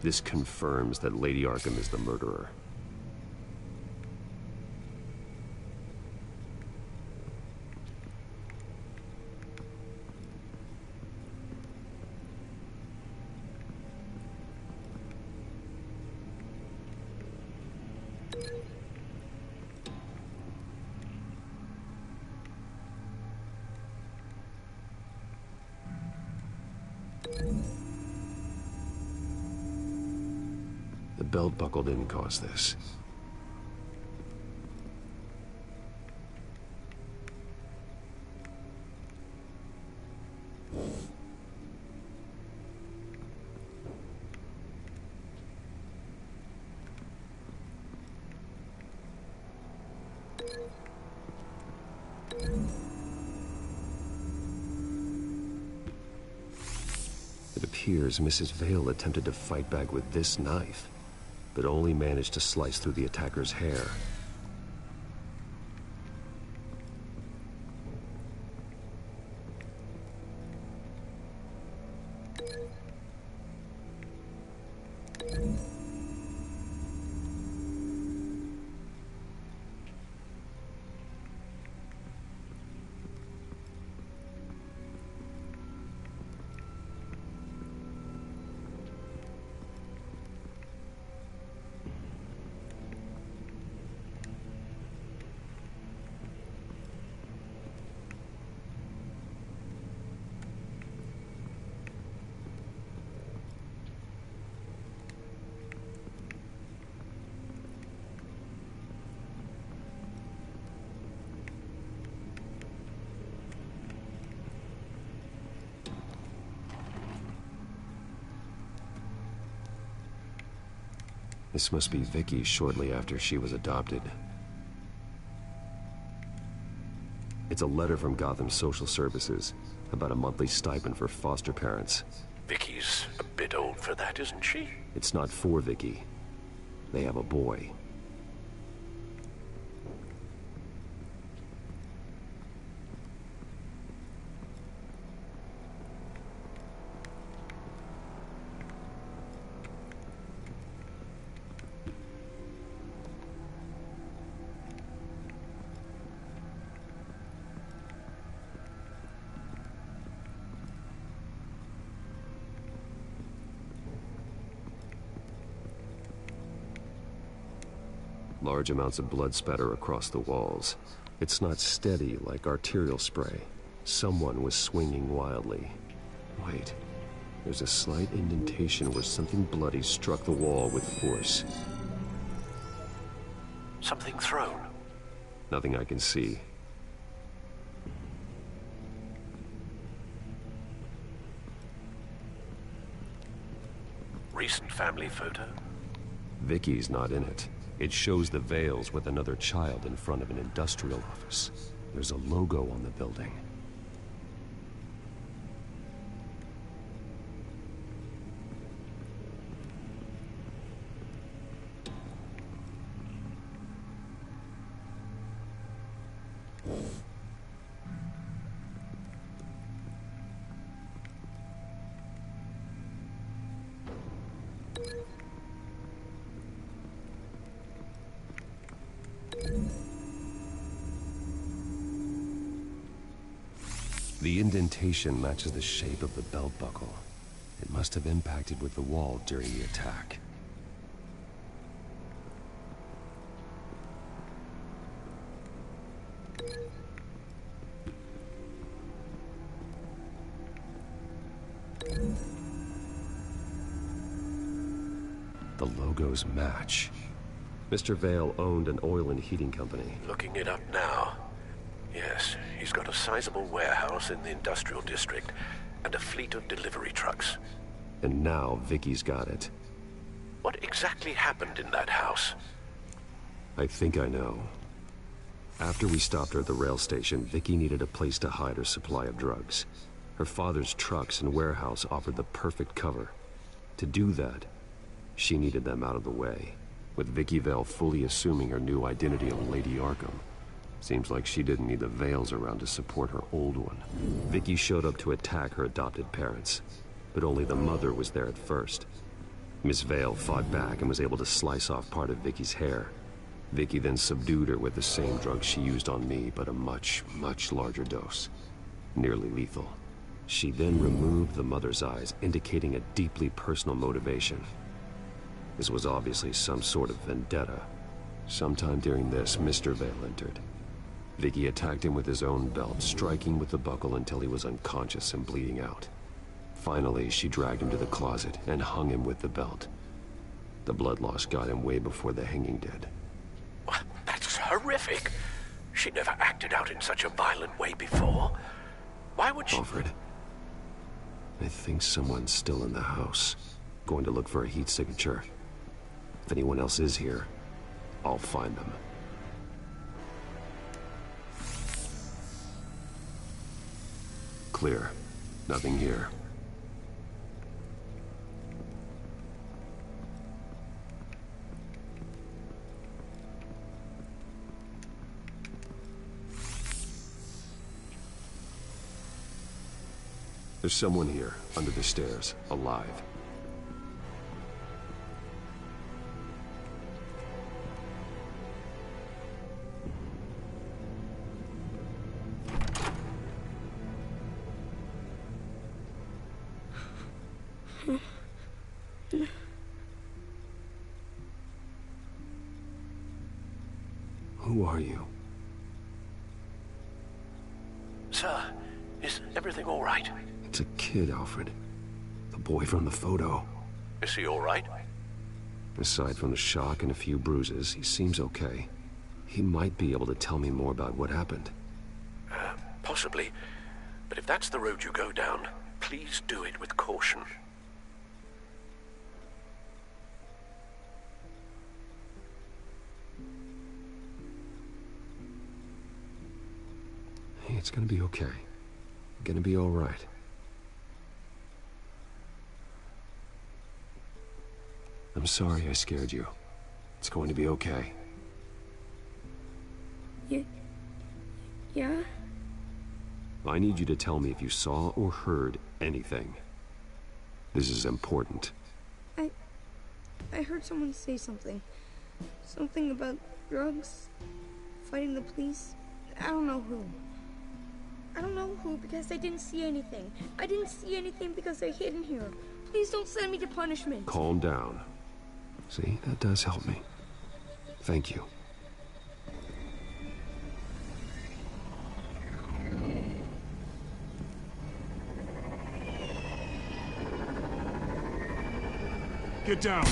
This confirms that Lady Arkham is the murderer. The belt buckle didn't cause this. It appears Mrs. Vale attempted to fight back with this knife, but only managed to slice through the attacker's hair. This must be Vicky shortly after she was adopted. It's a letter from Gotham Social Services about a monthly stipend for foster parents. Vicky's a bit old for that, isn't she? It's not for Vicky. They have a boy. Large amounts of blood spatter across the walls. It's not steady like arterial spray. Someone was swinging wildly. Wait, there's a slight indentation where something bloody struck the wall with force. Something thrown? Nothing I can see. Recent family photo? Vicky's not in it. It shows the Vales with another child in front of an industrial office. There's a logo on the building. The indentation matches the shape of the belt buckle. It must have impacted with the wall during the attack. The logos match. Mr. Vale owned an oil and heating company. Looking it up now. Yes, he's got a sizable warehouse in the industrial district and a fleet of delivery trucks. And now Vicky's got it. What exactly happened in that house? I think I know. After we stopped her at the rail station, Vicky needed a place to hide her supply of drugs. Her father's trucks and warehouse offered the perfect cover. To do that, she needed them out of the way, with Vicky Vale fully assuming her new identity of Lady Arkham. Seems like she didn't need the Vales around to support her old one. Vicky showed up to attack her adopted parents, but only the mother was there at first. Miss Vale fought back and was able to slice off part of Vicky's hair. Vicky then subdued her with the same drug she used on me, but a much, much larger dose. Nearly lethal. She then removed the mother's eyes, indicating a deeply personal motivation. This was obviously some sort of vendetta. Sometime during this, Mr. Vale entered. Vicky attacked him with his own belt, striking with the buckle until he was unconscious and bleeding out. Finally, she dragged him to the closet and hung him with the belt. The blood loss got him way before the hanging did. What? That's horrific. She never acted out in such a violent way before. Why would she... Alfred, I think someone's still in the house. Going to look for a heat signature. If anyone else is here, I'll find them. Clear. Nothing here. There's someone here, under the stairs, alive. Who are you? Sir, is everything all right? It's a kid, Alfred. The boy from the photo. Is he all right? Aside from the shock and a few bruises, he seems okay. He might be able to tell me more about what happened. Possibly. But if that's the road you go down, please do it with caution. Hey, it's gonna be okay. Gonna be all right. I'm sorry I scared you. It's going to be okay. Yeah? I need you to tell me if you saw or heard anything. This is important. I heard someone say something. Something about drugs, fighting the police. I don't know who. I don't know who because I didn't see anything. I didn't see anything because I hid in here. Please don't send me to punishment. Calm down. See, that does help me. Thank you. Get down!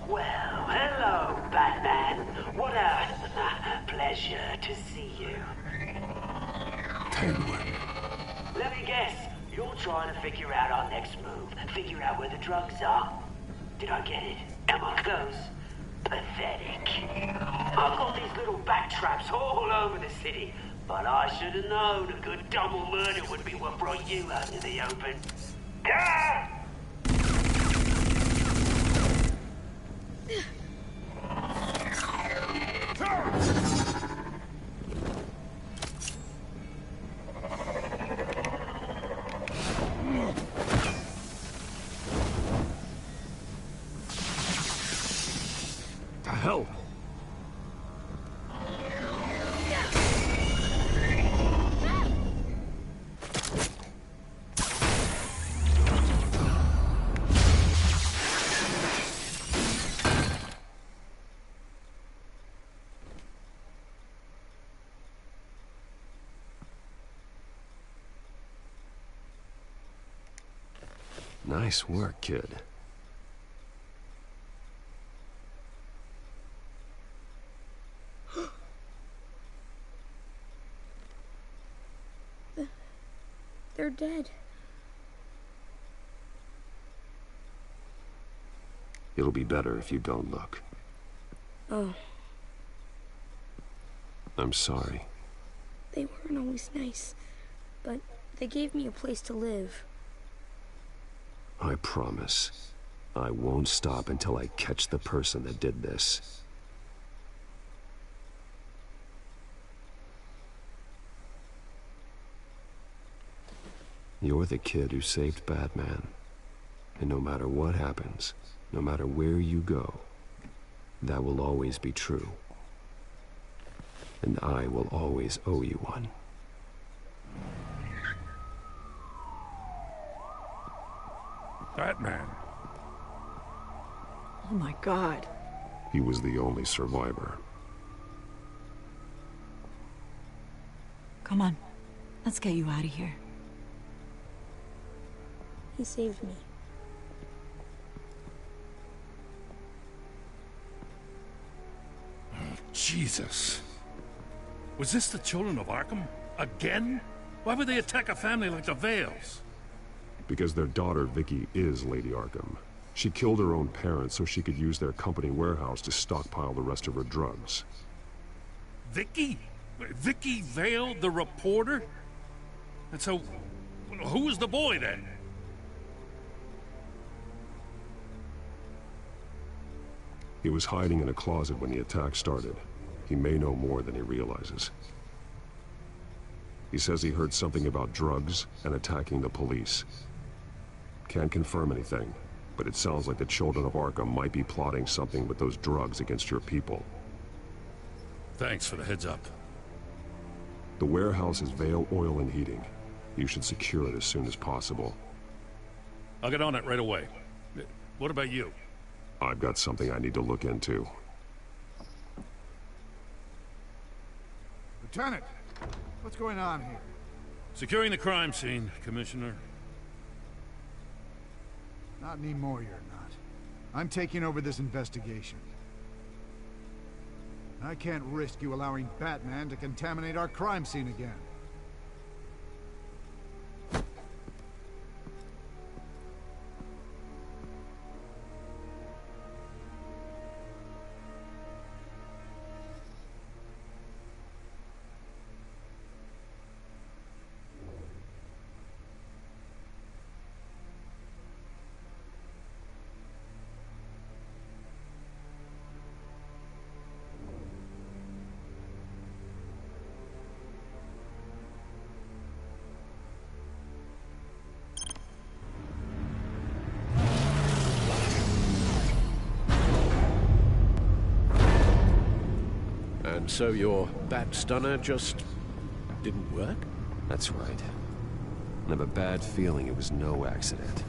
Well, hello, Batman. What a pleasure to see you. Penguin. Let me guess, you're trying to figure out our next move. Figure out where the drugs are. Did I get it? Am I close? Pathetic. I've got these little bat traps all over the city, but I should have known a good double murder would be what brought you out into the open. Ah! The hell? Nice work, kid. They're dead. It'll be better if you don't look. Oh, I'm sorry. they weren't always nice, but they gave me a place to live. I promise. I won't stop until I catch the person that did this. You're the kid who saved Batman. And no matter what happens, no matter where you go, that will always be true. And I will always owe you one. Batman. Oh my God. He was the only survivor. Come on. Let's get you out of here. He saved me. Jesus. Was this the children of Arkham? Again? Why would they attack a family like the Vales? Because their daughter, Vicky, is Lady Arkham. She killed her own parents so she could use their company warehouse to stockpile the rest of her drugs. Vicky? Vicky Vale, the reporter? And so, who was the boy then? He was hiding in a closet when the attack started. He may know more than he realizes. He says he heard something about drugs and attacking the police. Can't confirm anything, but it sounds like the children of Arkham might be plotting something with those drugs against your people. Thanks for the heads up. The warehouse is Vale Oil and Heating. You should secure it as soon as possible. I'll get on it right away. What about you? I've got something I need to look into. Lieutenant, what's going on here? Securing the crime scene, Commissioner. Not anymore, you're not. I'm taking over this investigation. I can't risk you allowing Batman to contaminate our crime scene again. And so your bat stunner just didn't work? That's right. I have a bad feeling it was no accident.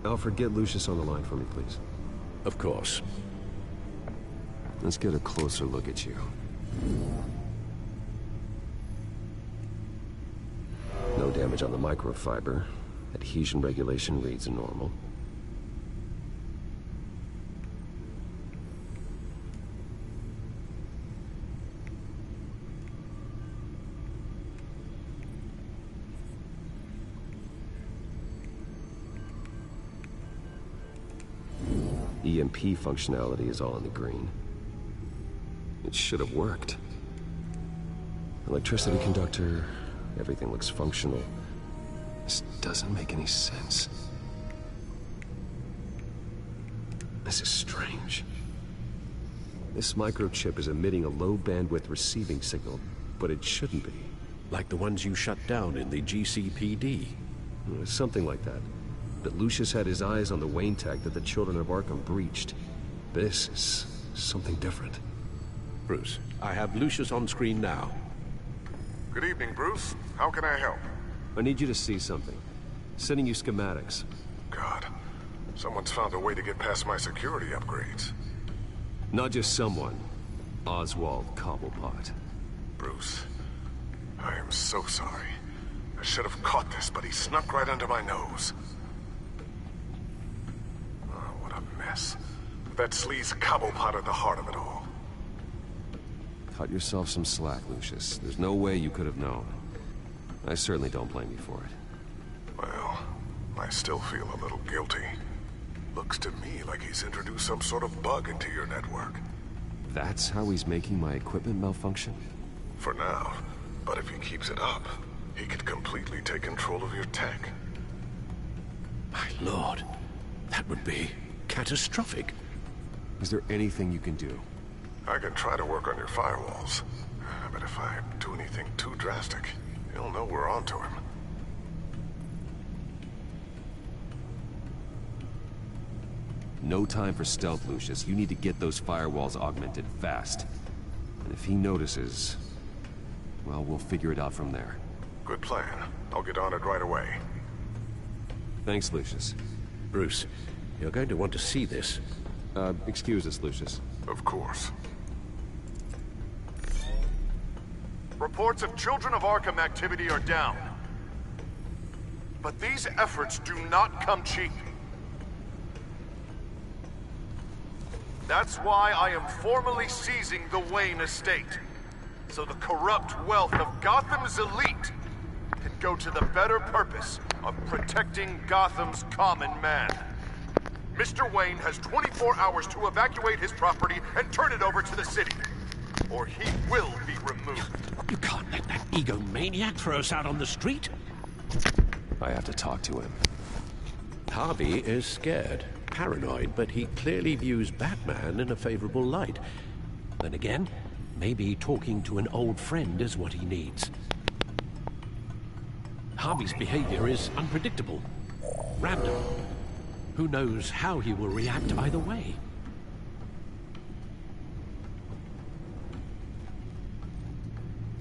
Alfred, get Lucius on the line for me, please. Of course. Let's get a closer look at you. No damage on the microfiber. Adhesion regulation reads normal. EMP functionality is all in the green. It should have worked. Electricity conductor, everything looks functional. This doesn't make any sense. This is strange. This microchip is emitting a low-bandwidth receiving signal, but it shouldn't be. Like the ones you shut down in the GCPD. Something like that. But Lucius had his eyes on the Wayne tech that the Children of Arkham breached. This is something different. Bruce, I have Lucius on screen now. Good evening, Bruce. How can I help? I need you to see something. Sending you schematics. God, someone's found a way to get past my security upgrades. Not just someone. Oswald Cobblepot. Bruce, I am so sorry. I should have caught this, but he snuck right under my nose. Oh, what a mess. That sleaze Cobblepot at the heart of it all. Cut yourself some slack, Lucius. There's no way you could have known. I certainly don't blame you for it. Well, I still feel a little guilty. Looks to me like he's introduced some sort of bug into your network. That's how he's making my equipment malfunction? For now. But if he keeps it up, he could completely take control of your tech. My lord, that would be catastrophic. Is there anything you can do? I can try to work on your firewalls. But if I do anything too drastic, he'll know we're onto him. No time for stealth, Lucius. You need to get those firewalls augmented fast. And if he notices, well, we'll figure it out from there. Good plan. I'll get on it right away. Thanks, Lucius. Bruce, you're going to want to see this. Excuse us, Lucius. Of course. Reports of Children of Arkham activity are down. But these efforts do not come cheap. That's why I am formally seizing the Wayne estate, so the corrupt wealth of Gotham's elite can go to the better purpose of protecting Gotham's common man. Mr. Wayne has 24 hours to evacuate his property and turn it over to the city, or he will be removed. You can't let that egomaniac throw us out on the street. I have to talk to him. Harvey is scared, paranoid, but he clearly views Batman in a favorable light. Then again, maybe talking to an old friend is what he needs. Harvey's behavior is unpredictable, random. Who knows how he will react either way?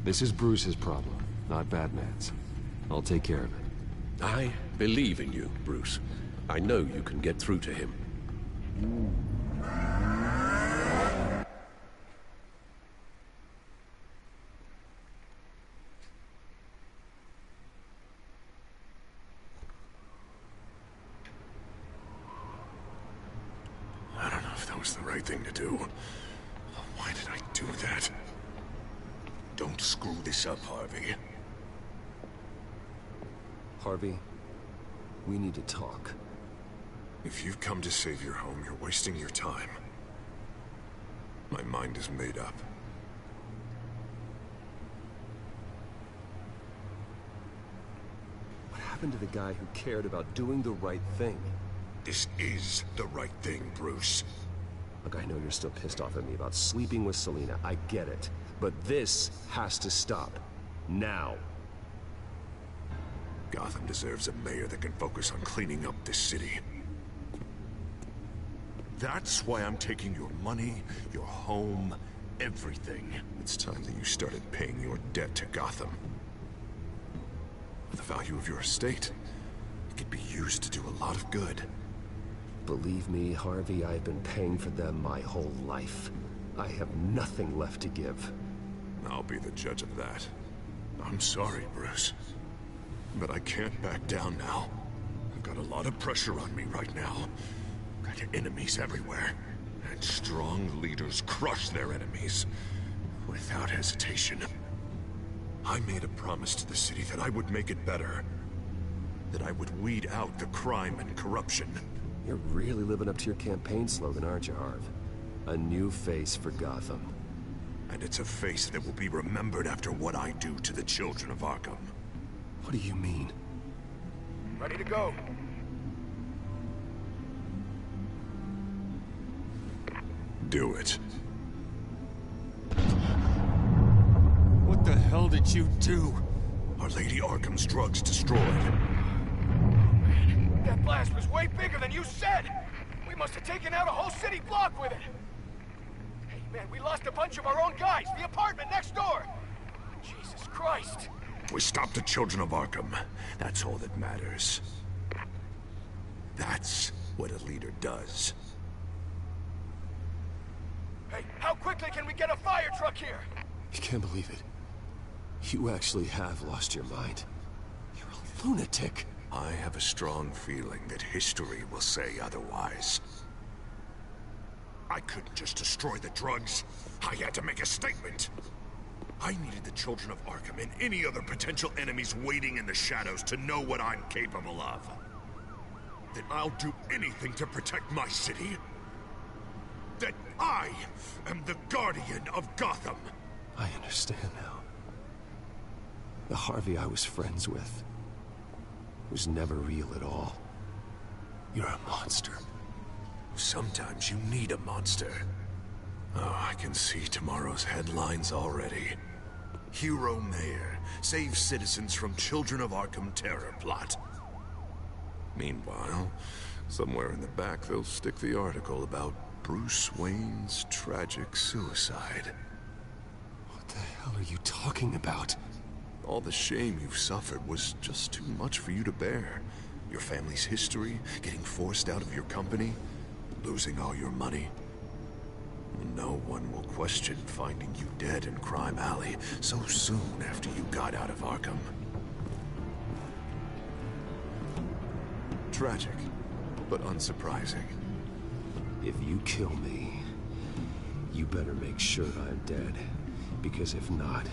This is Bruce's problem, not Batman's. I'll take care of it. I believe in you, Bruce. I know you can get through to him. I don't know if that was the right thing to do. Why did I do that? Don't screw this up, Harvey. Harvey, we need to talk. If you've come to save your home, you're wasting your time. My mind is made up. What happened to the guy who cared about doing the right thing? This is the right thing, Bruce. Look, I know you're still pissed off at me about sleeping with Selina. I get it. But this has to stop. Now. Gotham deserves a mayor that can focus on cleaning up this city. That's why I'm taking your money, your home, everything. It's time that you started paying your debt to Gotham. For the value of your estate, it could be used to do a lot of good. Believe me, Harvey, I've been paying for them my whole life. I have nothing left to give. I'll be the judge of that. I'm sorry, Bruce. But I can't back down now. I've got a lot of pressure on me right now. Got enemies everywhere. And strong leaders crush their enemies. Without hesitation. I made a promise to the city that I would make it better. That I would weed out the crime and corruption. You're really living up to your campaign slogan, aren't you, Harv? A new face for Gotham. And it's a face that will be remembered after what I do to the children of Arkham. What do you mean? Ready to go. Do it. What the hell did you do? Our Lady Arkham's drugs destroyed. That blast was way bigger than you said! We must have taken out a whole city block with it! Hey, man, we lost a bunch of our own guys! The apartment next door! Jesus Christ! We stopped the children of Arkham. That's all that matters. That's what a leader does. Hey, how quickly can we get a fire truck here? I can't believe it. You actually have lost your mind. You're a lunatic. I have a strong feeling that history will say otherwise. I couldn't just destroy the drugs. I had to make a statement. I needed the children of Arkham and any other potential enemies waiting in the shadows to know what I'm capable of. That I'll do anything to protect my city. That I am the guardian of Gotham. I understand now. The Harvey I was friends with was never real at all. You're a monster. Sometimes you need a monster. Oh, I can see tomorrow's headlines already. Hero Mayor saves citizens from Children of Arkham terror plot. Meanwhile, somewhere in the back they'll stick the article about Bruce Wayne's tragic suicide. What the hell are you talking about? All the shame you've suffered was just too much for you to bear. Your family's history, getting forced out of your company, losing all your money. No one will question finding you dead in Crime Alley so soon after you got out of Arkham. Tragic, but unsurprising. If you kill me, you better make sure I'm dead. Because if not,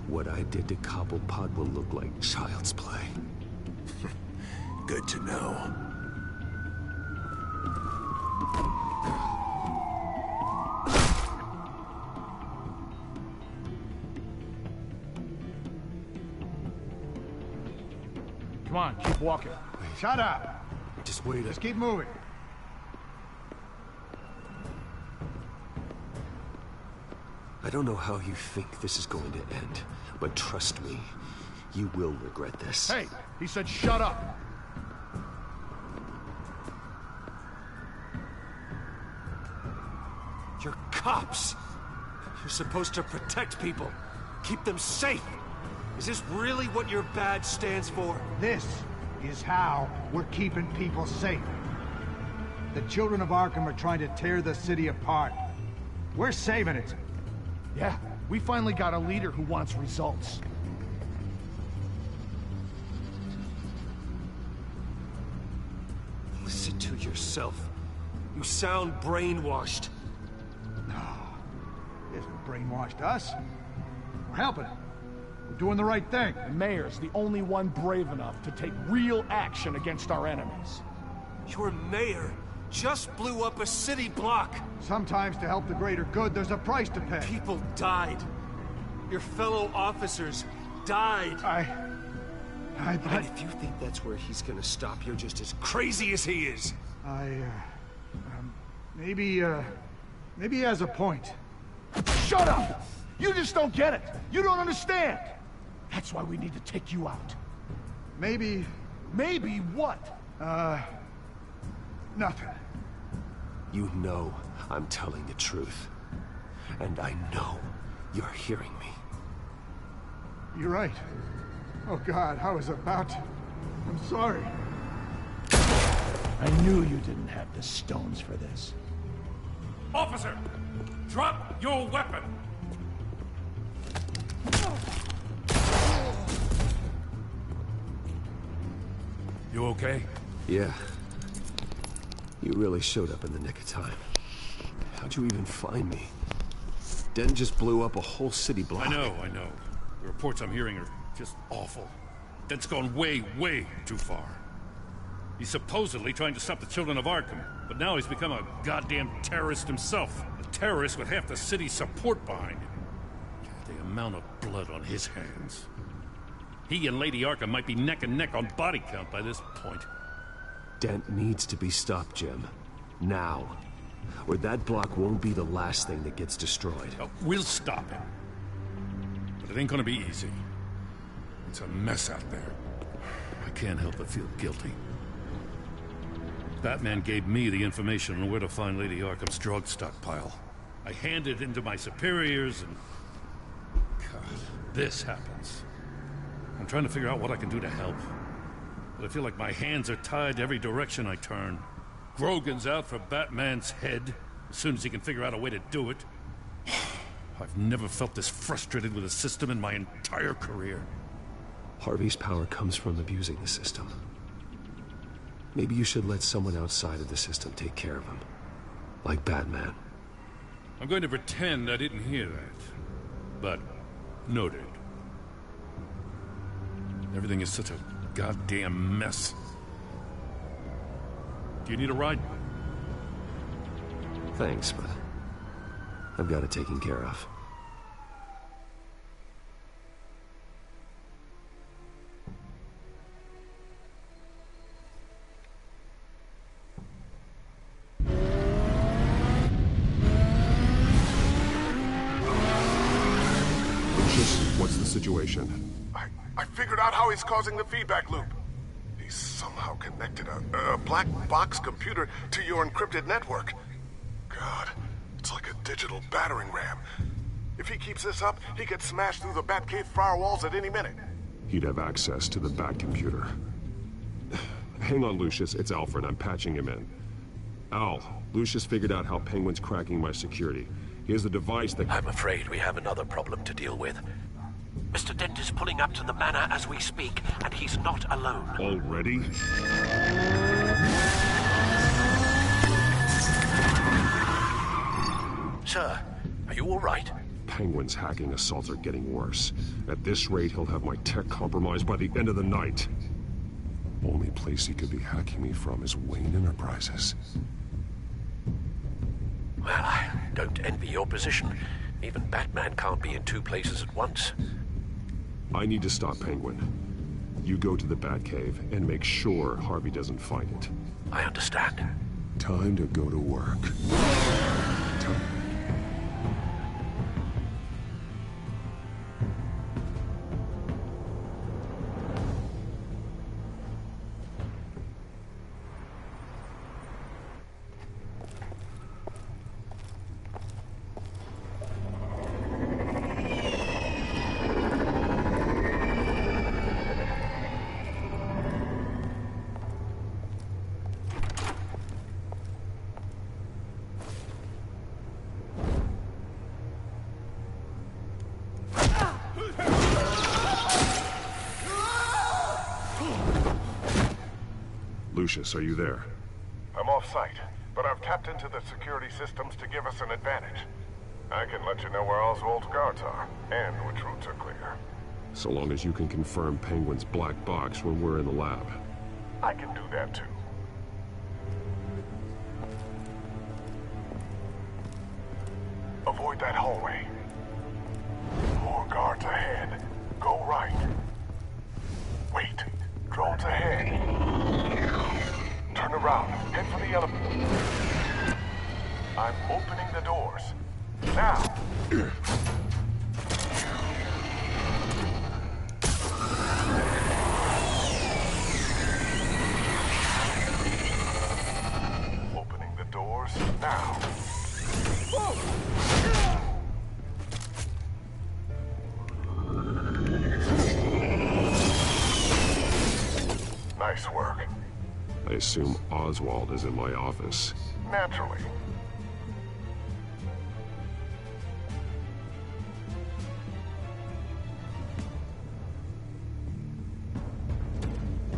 what I did to Cobblepot will look like child's play. Good to know. Come on, keep walking. Shut up! Just wait. Just keep moving. I don't know how you think this is going to end, but trust me, you will regret this. Hey, he said shut up! You're cops! You're supposed to protect people, keep them safe! Is this really what your badge stands for? This is how we're keeping people safe. The children of Arkham are trying to tear the city apart. We're saving it. Yeah, we finally got a leader who wants results. Listen to yourself. You sound brainwashed. No, he hasn't brainwashed us. We're helping him. We're doing the right thing. The mayor's the only one brave enough to take real action against our enemies. Your mayor just blew up a city block. Sometimes to help the greater good, there's a price to pay. People died. Your fellow officers died. And if you think that's where he's gonna stop, you're just as crazy as he is. Maybe he has a point. Shut up! You just don't get it. You don't understand. That's why we need to take you out. Maybe... Maybe what? Nothing. You know I'm telling the truth. And I know you're hearing me. You're right. Oh God, I was about to... I'm sorry. I knew you didn't have the stones for this. Officer! Drop your weapon! You okay? Yeah. You really showed up in the nick of time. How'd you even find me? Den just blew up a whole city block. I know. The reports I'm hearing are just awful. Den's gone way, way too far. He's supposedly trying to stop the children of Arkham, but now he's become a goddamn terrorist himself. A terrorist with half the city's support behind him. The amount of blood on his hands. He and Lady Arkham might be neck and neck on body count by this point. Dent needs to be stopped, Jim. Now. Or that block won't be the last thing that gets destroyed. We'll stop him. But it ain't gonna be easy. It's a mess out there. I can't help but feel guilty. Batman gave me the information on where to find Lady Arkham's drug stockpile. I handed it to my superiors and... God, this happens. I'm trying to figure out what I can do to help. But I feel like my hands are tied every direction I turn. Grogan's out for Batman's head, as soon as he can figure out a way to do it. I've never felt this frustrated with the system in my entire career. Harvey's power comes from abusing the system. Maybe you should let someone outside of the system take care of him. Like Batman. I'm going to pretend I didn't hear that. But, noted. Everything is such a goddamn mess. Do you need a ride? Thanks, but I've got it taken care of. What's the situation? I figured out how he's causing the feedback loop. He's somehow connected a black box computer to your encrypted network. God, it's like a digital battering ram. If he keeps this up, he could smash through the Batcave firewalls at any minute. He'd have access to the Bat computer. Hang on, Lucius. It's Alfred. I'm patching him in. Al, Lucius figured out how Penguin's cracking my security. He has a device that... I'm afraid we have another problem to deal with. Mr. Dent is pulling up to the manor as we speak, and he's not alone. Already? Sir, are you all right? Penguin's hacking assaults are getting worse. At this rate, he'll have my tech compromised by the end of the night. Only place he could be hacking me from is Wayne Enterprises. Well, I don't envy your position. Even Batman can't be in two places at once. I need to stop Penguin. You go to the Batcave and make sure Harvey doesn't find it. I understand. Time to go to work. Lucius, are you there? I'm off-site, but I've tapped into the security systems to give us an advantage. I can let you know where Oswald's guards are, and which routes are clear. So long as you can confirm Penguin's black box when we're in the lab. I can do that too. Avoid that hallway. More guards ahead. Go right. Wait. Drones ahead. Turn around. Head for the elevator. I'm opening the doors. Now. Opening the doors now. Nice work. I assume Oswald is in my office. Naturally.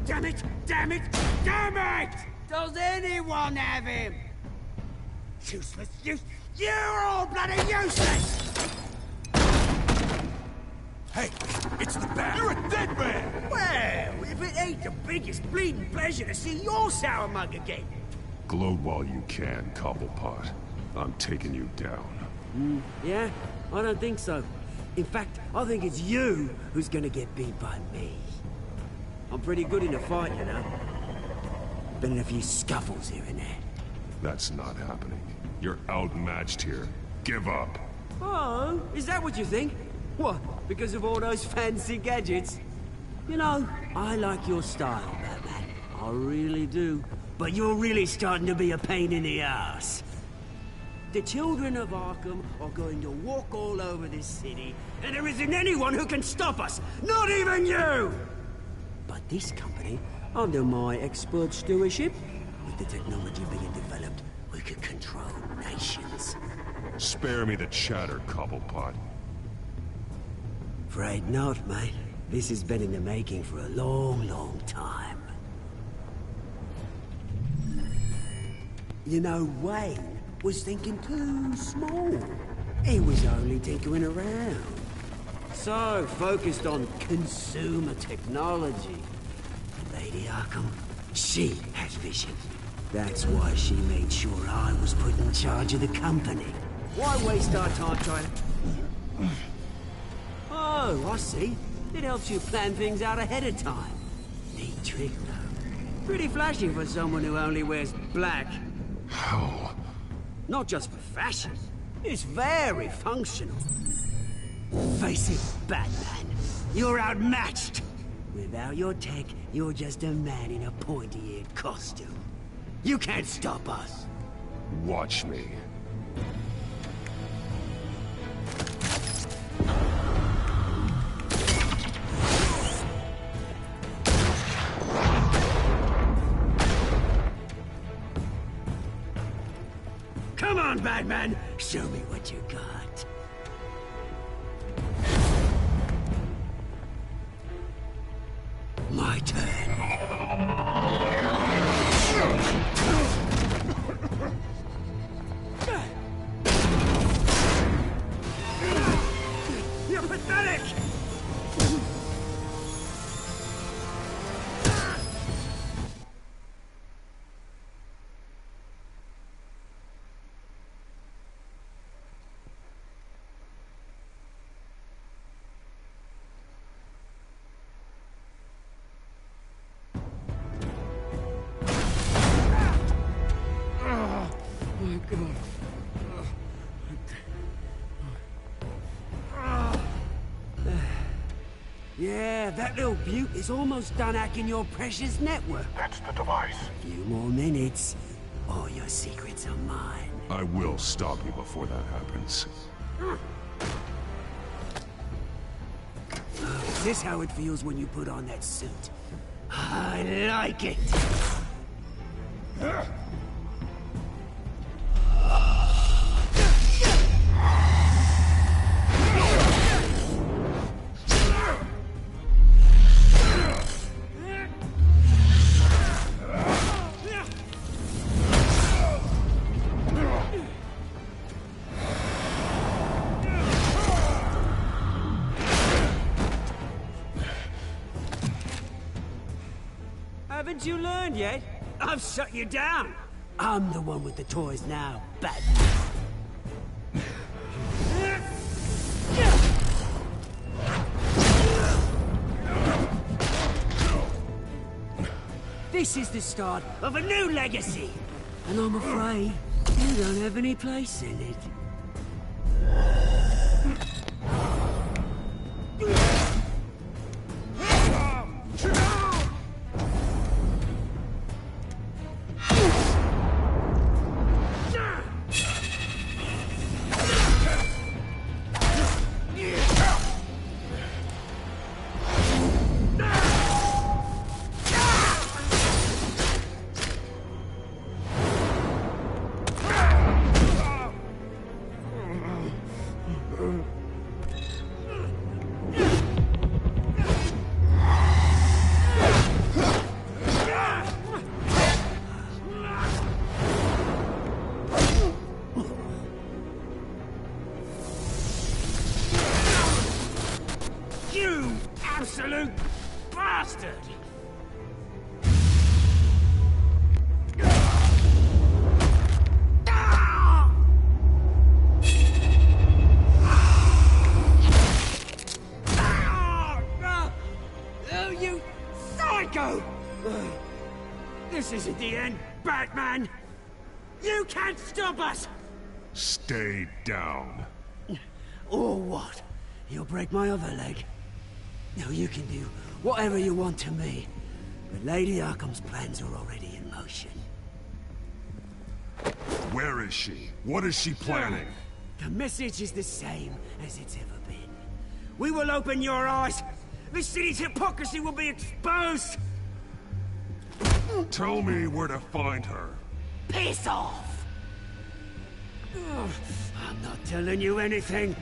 Damn it! Damn it! Damn it! Does anyone have him? Useless, you're all bloody useless! Hey, it's the bat. You're a dead man! Well, if it ain't the biggest bleeding pleasure to see your sour mug again. Gloat while you can, Cobblepot. I'm taking you down. Yeah? I don't think so. In fact, I think it's you who's gonna get beat by me. I'm pretty good in a fight, you know. Been in a few scuffles here and there. That's not happening. You're outmatched here. Give up. Oh, is that what you think? What, because of all those fancy gadgets? You know, I like your style, Batman. I really do. But you're really starting to be a pain in the ass. The children of Arkham are going to walk all over this city, and there isn't anyone who can stop us! Not even you! But this company, under my expert stewardship, with the technology being developed, we could control nations. Spare me the chatter, Cobblepot. Afraid not, mate. This has been in the making for a long, long time. You know, Wayne was thinking too small. He was only tinkering around. So focused on consumer technology. Lady Arkham, she has vision. That's why she made sure I was put in charge of the company. Why waste our time trying to... Oh, I see. It helps you plan things out ahead of time. Neat trick, though. Pretty flashy for someone who only wears black. How? Not just for fashion. It's very functional. Face it, Batman. You're outmatched. Without your tech, you're just a man in a pointy-eared costume. You can't stop us. Watch me. Come on, Batman! Show me what you got. My turn. You're pathetic! Yeah, that little beaut is almost done hacking your precious network. That's the device. A few more minutes, all your secrets are mine. I will stop you before that happens. Is this how it feels when you put on that suit? I like it! Haven't you learned yet? I've shut you down. I'm the one with the toys now, Batman. This is the start of a new legacy. And I'm afraid you don't have any place in it. bastard! Oh, you psycho! This isn't the end, Batman! You can't stop us! Stay down. Or what? You'll break my other leg? No, you can do whatever you want to me. But Lady Arkham's plans are already in motion. Where is she? What is she planning? The message is the same as it's ever been. We will open your eyes. The city's hypocrisy will be exposed. Tell me where to find her. Piss off! Ugh, I'm not telling you anything.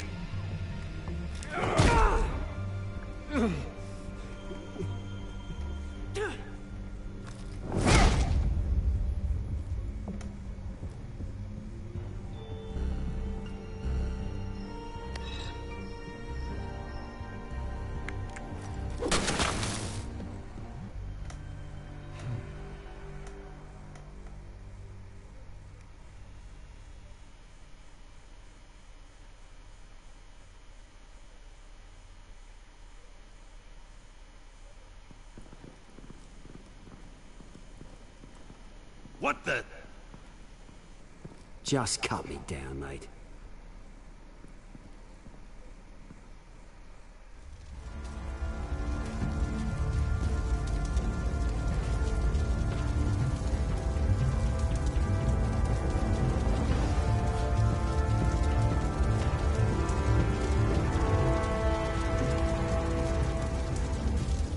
What the? Just cut me down, mate.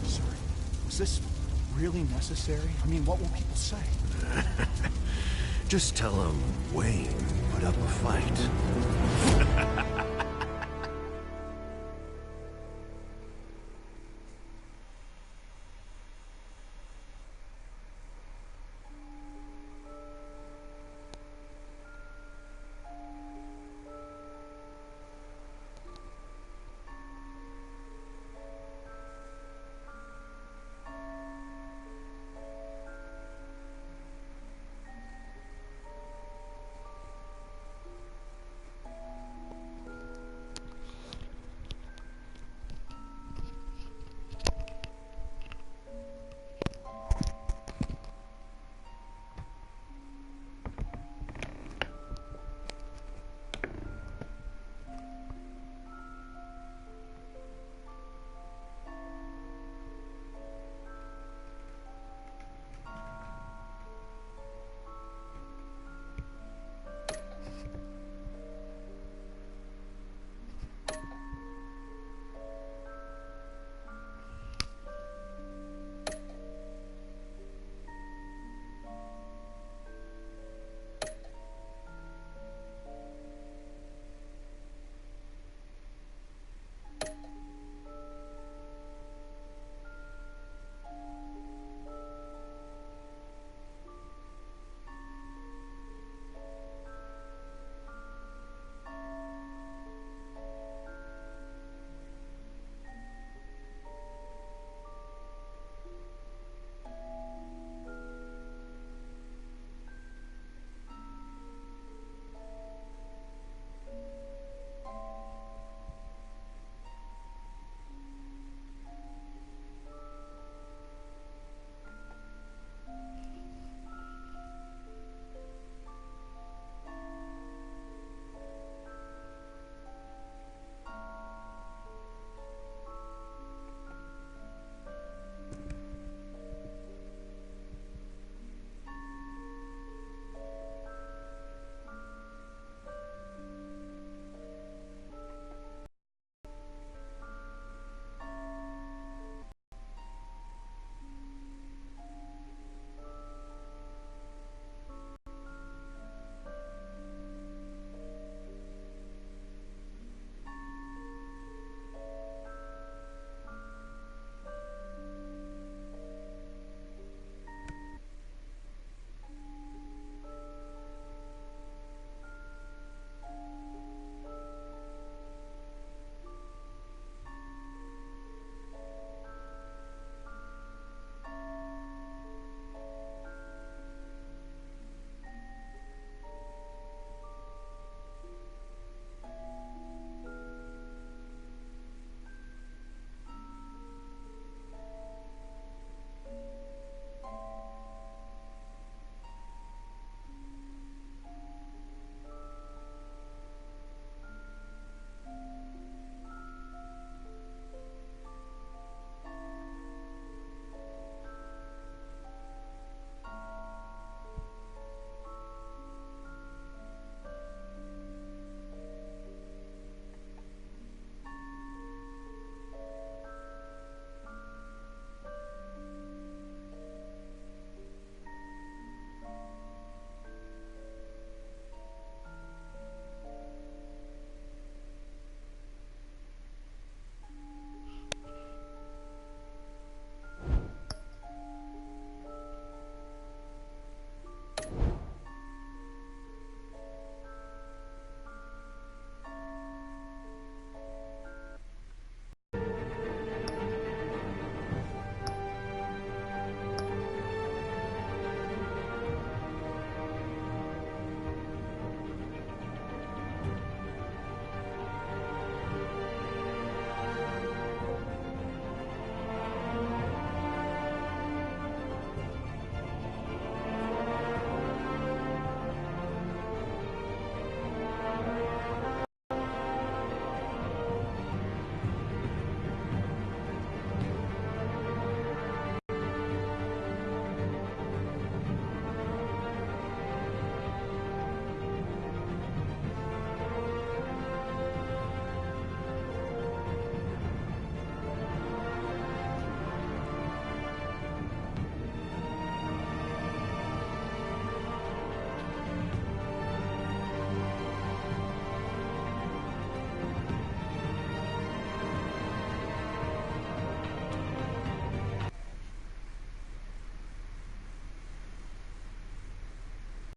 Sorry. Was this really necessary? I mean, what will people say? Just tell him Wayne put up a fight.